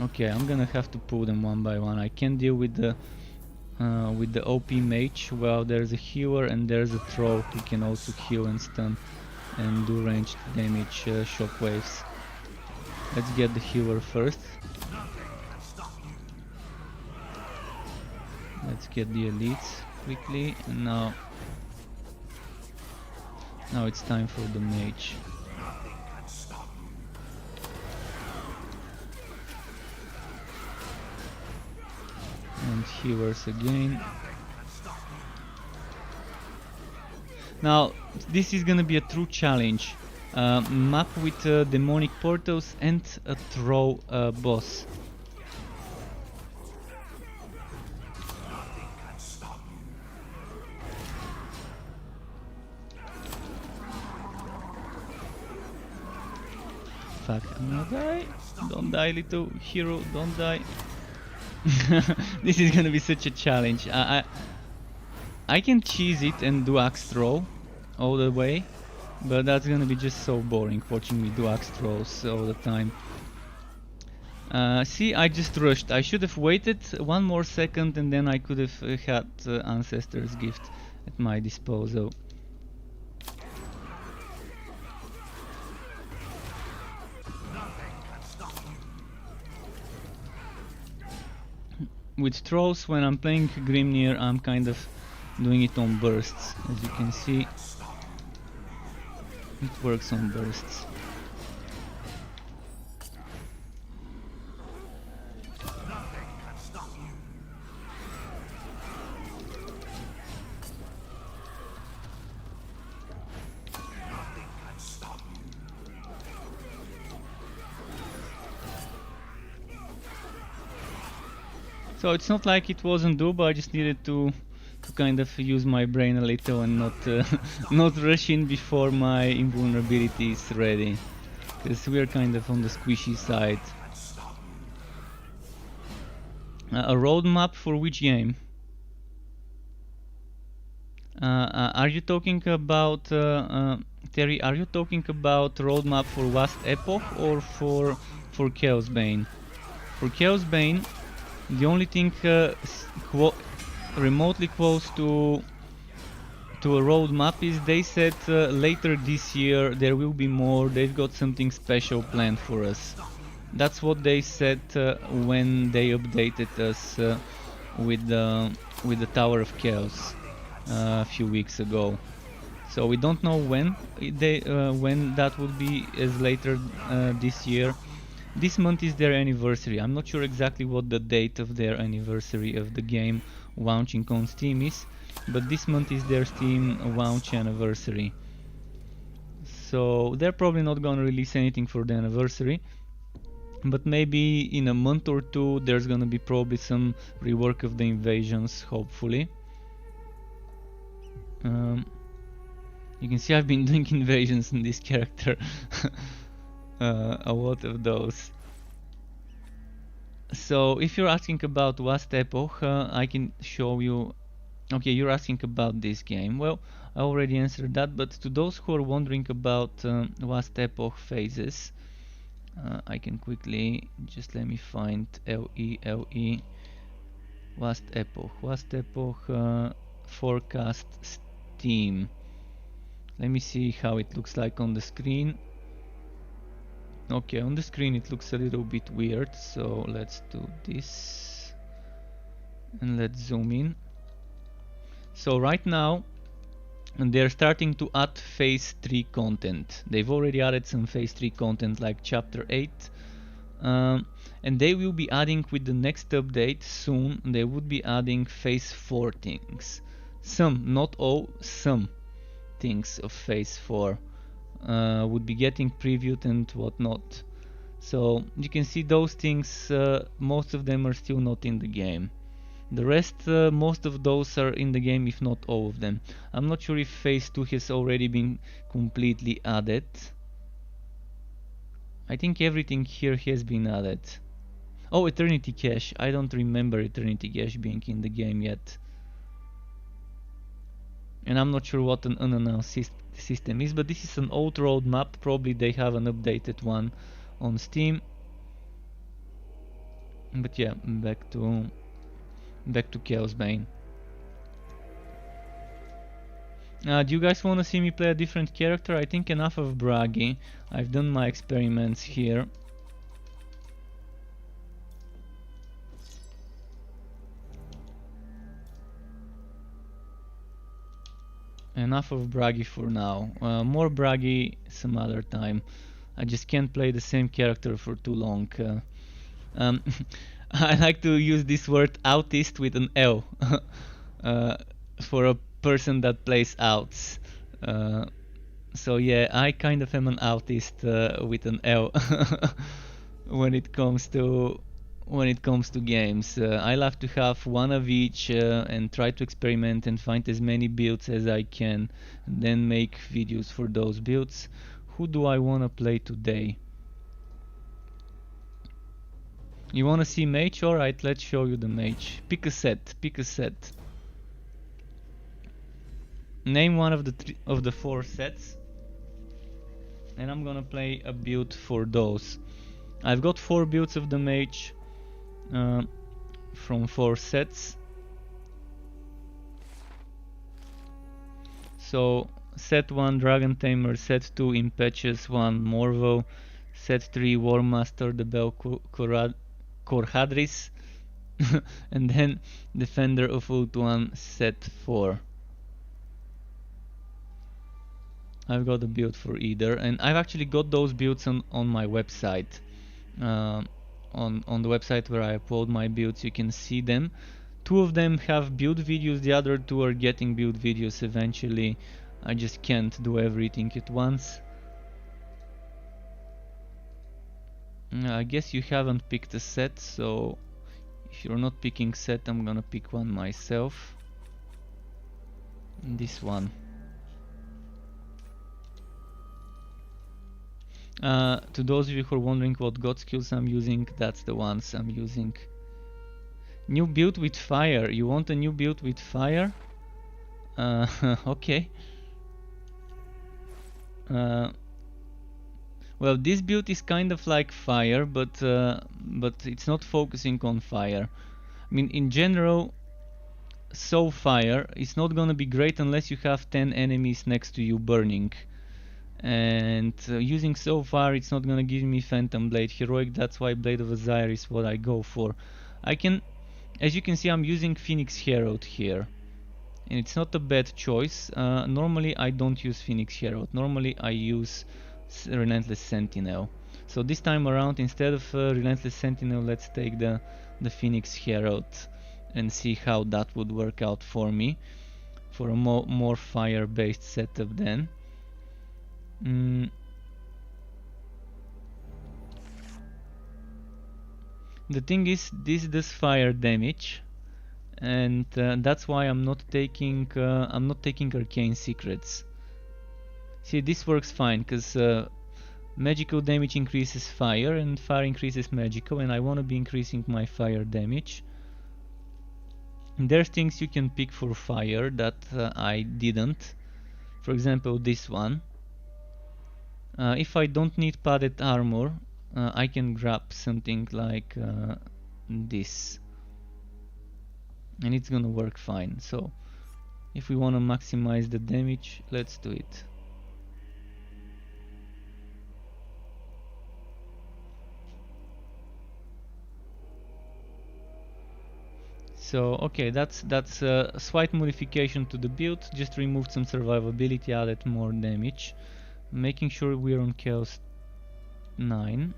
Okay, I'm gonna have to pull them one by one. I can't deal with the with the OP mage. Well, there's a healer and there's a throw who can also heal and stun and do ranged damage shockwaves. Let's get the healer first. Let's get the elites quickly, and now it's time for the mage. And healers again. Now this is gonna be a true challenge. Map with demonic portals and a throw boss. Fuck, I'm gonna die. Don't die, little hero, don't die. This is gonna be such a challenge. I can cheese it and do axe throw all the way, but that's gonna be just so boring watching me do axe throws all the time. See, I just rushed. I should have waited one more second and then I could have had Ancestor's Gift at my disposal. With throws, when I'm playing Grimnir, I'm kind of doing it on bursts. As you can see, it works on bursts. So it's not like it wasn't doable, I just needed to kind of use my brain a little and not not rush in before my invulnerability is ready, because we're kind of on the squishy side. A roadmap for which game? Are you talking about Terry? Are you talking about roadmap for Last Epoch or for Chaosbane? For Chaosbane, the only thing remotely close to a roadmap is they said later this year there will be more. They've got something special planned for us. That's what they said when they updated us with the Tower of Chaos a few weeks ago. So we don't know when when that would be as later this year. This month is their anniversary. I'm not sure exactly what the date of their anniversary of the game launching on Steam is, but this month is their Steam launch anniversary. So they're probably not gonna release anything for the anniversary, but maybe in a month or two there's gonna be probably some rework of the invasions, hopefully. You can see I've been doing invasions in this character. A lot of those. So if you're asking about Last Epoch, I can show you. Okay, you're asking about this game. Well, I already answered that, but to those who are wondering about Last Epoch phases, I can quickly, just let me find LE Last Epoch forecast Steam. Let me see how it looks like on the screen. Okay, on the screen it looks a little bit weird, so let's do this and let's zoom in. So right now they're starting to add phase 3 content. They've already added some phase 3 content like chapter 8, and they will be adding with the next update soon. They would be adding phase 4 things. Some, not all, some things of phase 4 would be getting previewed and whatnot. So you can see those things, most of them are still not in the game. The rest, most of those are in the game, if not all of them. I'm not sure if phase 2 has already been completely added. I think everything here has been added. Oh, Eternity Cache. I don't remember Eternity Cache being in the game yet. And I'm not sure what an unannounced system is, but this is an old roadmap. Probably they have an updated one on Steam. But yeah, back to back to Chaosbane. Do you guys want to see me play a different character? I think enough of Bragi. I've done my experiments here. Enough of Bragi for now. More Bragi some other time. I just can't play the same character for too long. I like to use this word autist with an L for a person that plays outs. So yeah, I kind of am an autist with an L when it comes to games. I love to have one of each and try to experiment and find as many builds as I can, and then make videos for those builds. Who do I want to play today? You want to see mage? Alright, let's show you the mage. Pick a set. Name one of the 4 sets, and I'm gonna play a build for those. I've got 4 builds of the mage from 4 sets. So set 1 Dragon Tamer, set 2 Impetuous 1 Morvo, set 3 War Master the Bel Corhadris, and then Defender of Ult 1, set 4. I've got a build for either, and I've actually got those builds on my website. On the website where I upload my builds, you can see them. 2 of them have build videos, the other 2 are getting build videos eventually. I just can't do everything at once. I guess you haven't picked a set, so if you're not picking set, I'm gonna pick one myself. This one. To those of you who are wondering what god skills I'm using, that's the ones I'm using. New build with fire. You want a new build with fire? Okay. Well, this build is kind of like fire, but it's not focusing on fire. I mean, in general, so fire is not gonna be great unless you have 10 enemies next to you burning. And using so far, it's not gonna give me Phantom Blade Heroic. That's why Blade of Azire is what I go for. I can, as you can see, I'm using Phoenix Herald here, and it's not a bad choice. Normally I don't use Phoenix Herald. Normally I use Relentless Sentinel. So this time around, instead of Relentless Sentinel, let's take the Phoenix Herald and see how that would work out for me for a more fire-based setup then. The thing is, this does fire damage, and that's why I'm not taking Arcane Secrets. See, this works fine because magical damage increases fire and fire increases magical, and I want to be increasing my fire damage. And there's things you can pick for fire that I didn't. For example, this one. If I don't need padded armor, I can grab something like this, and it's gonna work fine. So if we want to maximize the damage, let's do it. So okay, that's a slight modification to the build. Just removed some survivability, added more damage, making sure we're on Chaos 9.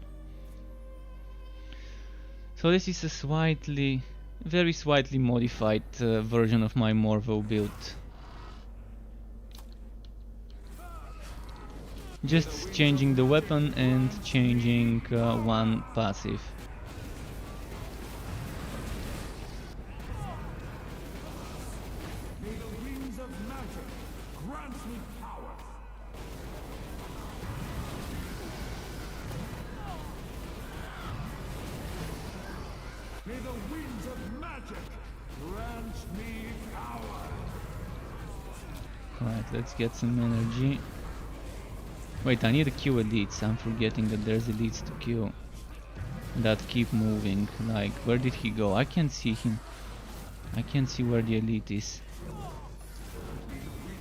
So this is a very slightly modified version of my Morvo build. Just changing the weapon and changing one passive. Right, let's get some energy. Wait, I need to kill elites. I'm forgetting that there's elites to kill that keep moving. Like, where did he go? I can't see him. I can't see where the elite is.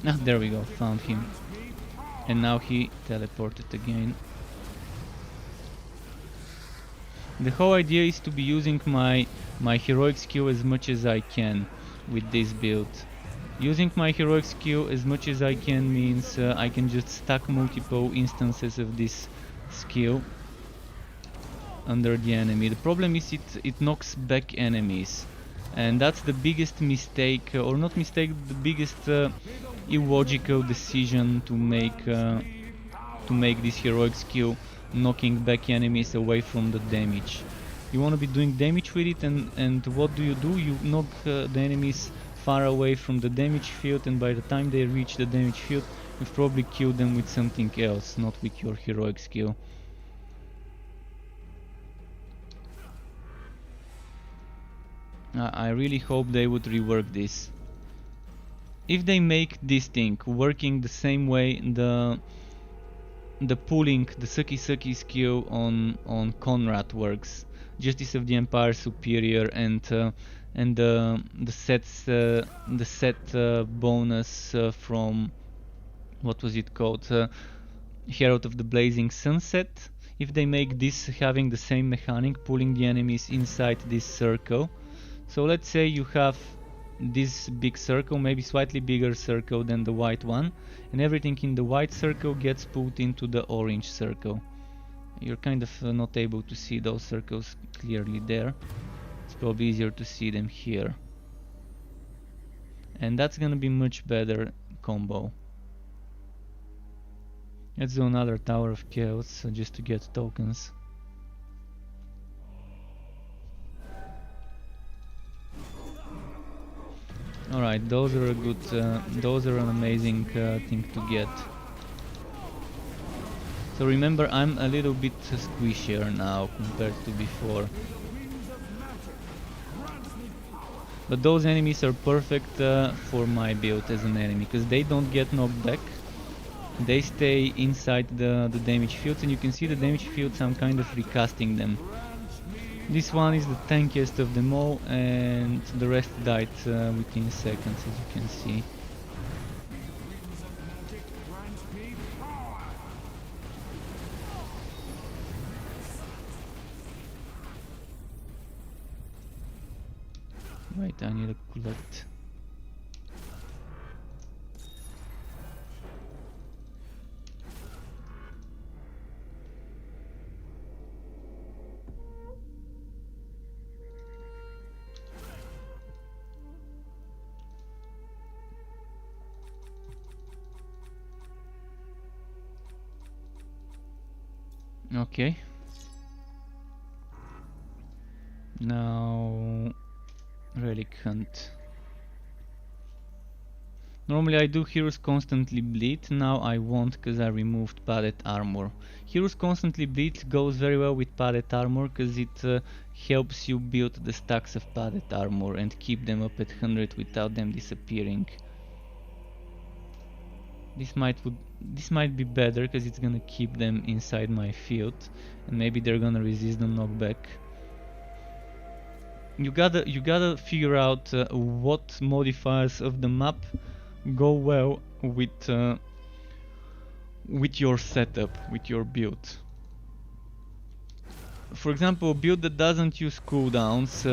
Ah, there we go, found him. And now he teleported again. The whole idea is to be using my heroic skill as much as I can with this build. Using my heroic skill as much as I can means I can just stack multiple instances of this skill under the enemy. The problem is it knocks back enemies, and that's the biggest mistake, or not mistake, the biggest illogical decision to make this heroic skill, knocking back enemies away from the damage. You want to be doing damage with it, and what do? You knock the enemies far away from the damage field, and by the time they reach the damage field, you've probably killed them with something else, not with your heroic skill. I really hope they would rework this. If they make this thing working the same way the pulling, the sucky skill on Conrad works, Justice of the Empire Superior, and the set bonus from what was it called, Herald of the Blazing Sunset. If they make this having the same mechanic, pulling the enemies inside this circle. So let's say you have this big circle, maybe slightly bigger circle than the white one, and everything in the white circle gets pulled into the orange circle. You're kind of not able to see those circles clearly there. It's probably easier to see them here. And that's gonna be much better combo. Let's do another Tower of Chaos just to get tokens. Alright, those are a good, those are an amazing thing to get. So remember, I'm a little bit squishier now compared to before. But those enemies are perfect for my build as an enemy, because they don't get knocked back. They stay inside the damage fields, and you can see the damage fields, I'm kind of recasting them. This one is the tankiest of them all, and the rest died within seconds, as you can see. Wait, I need to collect. Okay. Now, relic hunt. Normally I do heroes constantly bleed, now I won't because I removed padded armor. Heroes constantly bleed goes very well with padded armor because it helps you build the stacks of padded armor and keep them up at 100 without them disappearing. This might be better because it's gonna keep them inside my field, and maybe they're gonna resist the knockback. You gotta figure out what modifiers of the map go well with your setup, with your build. For example, a build that doesn't use cooldowns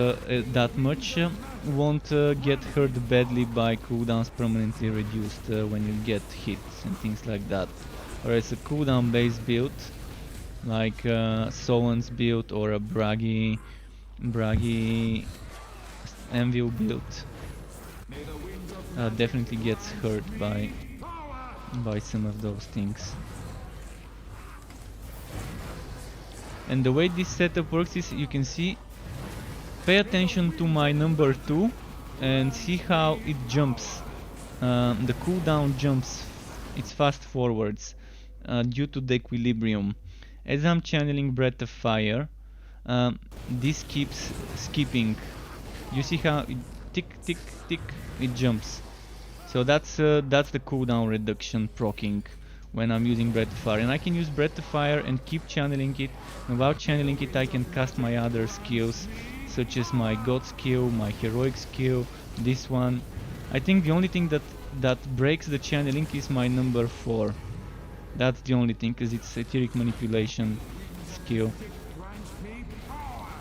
that much won't get hurt badly by cooldowns permanently reduced when you get hit and things like that. Whereas a cooldown based build, like Solan's build or a Bragi Anvil build, definitely gets hurt by some of those things. And the way this setup works is, you can see, pay attention to my number 2 and see how it jumps. The cooldown jumps, it's fast forwards due to the equilibrium. As I'm channeling Breath of Fire, this keeps skipping. You see how it tick tick tick, it jumps. So that's the cooldown reduction proccing when I'm using Breath of Fire, and I can use Breath of Fire and keep channeling it, and while channeling it I can cast my other skills, such as my god skill, my heroic skill, this one. I think the only thing that breaks the channeling is my number 4. That's the only thing, because it's etheric manipulation skill.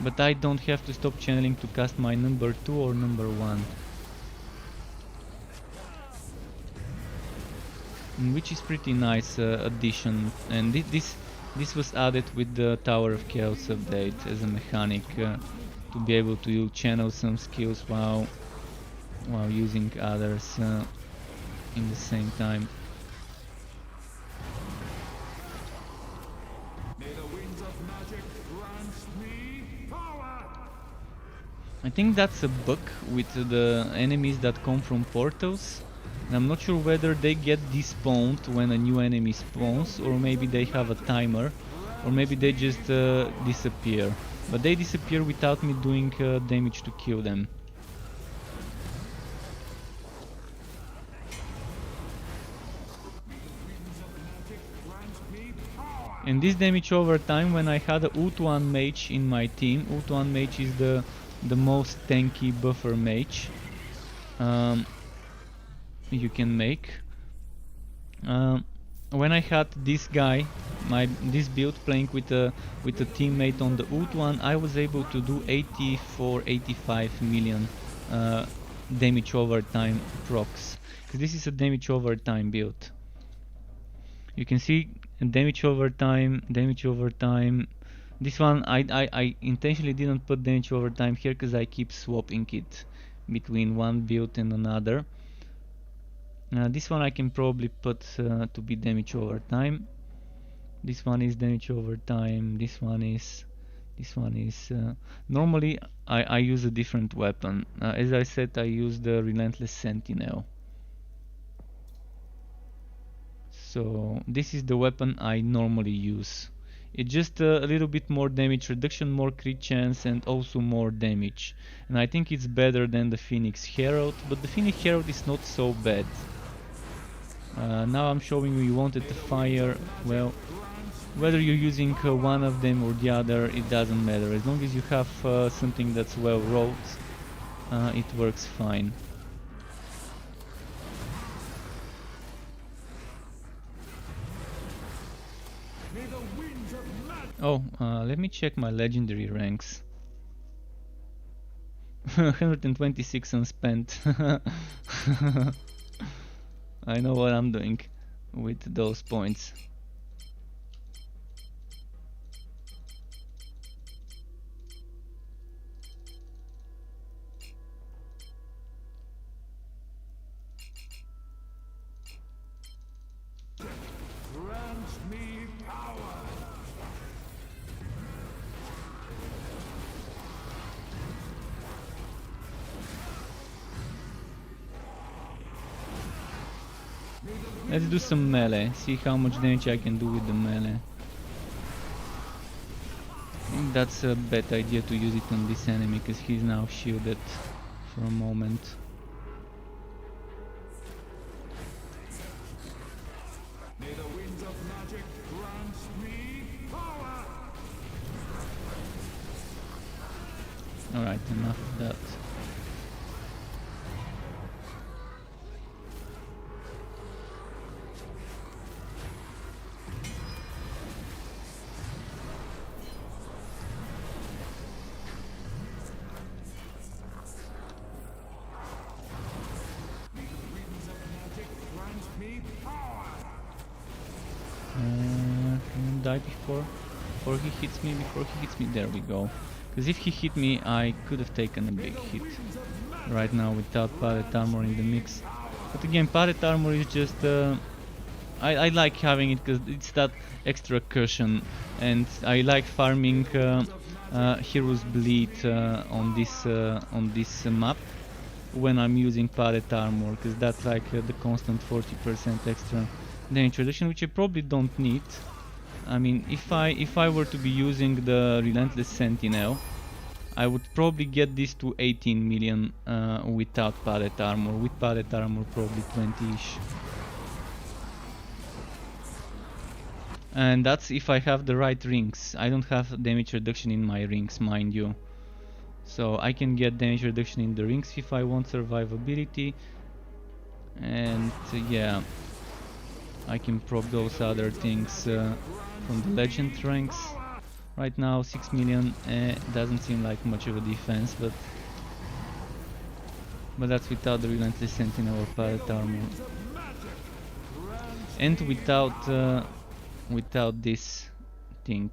But I don't have to stop channeling to cast my number 2 or number 1. Which is pretty nice addition, and this was added with the Tower of Chaos update as a mechanic, to be able to channel some skills while using others in the same time. I think that's a bug with the enemies that come from portals. And I'm not sure whether they get despawned when a new enemy spawns, or maybe they have a timer, or maybe they just disappear. But they disappear without me doing damage to kill them. And this damage over time, when I had a Ult1 mage in my team. Ult1 mage is the most tanky buffer mage you can make. When I had this guy, this build, playing with a teammate on the Ult1, I was able to do 85 million damage over time procs. Because this is a damage over time build. You can see damage over time, damage over time. This one I intentionally didn't put damage over time here because I keep swapping it between one build and another. This one I can probably put to be damage over time. This one is damage over time. This one is. Normally I use a different weapon. As I said, I use the Relentless Sentinel. So this is the weapon I normally use. It's just a little bit more damage reduction, more crit chance, and also more damage. And I think it's better than the Phoenix Herald, but the Phoenix Herald is not so bad. Now I'm showing you wanted the fire. Well, whether you're using one of them or the other, it doesn't matter. As long as you have something that's well rolled, it works fine. Oh, let me check my legendary ranks. 126 unspent. I know what I'm doing with those points. Let's do some melee, see how much damage I can do with the melee. I think that's a bad idea to use it on this enemy, because he's now shielded for a moment. Alright, enough of that. Die before he hits me, there we go. Because if he hit me, I could have taken a big hit right now without padded armor in the mix. But again, padded armor is just I like having it because it's that extra cushion, and I like farming Heroes Bleed on this map when I'm using padded armor, because that's like the constant 40% extra damage reduction, which I probably don't need. I mean, if I were to be using the Relentless Sentinel, I would probably get this to 18 million without padded armor. With padded armor, probably 20-ish. And that's if I have the right rings. I don't have damage reduction in my rings, mind you. So I can get damage reduction in the rings if I want survivability, and yeah, I can proc those other things from the legend ranks. Right now 6 million doesn't seem like much of a defense, but that's without the Relentless Sentinel or Pilot Armor. And without this thing.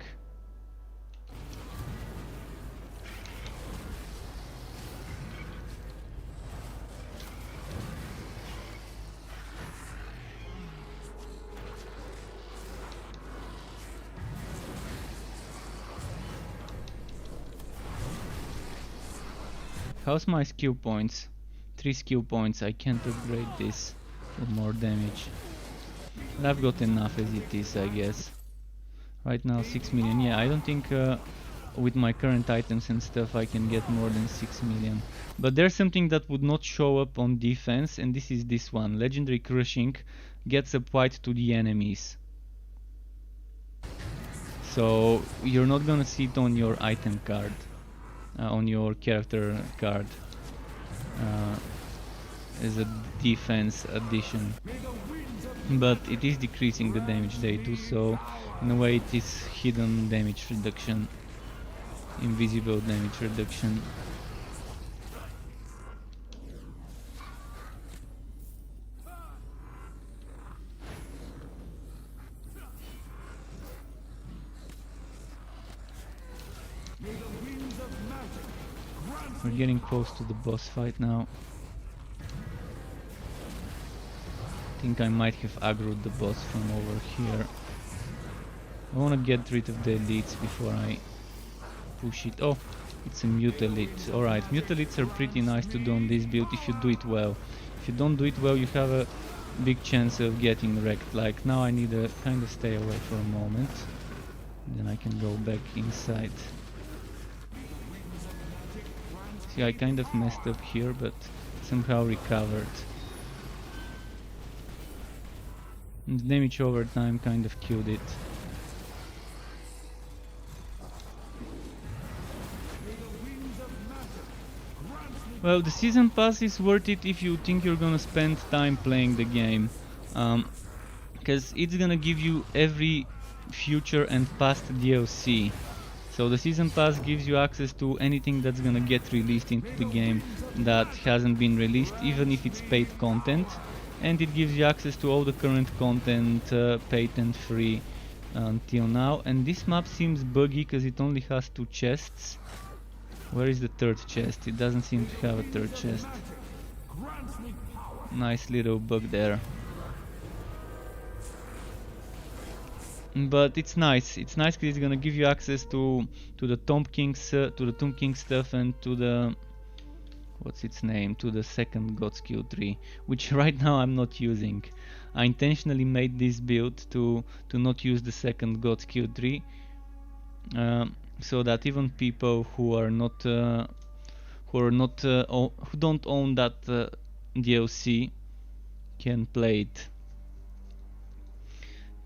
How's my skill points? 3 skill points. I can't upgrade this for more damage. But I've got enough as it is, I guess. Right now 6 million. Yeah, I don't think with my current items and stuff I can get more than 6 million. But there's something that would not show up on defense, and this is this one. Legendary Crushing gets applied to the enemies. So you're not gonna see it on your item card, on your character card, as a defense addition. But it is decreasing the damage they do, so in a way it is hidden damage reduction, invisible damage reduction. We're getting close to the boss fight now. I think I might have aggroed the boss from over here. I wanna get rid of the elites before I push it. Oh, it's a mute elite. Alright, mute elites are pretty nice to do on this build if you do it well. If you don't do it well, you have a big chance of getting wrecked. Like now I need to kind of stay away for a moment. Then I can go back inside. See, I kind of messed up here, but somehow recovered. And the damage over time kind of killed it. Well, the season pass is worth it if you think you're gonna spend time playing the game, because it's gonna give you every future and past DLC. So the season pass gives you access to anything that's gonna get released into the game that hasn't been released, even if it's paid content, and it gives you access to all the current content, paid and free until now. And this map seems buggy because it only has 2 chests. Where is the third chest? It doesn't seem to have a third chest. Nice little bug there. But it's nice. It's nice because it's gonna give you access to the Tomb King's stuff, and to the what's its name? To the second God Skill 3, which right now I'm not using. I intentionally made this build to not use the second God Skill 3. So that even people who don't own that DLC can play it.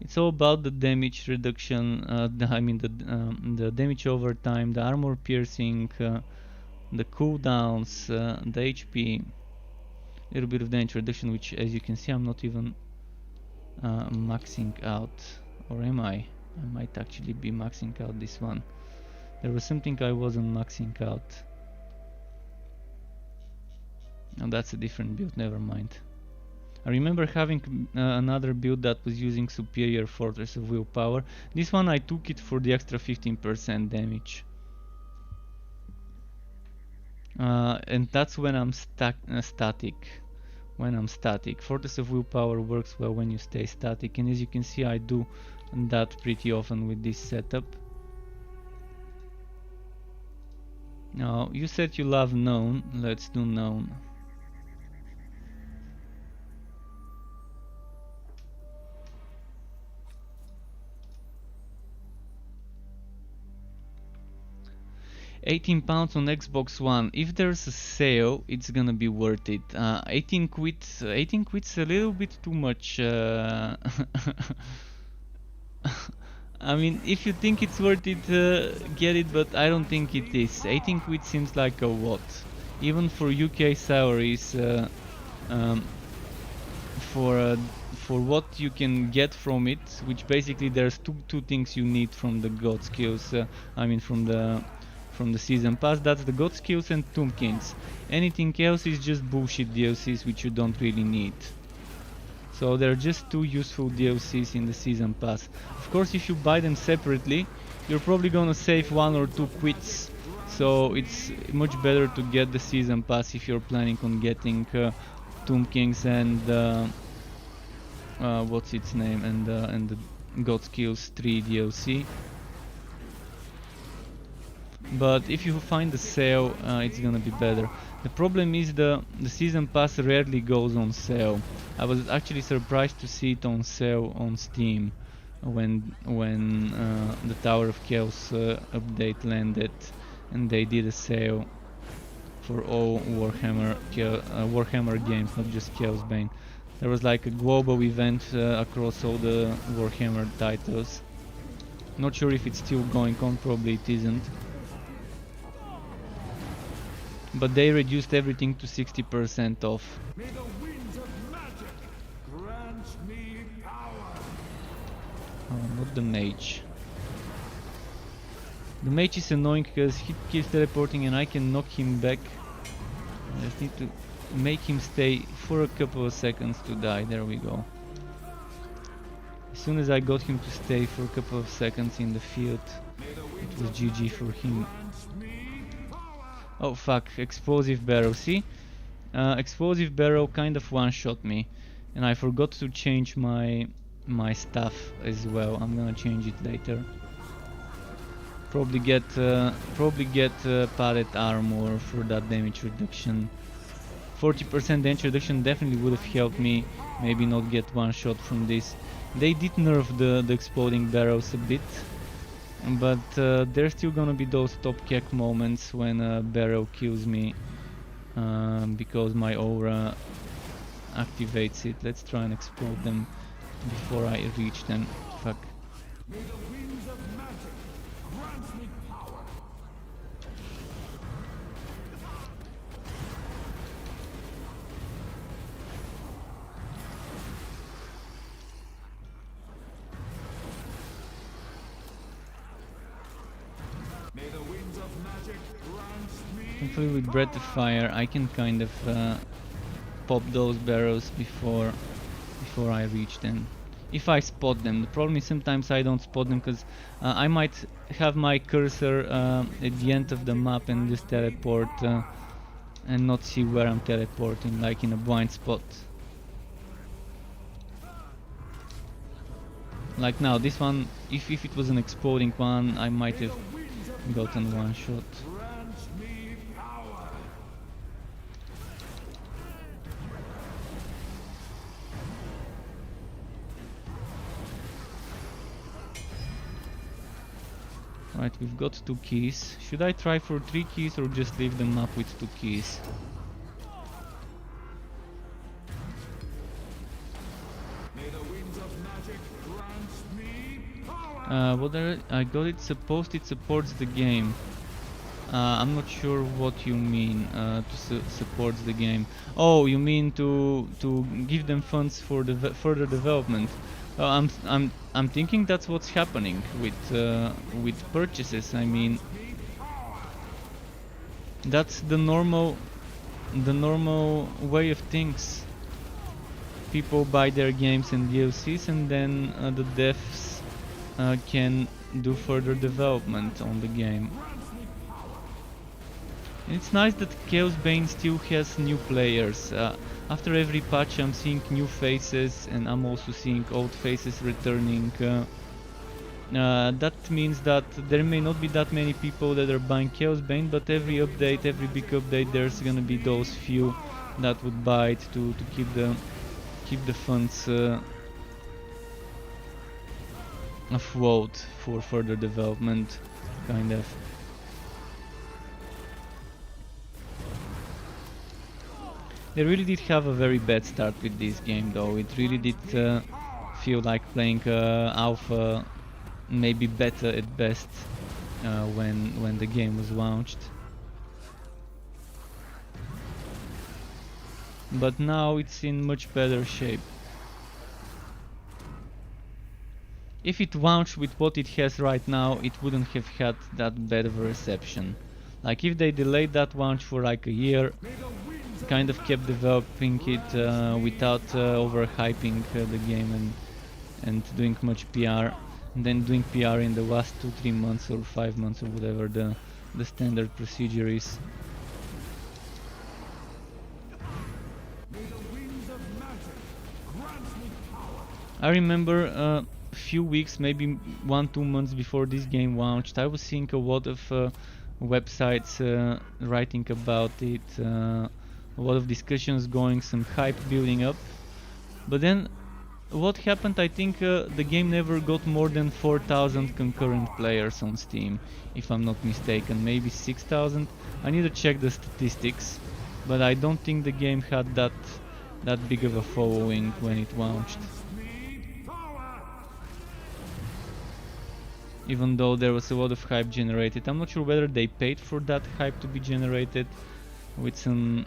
It's all about the damage reduction. The damage over time, the armor piercing, the cooldowns, the HP, a little bit of damage reduction, which, as you can see, I'm not even maxing out, or am I? I might actually be maxing out this one. There was something I wasn't maxing out. No, that's a different build, never mind. I remember having another build that was using superior Fortress of Willpower. This one I took it for the extra 15% damage. And that's when I'm static. When I'm static. Fortress of Willpower works well when you stay static, and as you can see I do that pretty often with this setup. Now, you said you love known. Let's do known. £18 on Xbox One. If there's a sale, it's gonna be worth it. 18 quid's a little bit too much. I mean, if you think it's worth it, get it, but I don't think it is. 18 quid seems like a lot. Even for UK salaries, um, for uh, for what you can get from it, which basically there's two things you need from the god skills. I mean, from the season pass. That's the god skills and tombkins. Anything else is just bullshit DLCs which you don't really need. So there are just two useful DLCs in the season pass. Of course, if you buy them separately, you're probably gonna save 1 or 2 quits. So it's much better to get the season pass if you're planning on getting Tomb Kings and what's its name, and the God Skills 3 DLC. But if you find a sale, it's gonna be better. The problem is the season pass rarely goes on sale. I was actually surprised to see it on sale on Steam when the Tower of Chaos update landed, and they did a sale for all Warhammer games, not just Chaosbane. There was like a global event across all the Warhammer titles. Not sure if it's still going on, probably it isn't. But they reduced everything to 60% off. May the winds of magic grant me power. Oh, not the mage. The mage is annoying because he keeps teleporting and I can knock him back. I just need to make him stay for a couple of seconds to die. There we go. As soon as I got him to stay for a couple of seconds in the field, it was GG for him. Oh fuck, explosive barrel, see? Explosive barrel kind of one-shot me. And I forgot to change my stuff as well. I'm gonna change it later. Probably get padded armor for that damage reduction. 40% damage reduction definitely would have helped me maybe not get one shot from this. They did nerf the exploding barrels a bit, but there's still gonna be those top kick moments when a barrel kills me because my aura activates it. Let's try and explode them before I reach them. Fuck. May the winds of magic grant me power. May the winds of magic grant me. Hopefully with Breath of Fire I can kind of pop those barrels before I reach them. If I spot them. The problem is sometimes I don't spot them because I might have my cursor at the end of the map and just teleport and not see where I'm teleporting, like in a blind spot. Like now, this one, if it was an exploding one, I might have gotten one shot. Grant me power. Right, we've got 2 keys. Should I try for 3 keys or just leave them up with 2 keys? May the winds of magic grant me power. What I got it supports the game. I'm not sure what you mean supports the game. Oh, you mean to give them funds for the further development. I'm thinking that's what's happening with purchases. I mean, that's the normal way of things. People buy their games and DLCs, and then the devs can do further development on the game. And it's nice that Chaosbane still has new players. After every patch I'm seeing new faces, and I'm also seeing old faces returning. That means that there may not be that many people that are buying Chaosbane, but every update, every big update, there's gonna be those few that would buy it to keep the funds afloat for further development, kind of. They really did have a very bad start with this game though. It really did feel like playing alpha maybe beta at best when the game was launched. But now it's in much better shape. If it launched with what it has right now, it wouldn't have had that bad of a reception. Like if they delayed that launch for like a year, kind of kept developing it without overhyping the game and doing much PR, and then doing PR in the last 2-3 months or 5 months or whatever the standard procedure is. I remember a few weeks, maybe 1-2 months before this game launched, I was seeing a lot of websites writing about it, a lot of discussions going, some hype building up. But then what happened, I think the game never got more than 4,000 concurrent players on Steam, if I'm not mistaken, maybe 6,000. I need to check the statistics, but I don't think the game had that big of a following when it launched. Even though there was a lot of hype generated. I'm not sure whether they paid for that hype to be generated with some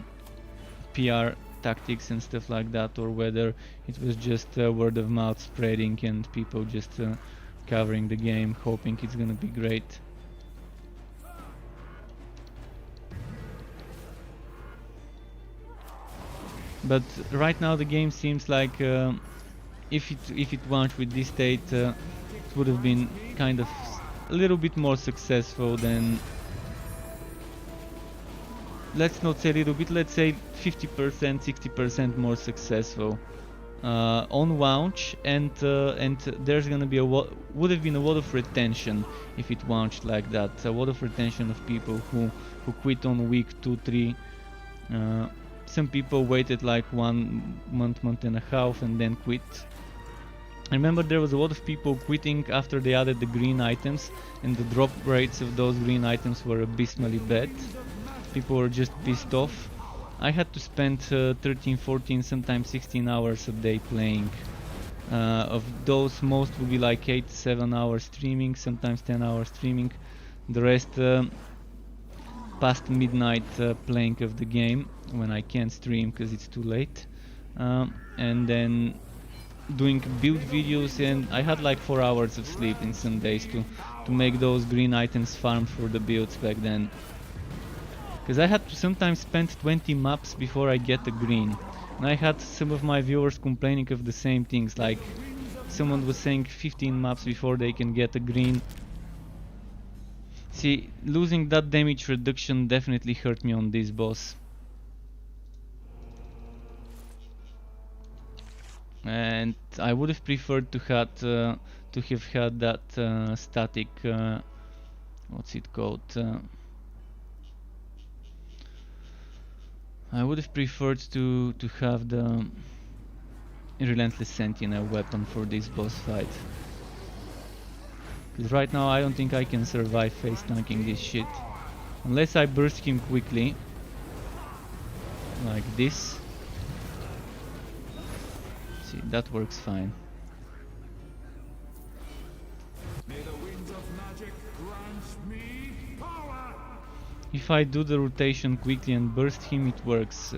PR tactics and stuff like that, or whether it was just word of mouth spreading and people just covering the game, hoping it's gonna be great. But right now the game seems like if it launched with this state, it would have been kind of a little bit more successful than, let's not say a little bit, let's say 50%, 60% more successful on launch, and there's gonna be would have been a lot of retention if it launched like that. A lot of retention of people who quit on week 2-3. Some people waited like 1 month and a half and then quit. I remember there was a lot of people quitting after they added the green items, and the drop rates of those green items were abysmally bad. People were just pissed off. I had to spend 13, 14, sometimes 16 hours a day playing. Of those, most would be like 8-7 hours streaming, sometimes 10 hours streaming. The rest past midnight playing of the game when I can't stream because it's too late. And then doing build videos, and I had like 4 hours of sleep in some days to make those green items farm for the builds back then. Because I had to sometimes spend 20 maps before I get a green. And I had some of my viewers complaining of the same things, like someone was saying 15 maps before they can get a green. See, losing that damage reduction definitely hurt me on this boss. And I would have preferred to have had that static, what's it called? I would have preferred to have the Relentless Sentinel weapon for this boss fight. Because right now I don't think I can survive face tanking this shit. Unless I burst him quickly. Like this. See, that works fine. May the winds of magic grant me power. If I do the rotation quickly and burst him, it works.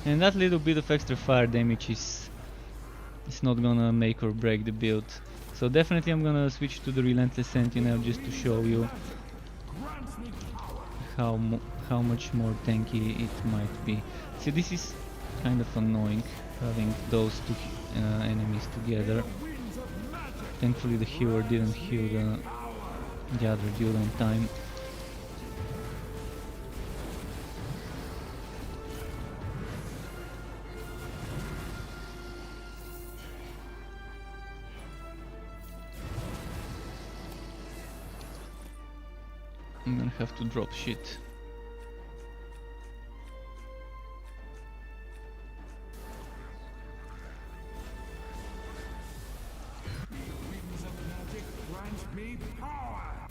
And that little bit of extra fire damage is not gonna make or break the build. So definitely I'm gonna switch to the Relentless Sentinel just to show you how much more tanky it might be. See, this is kind of annoying having those two enemies together. Thankfully the healer didn't heal the other dude on time. I'm gonna have to drop shit. Winds of magic grant me power.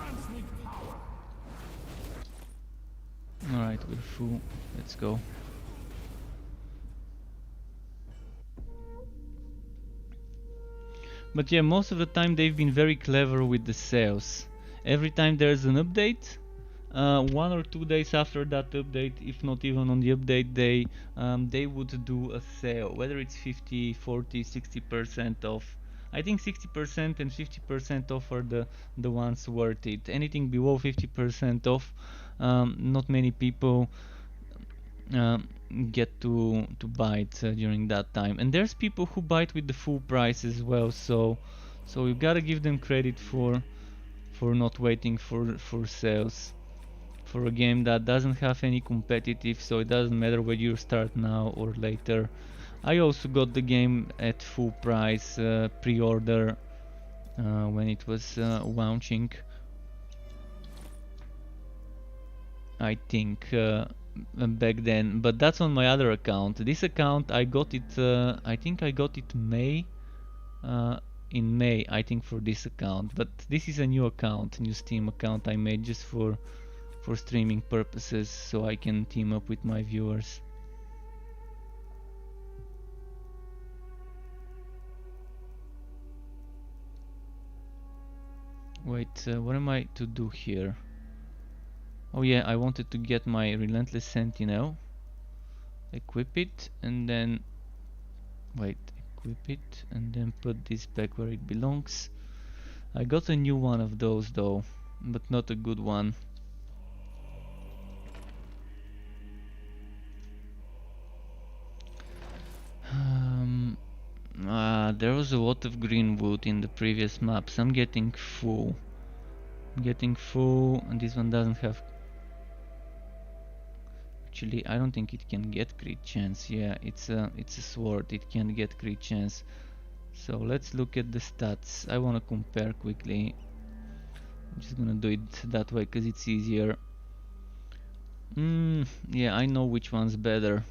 transmit power. Alright, we're full. Let's go. But yeah, most of the time they've been very clever with the sales. Every time there's an update, 1 or 2 days after that update, if not even on the update day, they would do a sale, whether it's 50, 40, 60% off. I think 60% and 50% off are the ones worth it. Anything below 50% off, not many people um, get to buy it during that time. And there's people who buy it with the full price as well, so you gotta give them credit for not waiting for sales for a game that doesn't have any competitive, so it doesn't matter whether you start now or later. I also got the game at full price pre-order when it was launching, I think, back then, but that's on my other account. This account I got it, I think I got it uh, in May, I think, for this account, but this is a new account, new Steam account I made just for streaming purposes, so I can team up with my viewers. Wait, what am I to do here? Oh yeah, I wanted to get my Relentless Sentinel, equip it, and then wait, equip it, and then put this back where it belongs. I got a new one of those though, but not a good one. There was a lot of green wood in the previous maps. I'm getting full. And this one doesn't have. Actually, I don't think it can get crit chance. Yeah, it's a sword. It can get crit chance. So let's look at the stats. I want to compare quickly. I'm just gonna do it that way because it's easier. Yeah, I know which one's better.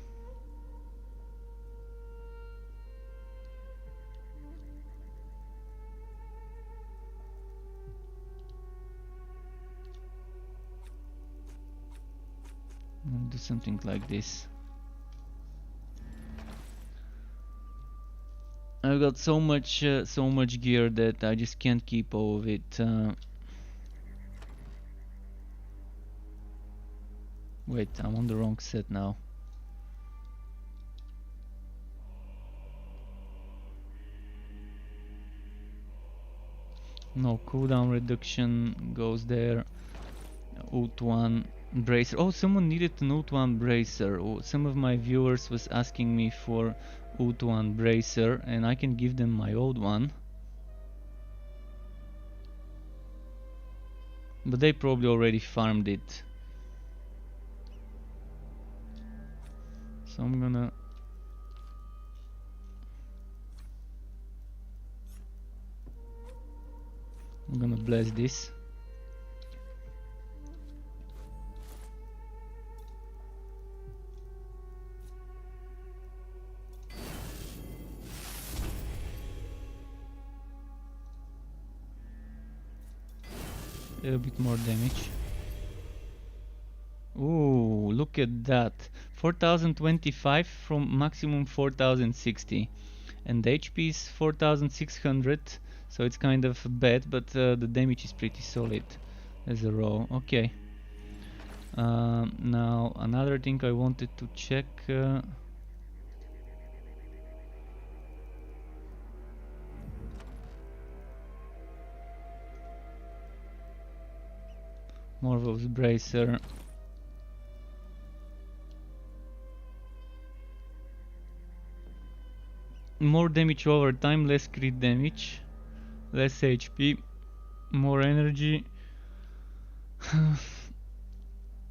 I'm gonna do something like this. I've got so much gear that I just can't keep all of it. Wait, I'm on the wrong set now. No, cooldown reduction goes there. Ult 1 bracer. Oh, someone needed an Ult 1 bracer. Oh, some of my viewers was asking me for Ult 1 bracer, and I can give them my old one. But they probably already farmed it. So I'm gonna bless this. A bit more damage. Ooh, look at that. 4025 from maximum 4060. And the HP is 4600, so it's kind of bad, but the damage is pretty solid as a raw. Okay. Now another thing I wanted to check. Morval's bracer. More damage over time, less crit damage, less HP, more energy.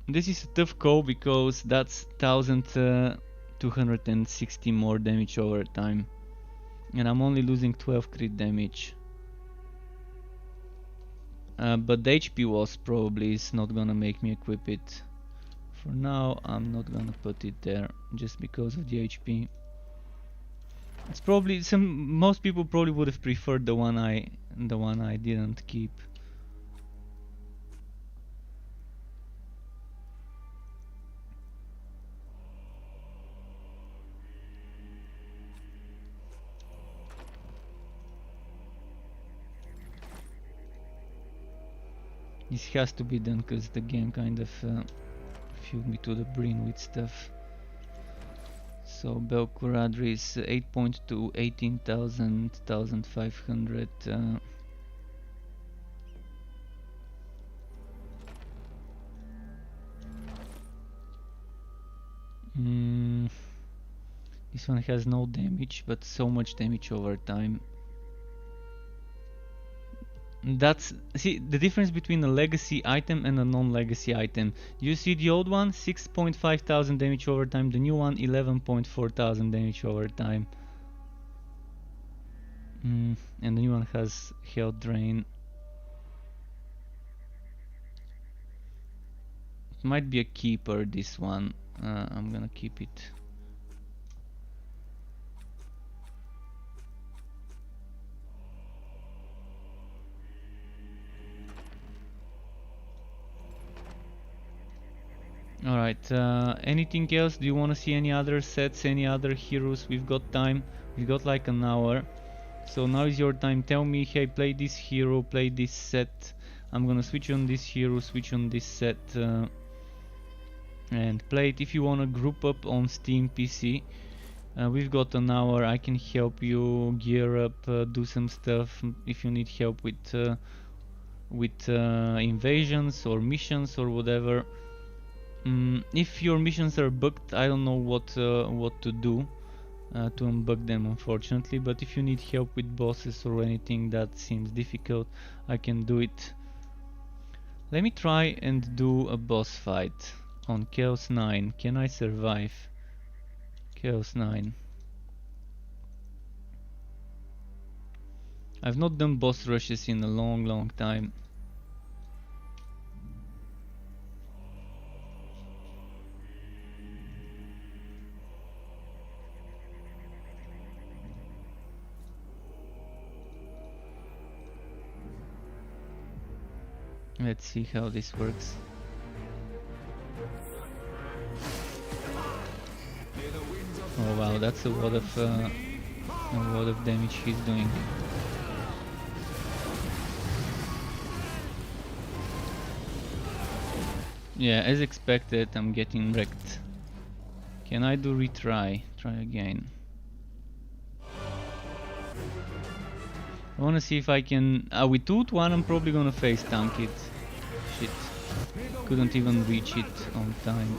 This is a tough call because that's 1260 more damage over time, and I'm only losing 12 crit damage. But the HP was probably is not gonna make me equip it. For now, I'm not gonna put it there just because of the HP. It's probably most people probably would have preferred the one I didn't keep. This has to be done because the game kind of filled me to the brim with stuff. So Belkuradri is 8.2, 18,000, 1,500. This one has no damage, but so much damage over time. That's, see, the difference between a legacy item and a non-legacy item. You see the old one, 6.5 thousand damage over time, the new one 11.4 thousand damage over time. And the new one has health drain. It might be a keeper, this one. I'm gonna keep it. Alright, anything else? Do you want to see any other sets, any other heroes? We've got time. We've got like an hour. So now is your time. Tell me, hey, play this hero, play this set. I'm gonna switch on this hero, switch on this set, and play it. If you want to group up on Steam PC, we've got an hour. I can help you gear up, do some stuff. If you need help with invasions or missions or whatever. If your missions are bugged, I don't know what to do to unbug them, unfortunately. But if you need help with bosses or anything that seems difficult, I can do it. Let me try and do a boss fight on Chaos 9. Can I survive Chaos 9? I've not done boss rushes in a long time. Let's see how this works. Oh wow, that's a lot of damage he's doing. Yeah, as expected, I'm getting wrecked. Can I do retry? Try again. I wanna see if I can... with Tooth 1 I'm probably gonna face tank it. Shit. Couldn't even reach it on time.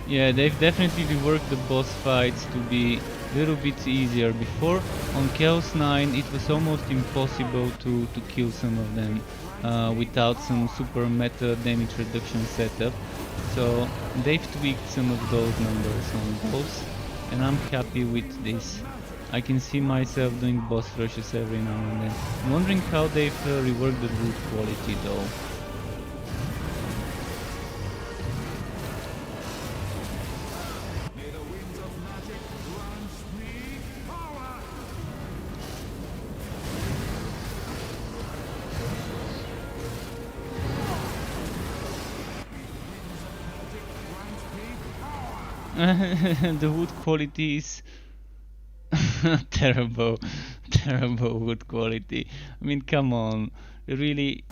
Yeah, they've definitely reworked the boss fights to be a little bit easier. Before, on Chaos 9, it was almost impossible to kill some of them without some super meta damage reduction setup. So they've tweaked some of those numbers on boss, and I'm happy with this. I can see myself doing boss rushes every now and then. I'm wondering how they've reworked the loot quality though. The wood quality is terrible wood quality. I mean, come on, really,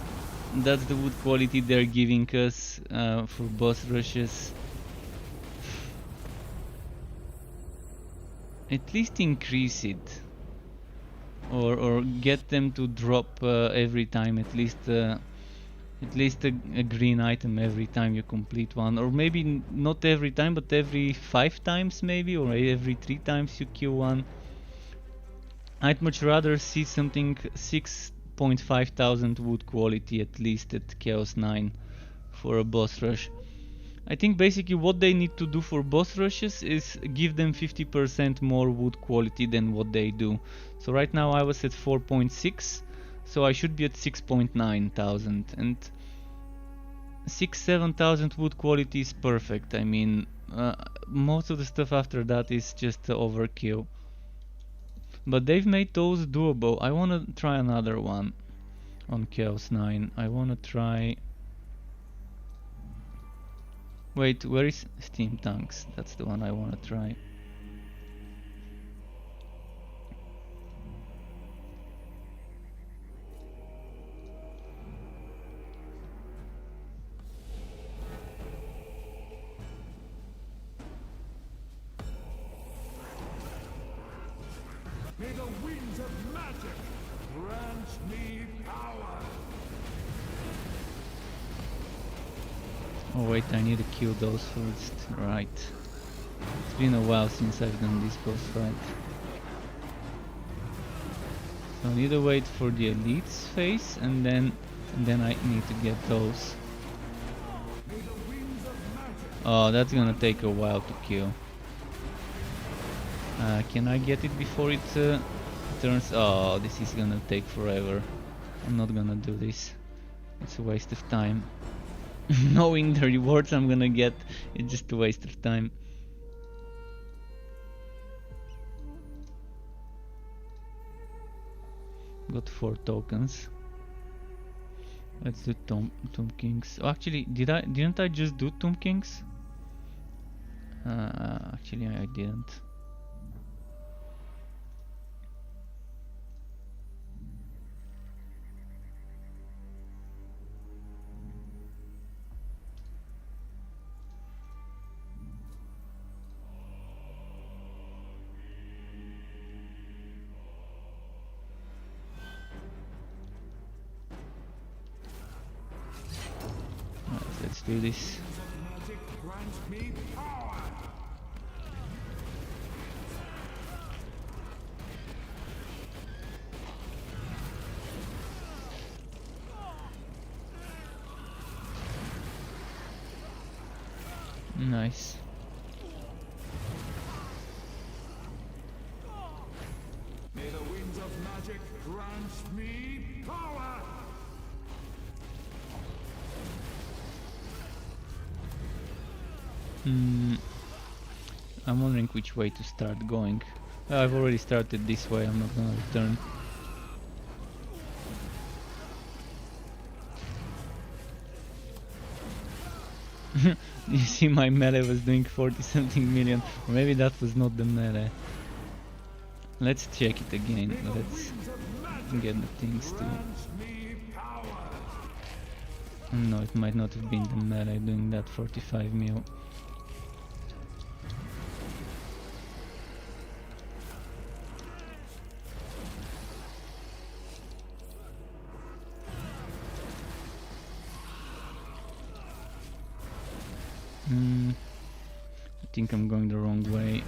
that's the wood quality they're giving us for boss rushes. At least increase it, or get them to drop every time at least a green item every time you complete one, or maybe not every time, but every 5 times maybe, or every 3 times you kill one. I'd much rather see something 6.5 thousand wood quality at least at Chaos 9 for a boss rush. I think basically what they need to do for boss rushes is give them 50% more wood quality than what they do. So right now I was at 4.6, so I should be at 6.9 thousand, and 6-7 thousand wood quality is perfect. I mean, most of the stuff after that is just overkill. But they've made those doable. I wanna try another one. on Chaos 9. I wanna try... Wait, where is Steam Tanks? That's the one I wanna try. May the winds of magic grant me power. Oh wait, I need to kill those first. Right. It's been a while since I've done this boss fight. So I need to wait for the elites phase and then I need to get those. Oh, that's gonna take a while to kill. Can I get it before it turns? Oh, this is gonna take forever. I'm not gonna do this. It's a waste of time. Knowing the rewards I'm gonna get, it's just a waste of time. Got 4 tokens. Let's do Tomb Kings. Oh, actually, didn't I just do Tomb Kings? Actually, I didn't. Let's do this. Magic grants me power. Nice. May the winds of magic grant me power. I'm wondering which way to start going. I've already started this way, I'm not gonna return. You see, my melee was doing 40 something million, or maybe that was not the melee. Let's check it again. Let's get the things to... No, it might not have been the melee doing that 45 mil. I think I'm going the wrong way.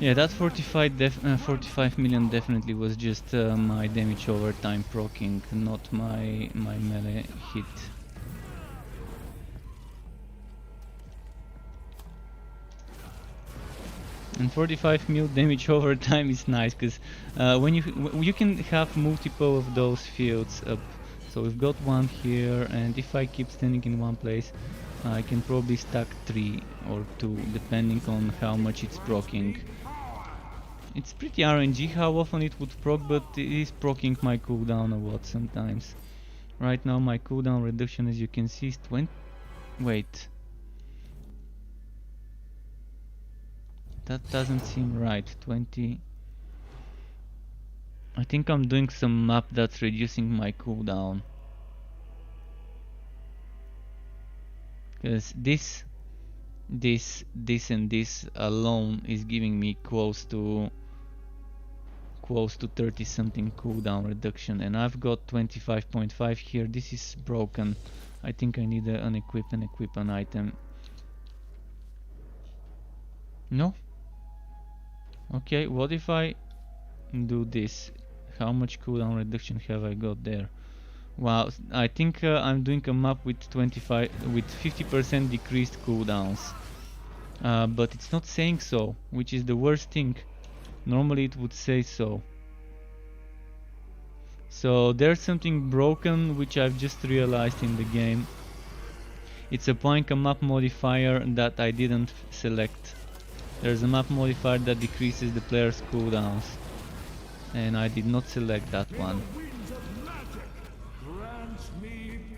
Yeah, that 45 million definitely was just my damage over time proccing, not my melee hit. And 45 mil damage over time is nice, because when you can have multiple of those fields up. So we've got one here, and if I keep standing in one place, I can probably stack 3 or 2, depending on how much it's proccing. It's pretty RNG how often it would proc, but it is proccing my cooldown a lot sometimes. Right now my cooldown reduction, as you can see, is 20... Wait. That doesn't seem right. 20... I think I'm doing some map that's reducing my cooldown. Because this and this alone is giving me close to 30 something cooldown reduction, and I've got 25.5 here. This is broken. I think I need to unequip and equip an item. No? Okay, what if I do this? How much cooldown reduction have I got there? Wow, I think I'm doing a map with 50% decreased cooldowns. But it's not saying so, which is the worst thing. Normally it would say so. So there's something broken, which I've just realized in the game. It's applying a map modifier that I didn't select. There's a map modifier that decreases the player's cooldowns, and I did not select that one,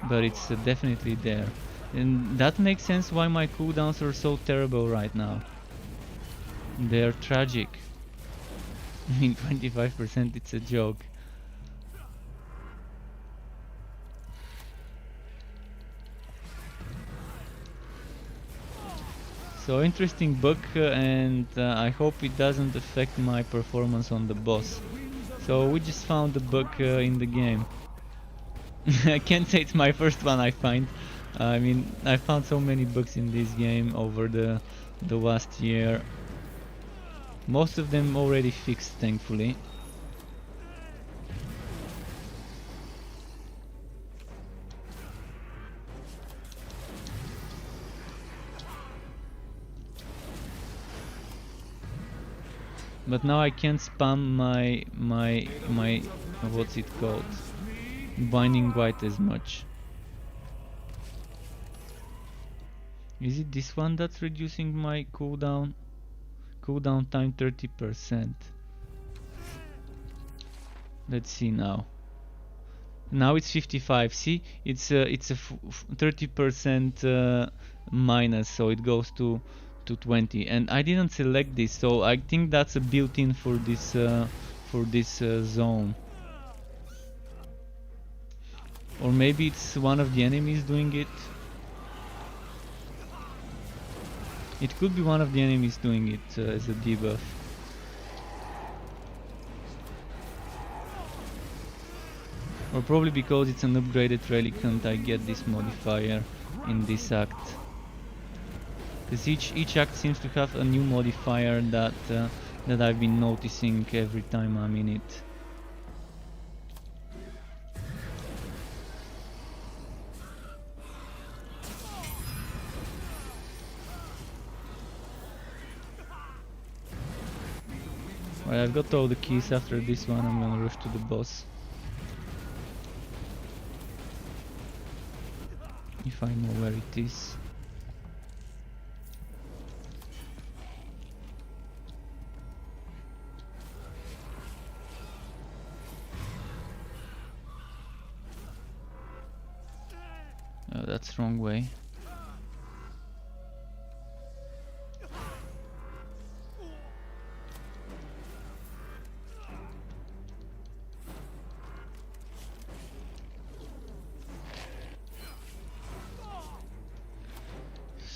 but it's definitely there, and that makes sense why my cooldowns are so terrible right now. They're tragic. I mean, 25%, it's a joke. So interesting bug, and I hope it doesn't affect my performance on the boss. So we just found the bug in the game. I can't say it's my first one I find. I mean, I found so many bugs in this game over the last year. Most of them already fixed, thankfully. But now I can't spam my what's it called, binding quite as much. Is it this one that's reducing my cooldown? Cooldown time 30%. Let's see now. Now it's 55. See, it's a 30% minus, so it goes to 20. And I didn't select this, so I think that's a built-in for this zone. Or maybe it's one of the enemies doing it. It could be one of the enemies doing it as a debuff. Or probably because it's an upgraded Reliquant, I get this modifier in this act. Because each act seems to have a new modifier that I've been noticing every time I'm in it. Alright, I've got all the keys. After this one I'm gonna rush to the boss. If I know where it is. Oh, that's wrong way.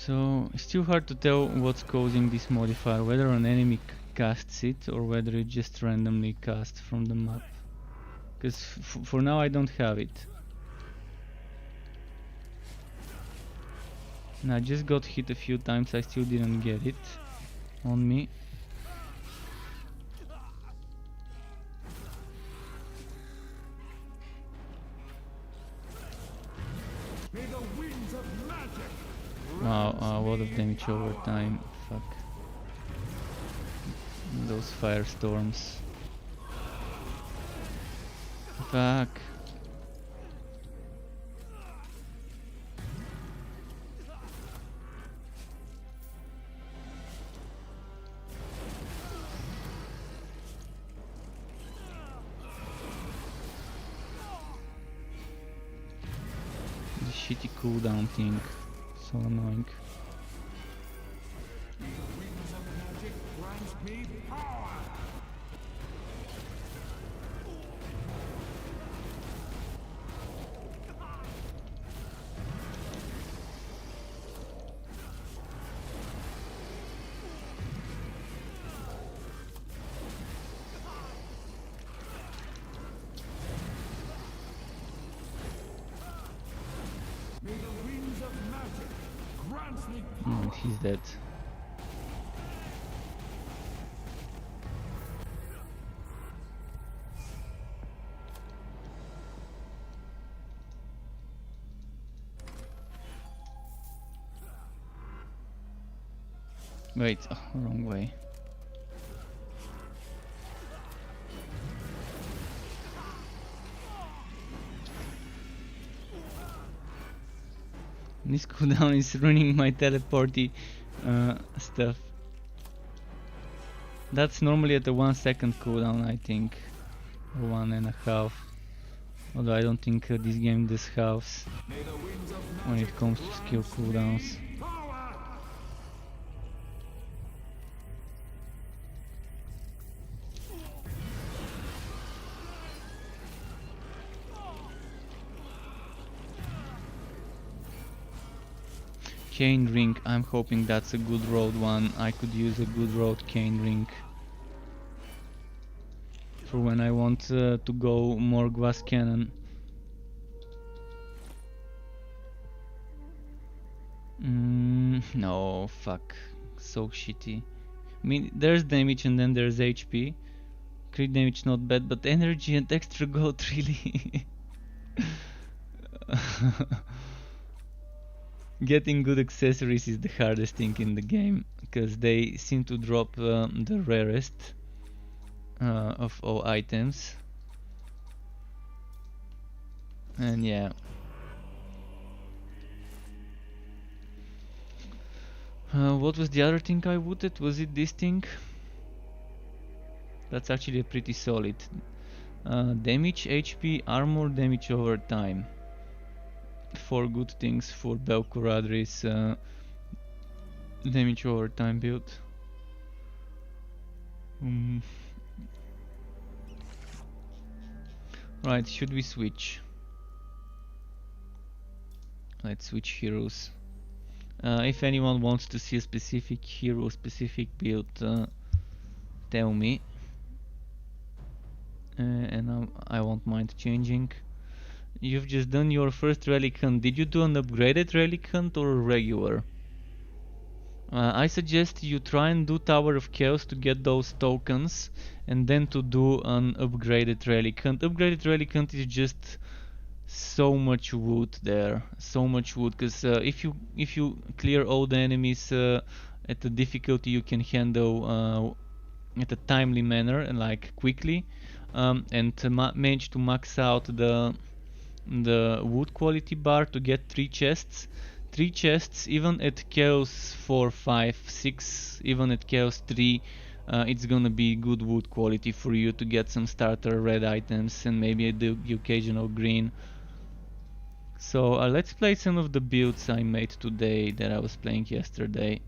So it's too hard to tell what's causing this modifier, whether an enemy casts it or whether it just randomly casts from the map. Because for now I don't have it. And I just got hit a few times, I still didn't get it on me. Wow, a lot of damage over time. Fuck. Those firestorms. Fuck. This shitty cooldown thing. So annoying. He's dead. Wait, oh, wrong way. This cooldown is ruining my teleporty stuff. That's normally at a 1 second cooldown, I think, or 1.5. Although I don't think this game does halves when it comes to skill cooldowns. Chain ring, I'm hoping that's a good road one. I could use a good road chain ring for when I want to go more glass cannon. No, fuck. So shitty. I mean, there's damage and then there's HP. Crit damage not bad, but energy and extra gold really. Getting good accessories is the hardest thing in the game, because they seem to drop the rarest of all items. And yeah. What was the other thing I wanted? Was it this thing? That's actually pretty solid. Damage, HP, armor, damage over time. 4 good things for Belcoradri's damage over time build. Right, should we switch? Let's switch heroes. If anyone wants to see a specific hero, specific build, tell me. And I won't mind changing. You've just done your first relic hunt. Did you do an upgraded relic hunt or a regular? I suggest you try and do Tower of Chaos to get those tokens, and then to do an upgraded relic hunt. Upgraded relic hunt is just so much wood there, so much wood, because if you clear all the enemies at the difficulty you can handle at a timely manner and like quickly, and to manage to max out the wood quality bar to get 3 chests. 3 chests, even at Chaos 4, 5, 6, even at Chaos 3, it's gonna be good wood quality for you to get some starter red items and maybe the occasional green. So let's play some of the builds I made today that I was playing yesterday.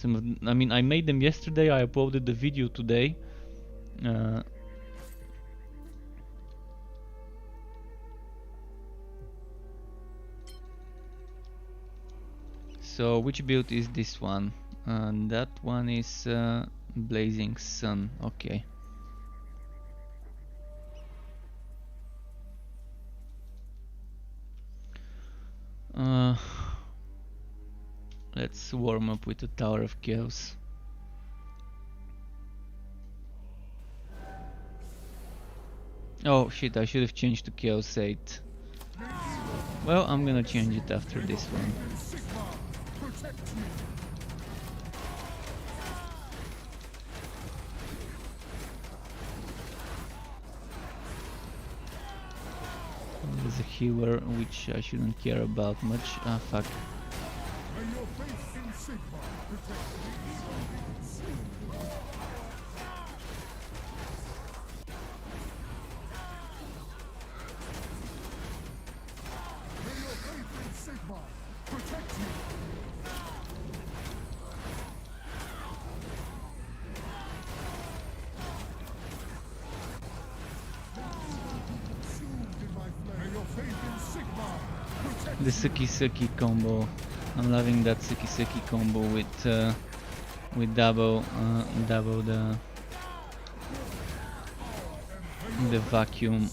I mean, I made them yesterday, I uploaded the video today. So which build is this one? That one is Blazing Sun. Okay. Let's warm up with the Tower of Chaos. Oh shit, I should have changed to Chaos 8. Well, I'm gonna change it after this one. There's a healer, which I shouldn't care about much. Ah, fuck. The Suki combo. I'm loving that Suki combo with double the vacuum.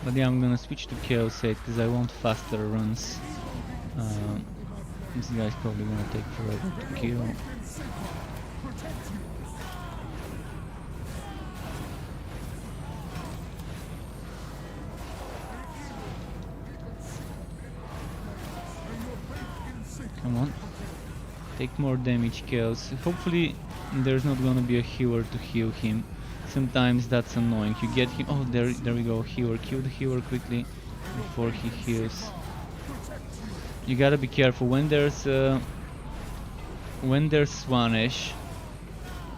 But yeah, I'm gonna switch to Chaos 8 because I want faster runs. This guy's probably gonna take forever to kill. Come on. Take more damage, Chaos. Hopefully there's not gonna be a healer to heal him. Sometimes that's annoying. You get him. Oh, there we go. Healer. Kill the healer quickly before he heals. You gotta be careful when there's Swanish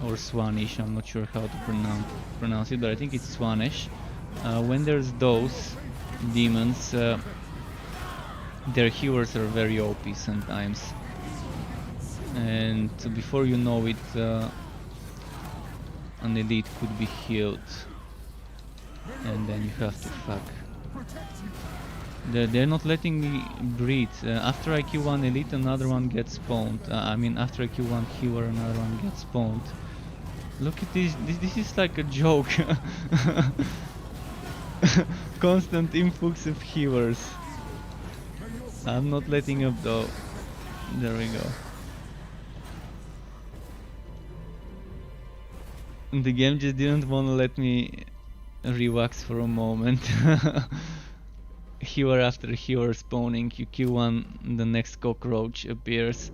or Swanish. I'm not sure how to pronounce it, but I think it's Swanish. When there's those demons, their healers are very OP sometimes, and before you know it, an elite could be healed, and then you have to fuck. They're not letting me breathe. After I kill one elite, another one gets spawned. I mean, after I kill one healer, another one gets spawned. Look at this. This is like a joke. Constant influx of healers. I'm not letting up though. There we go. The game just didn't want to let me relax for a moment. Healer after healer spawning, you kill one, the next cockroach appears.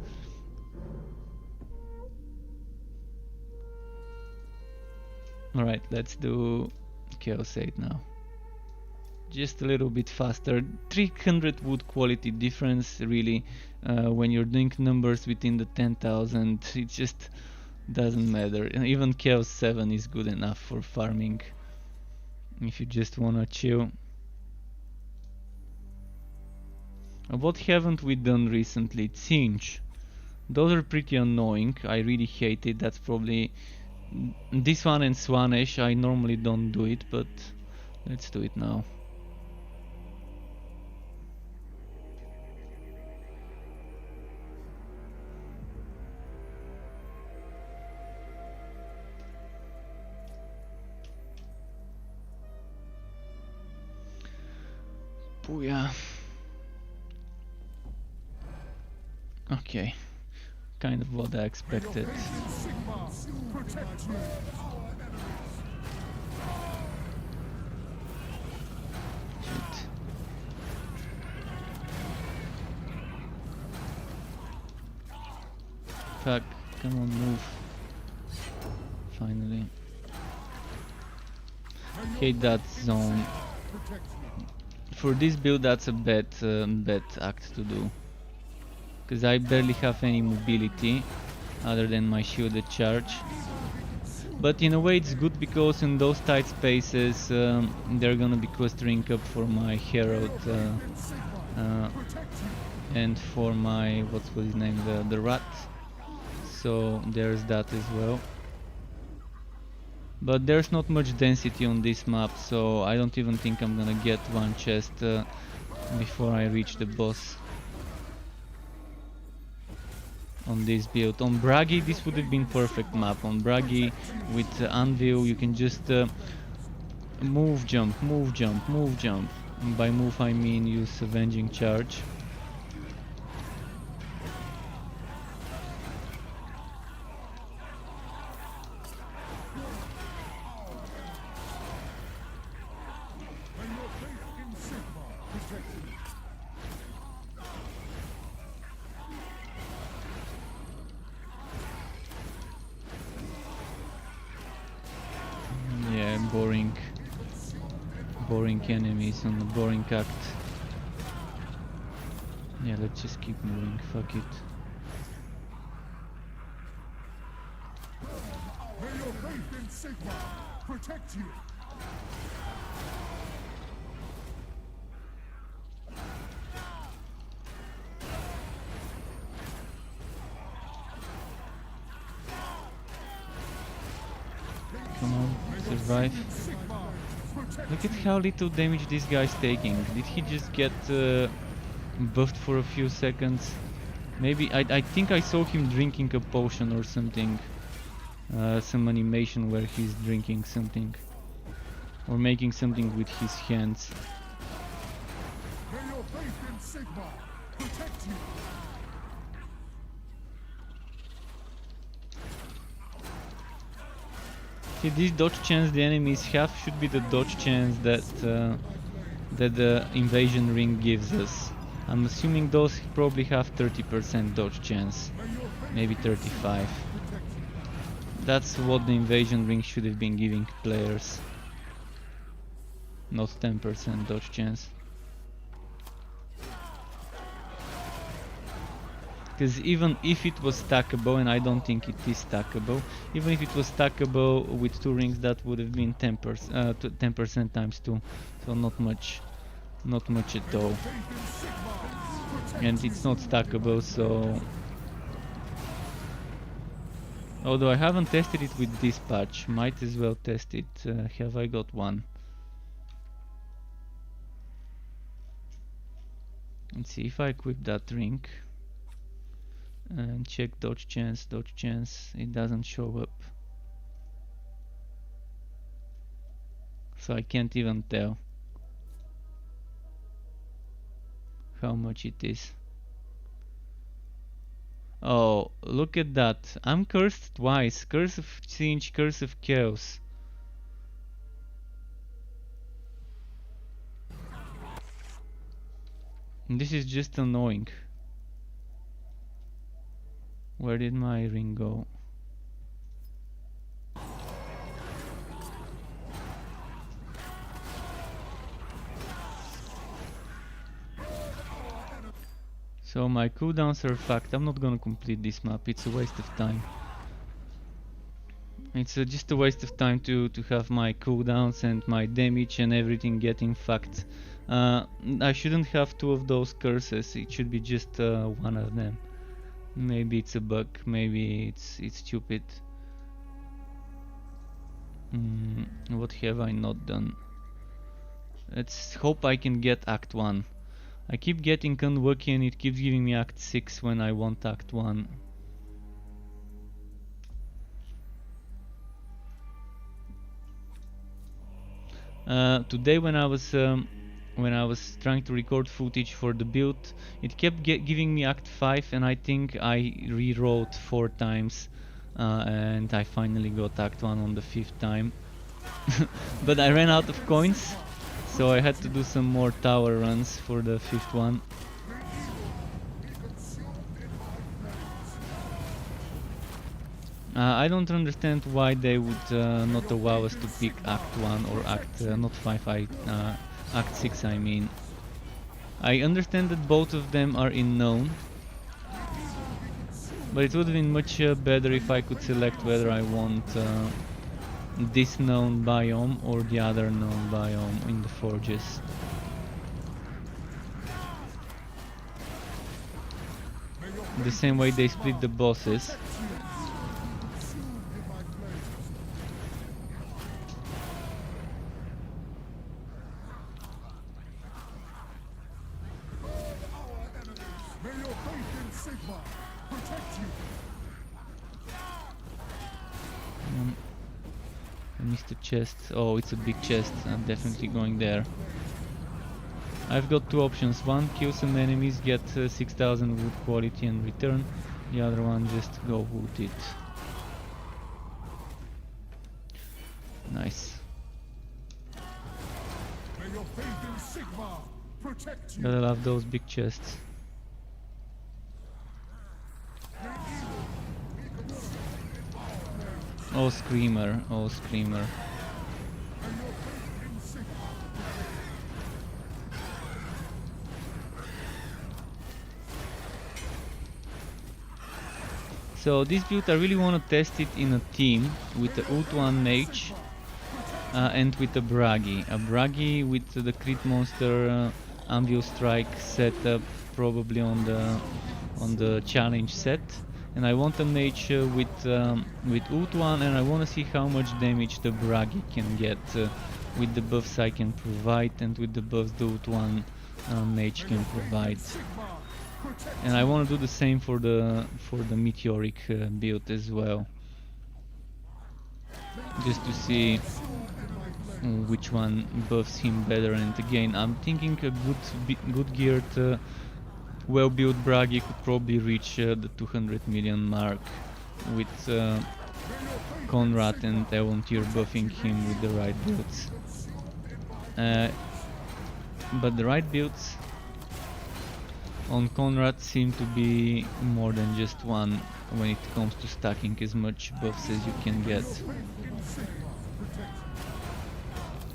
Alright, let's do Chaos 8 now. Just a little bit faster. 300 wood quality difference, really. When you're doing numbers within the 10,000, it just doesn't matter. And even Chaos 7 is good enough for farming if you just wanna chill. What haven't we done recently? Cinch. Those are pretty annoying. I really hate it. That's probably this one and Swanish. I normally don't do it, but let's do it now. Booyah. Okay, kind of what I expected. Shit. Fuck, come on, move. Finally. Hate that zone. For this build, that's a bad act to do. Because I barely have any mobility other than my shielded charge. But in a way it's good because in those tight spaces they're gonna be clustering up for my Herald and for my, what's his name, the rat. So there's that as well. But there's not much density on this map, so I don't even think I'm gonna get one chest before I reach the boss. On this build. On Bragi this would have been perfect map. On Bragi with Anvil you can just move, jump, move, jump, move, jump. And by move I mean use Avenging Charge. Boring enemies on the boring act. Yeah, let's just keep moving, fuck it. May your faith in Sigma protect you. Come on, survive. Look at how little damage this guy's taking. Did he just get buffed for a few seconds? Maybe, I think I saw him drinking a potion or something. Some animation where he's drinking something. Or making something with his hands. May your faith in Sigma protect you. See, this dodge chance the enemies have should be the dodge chance that that the invasion ring gives us. I'm assuming those probably have 30% dodge chance. May your faith maybe 35. That's what the invasion ring should have been giving players. Not 10% dodge chance. Because even if it was stackable, and I don't think it is stackable, even if it was stackable with 2 rings, that would have been 10% times 2, so not much at all. And it's not stackable, so... Although I haven't tested it with this patch, might as well test it. Have I got one? Let's see if I equip that ring. And check dodge chance, it doesn't show up. So I can't even tell how much it is. Oh, look at that. I'm cursed twice. Curse of Siege, Curse of Chaos. And this is just annoying. Where did my ring go? So my cooldowns are fucked. I'm not gonna complete this map, it's a waste of time. It's just a waste of time to have my cooldowns and my damage and everything getting fucked. I shouldn't have 2 of those curses, it should be just 1 of them. Maybe it's a bug, maybe it's stupid. What have I not done? Let's hope I can get Act 1. I keep getting unlucky and it keeps giving me Act 6 when I want Act 1. Today when I was trying to record footage for the build, it kept giving me Act 5 and I think I rewrote 4 times and I finally got Act 1 on the 5th time. But I ran out of coins, so I had to do some more tower runs for the 5th one. I don't understand why they would not allow us to pick Act 1 or Act, not 5, Act 6 I mean. I understand that both of them are in known, but it would have been much better if I could select whether I want this known biome or the other known biome in the forges. The same way they split the bosses. I missed the chest. Oh, it's a big chest. I'm definitely going there. I've got 2 options. One, kill some enemies, get 6000 wood quality and return. The other one, just go wood it. Nice. Gotta love those big chests. Oh screamer, oh screamer. So this build I really want to test it in a team with the Ult 1 mage and with a Bragi. A Bragi with the crit monster Anvil Strike setup probably on the challenge set. And I want a mage with Ult 1 and I want to see how much damage the Bragi can get with the buffs I can provide and with the buffs the Ult 1 mage can provide. And I want to do the same for the meteoric build as well, just to see which one buffs him better. And again, I'm thinking a good geared, well-built Bragi could probably reach the 200 million mark with Conrad and Evolunteer buffing him with the right builds. But the right builds on Conrad seem to be more than just one when it comes to stacking as much buffs as you can get.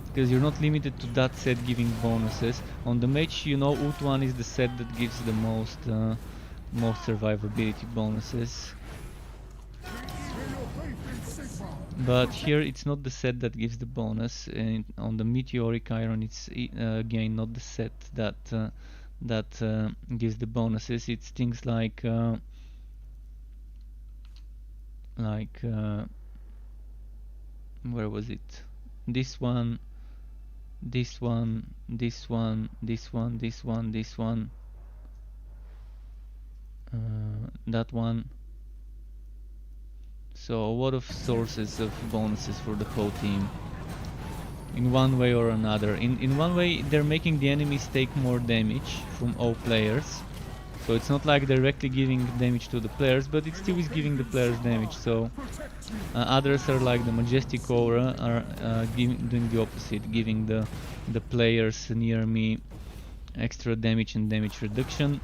Because you're not limited to that set giving bonuses. On the mage, you know, Ut1 is the set that gives the most survivability bonuses. But here it's not the set that gives the bonus, and on the Meteoric Iron it's again not the set that gives the bonuses. It's things like where was it? This one, this one, this one, this one, this one, this one, that one. So a lot of sources of bonuses for the whole team, in one way or another. In one way, they're making the enemies take more damage from all players, so it's not like directly giving damage to the players, but it still is giving the players damage. So others are like the Majestic Aura are doing the opposite, giving the players near me extra damage and damage reduction.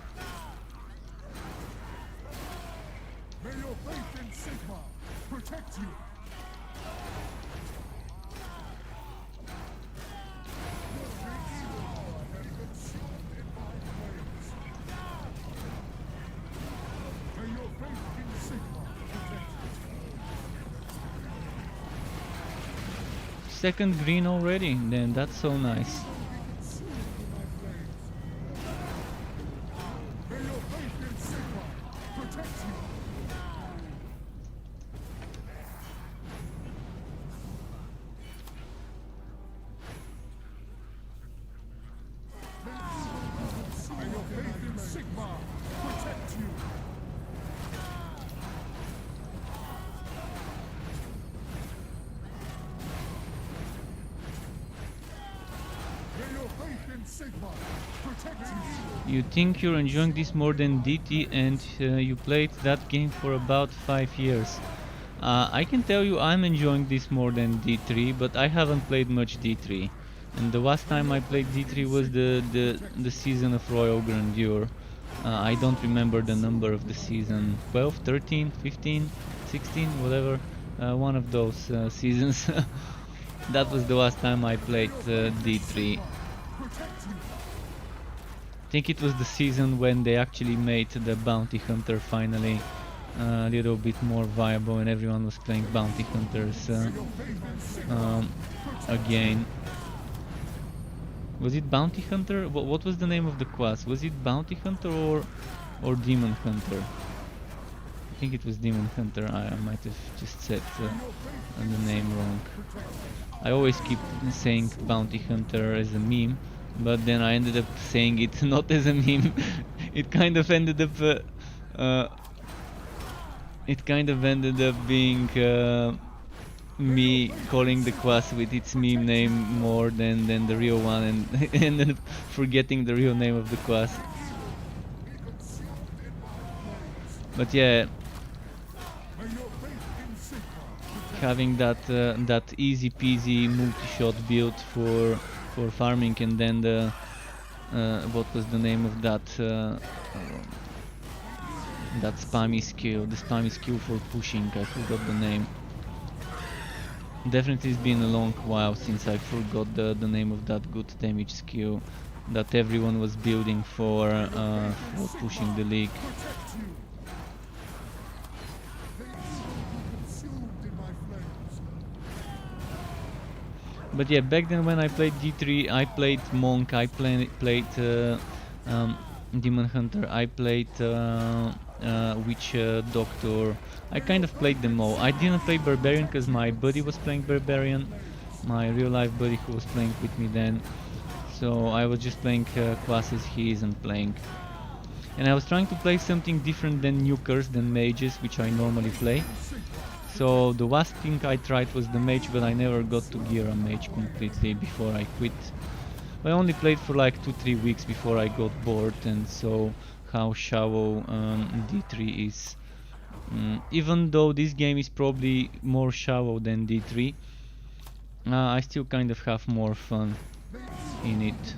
May your faith in Sigma protect you. May your faith in Sigma protect you. Second green already, then that's so nice. May your faith in Sigma protect you. May your faith in Sigma protect you. May your faith in Sigma protect you. You think you're enjoying this more than DT, and you played that game for about 5 years. I can tell you I'm enjoying this more than D3, but I haven't played much D3. And the last time I played D3 was the season of Royal Grandeur. I don't remember the number of the season, 12, 13, 15, 16, whatever. One of those seasons. That was the last time I played D3. I think it was the season when they actually made the Bounty Hunter finally a little bit more viable, and everyone was playing Bounty Hunters again. Was it Bounty Hunter? What was the name of the class? Was it Bounty Hunter or Demon Hunter? I think it was Demon Hunter. I might have just said the name wrong. I always keep saying Bounty Hunter as a meme, but then I ended up saying it not as a meme. It kind of ended up being me calling the class with its meme name more than the real one, and ended up forgetting the real name of the class. But yeah, having that easy peasy multi-shot build for farming, and then the what was the name of that spammy skill, the spammy skill for pushing, I forgot the name. Definitely it's been a long while since I forgot the name of that good damage skill that everyone was building for pushing the league. But yeah, back then when I played D3, I played Monk, I played Demon Hunter, I played Witch Doctor. I kind of played them all. I didn't play Barbarian because my buddy was playing Barbarian, my real life buddy who was playing with me then. So I was just playing classes he isn't playing. And I was trying to play something different than nukers, than mages, which I normally play. So the last thing I tried was the mage, but I never got to gear a mage completely before I quit. I only played for like 2-3 weeks before I got bored and saw how shallow D3 is. Even though this game is probably more shallow than D3, I still kind of have more fun in it.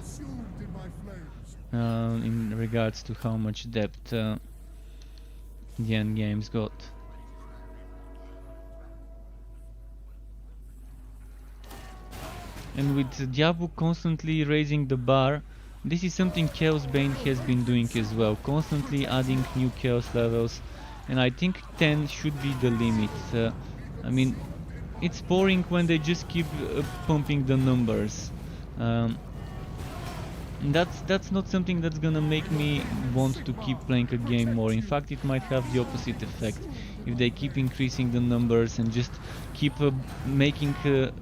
in regards to how much depth the Endgame's got. And with Diablo constantly raising the bar, this is something Chaosbane has been doing as well, constantly adding new Chaos levels, and I think 10 should be the limit. I mean, it's boring when they just keep pumping the numbers. That's not something that's gonna make me want to keep playing a game more. In fact, it might have the opposite effect. If they keep increasing the numbers and just keep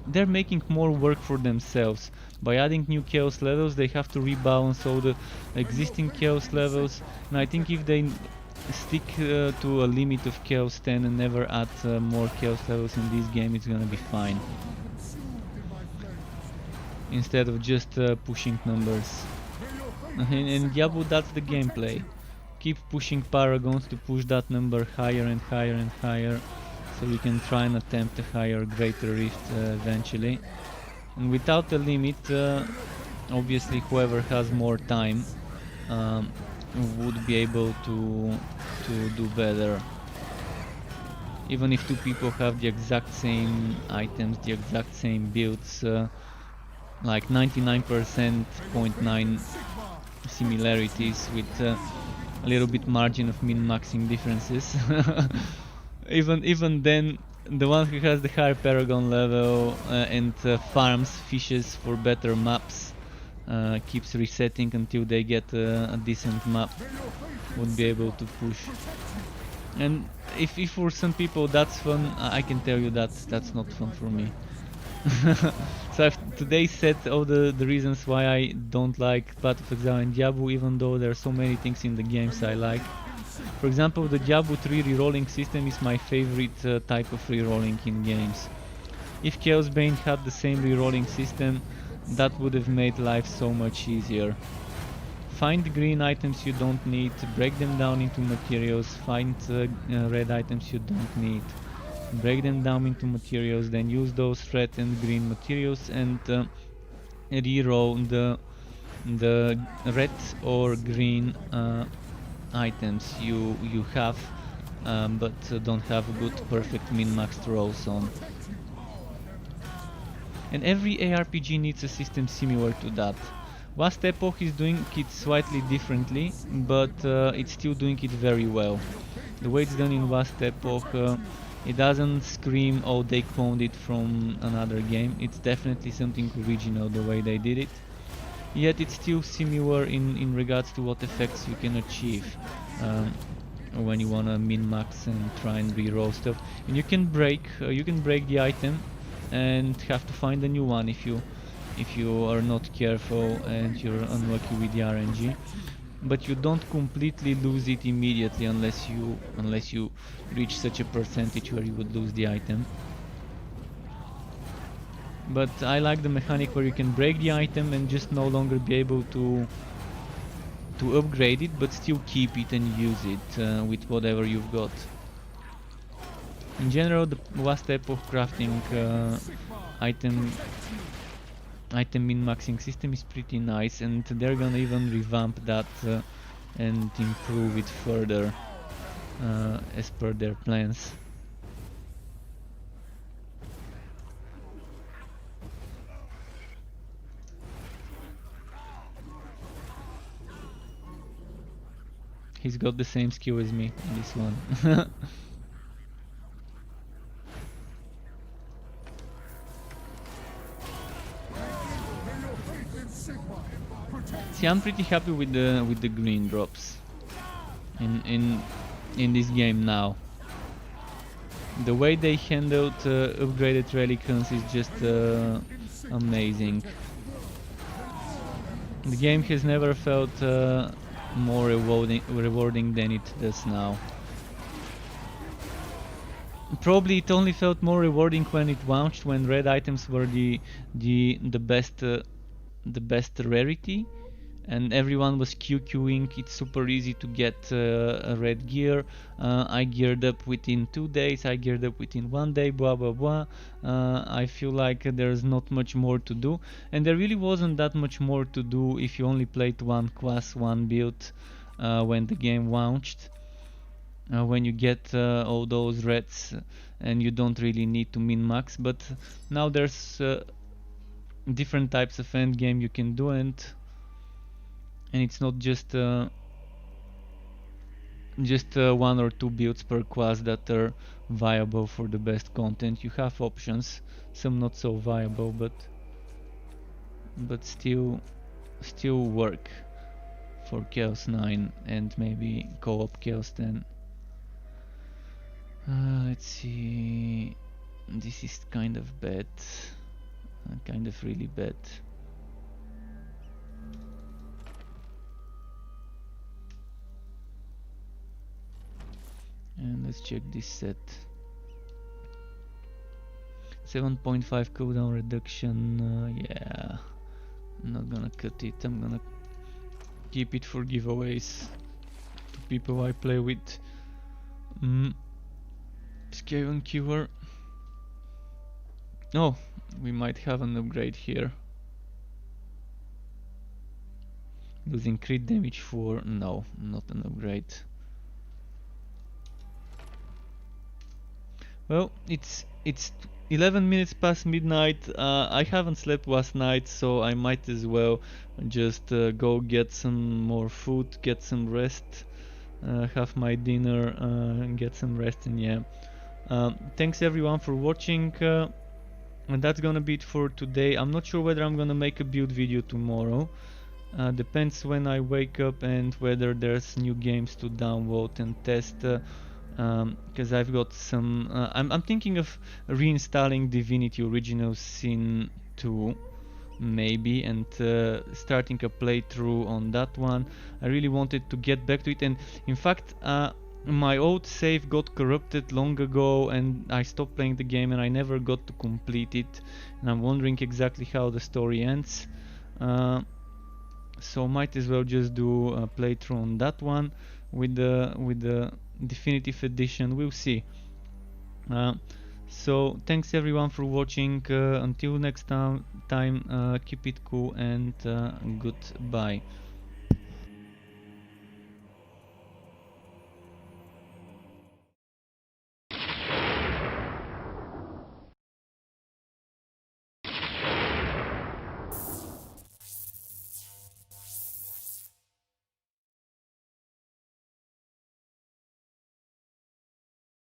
they're making more work for themselves. By adding new chaos levels, they have to rebalance all the existing chaos levels, and I think if they stick to a limit of chaos 10 and never add more chaos levels in this game, it's gonna be fine. Instead of just pushing numbers. In Diablo, that's the gameplay. Keep pushing paragons to push that number higher and higher and higher, so we can try and attempt a higher, greater rift eventually. And without a limit, obviously whoever has more time would be able to do better. Even if two people have the exact same items, the exact same builds, like 99.9 similarities with a little bit margin of min-maxing differences. even then, the one who has the higher paragon level and farms fishes for better maps, keeps resetting until they get a decent map, would be able to push. And if for some people that's fun, I can tell you that's not fun for me. So I've today said all the reasons why I don't like Path of Exile and Diablo, even though there are so many things in the games I like. For example, the Diablo 3 rerolling system is my favorite type of rerolling in games. If Chaosbane had the same rerolling system, that would have made life so much easier. Find green items you don't need, break them down into materials, find red items you don't need. Break them down into materials, then use those red and green materials and reroll the red or green items you have, but don't have good perfect min-maxed rolls on. And every ARPG needs a system similar to that. Last Epoch is doing it slightly differently, but it's still doing it very well. The way it's done in Last Epoch, it doesn't scream, oh, they cloned it from another game. It's definitely something original the way they did it. Yet it's still similar in regards to what effects you can achieve when you wanna min-max and try and reroll stuff. And you can break the item and have to find a new one if you are not careful and you're unlucky with the RNG. But you don't completely lose it immediately unless you reach such a percentage where you would lose the item. But I like the mechanic where you can break the item and just no longer be able to upgrade it, but still keep it and use it with whatever you've got. In general, the Last Epoch crafting item min-maxing system is pretty nice, and they're gonna even revamp that and improve it further as per their plans. He's got the same skill as me in this one. See, I'm pretty happy with the green drops in this game now. The way they handled upgraded relicants is just amazing. The game has never felt more rewarding than it does now. Probably it only felt more rewarding when it launched, when red items were the best rarity, and everyone was QQing. It's super easy to get a red gear. I geared up within 2 days, I geared up within 1 day, blah blah blah. I feel like there's not much more to do, and there really wasn't that much more to do if you only played one class, one build when the game launched. When you get all those reds and you don't really need to min-max, but now there's different types of endgame you can do, and it's not just one or two builds per class that are viable for the best content. You have options, some not so viable, but still work for Chaos 9 and maybe co-op Chaos 10. Let's see. This is kind of bad, kind of really bad. And let's check this set. 7.5 cooldown reduction. Yeah, I'm not gonna cut it. I'm gonna keep it for giveaways to people I play with. Skaven Cure. Oh, we might have an upgrade here. Losing crit damage 4. No, not an upgrade. Well, it's 11 minutes past midnight. I haven't slept last night, so I might as well just go get some more food, get some rest, have my dinner, and get some rest. And yeah, thanks everyone for watching. And that's gonna be it for today. I'm not sure whether I'm gonna make a build video tomorrow. Depends when I wake up and whether there's new games to download and test. Because I've got some. I'm thinking of reinstalling Divinity Original Sin 2, maybe, and starting a playthrough on that one. I really wanted to get back to it, and in fact, my old save got corrupted long ago, and I stopped playing the game, and I never got to complete it. And I'm wondering exactly how the story ends. So might as well just do a playthrough on that one with the definitive edition. We'll see. So thanks everyone for watching. Until next time, keep it cool and goodbye.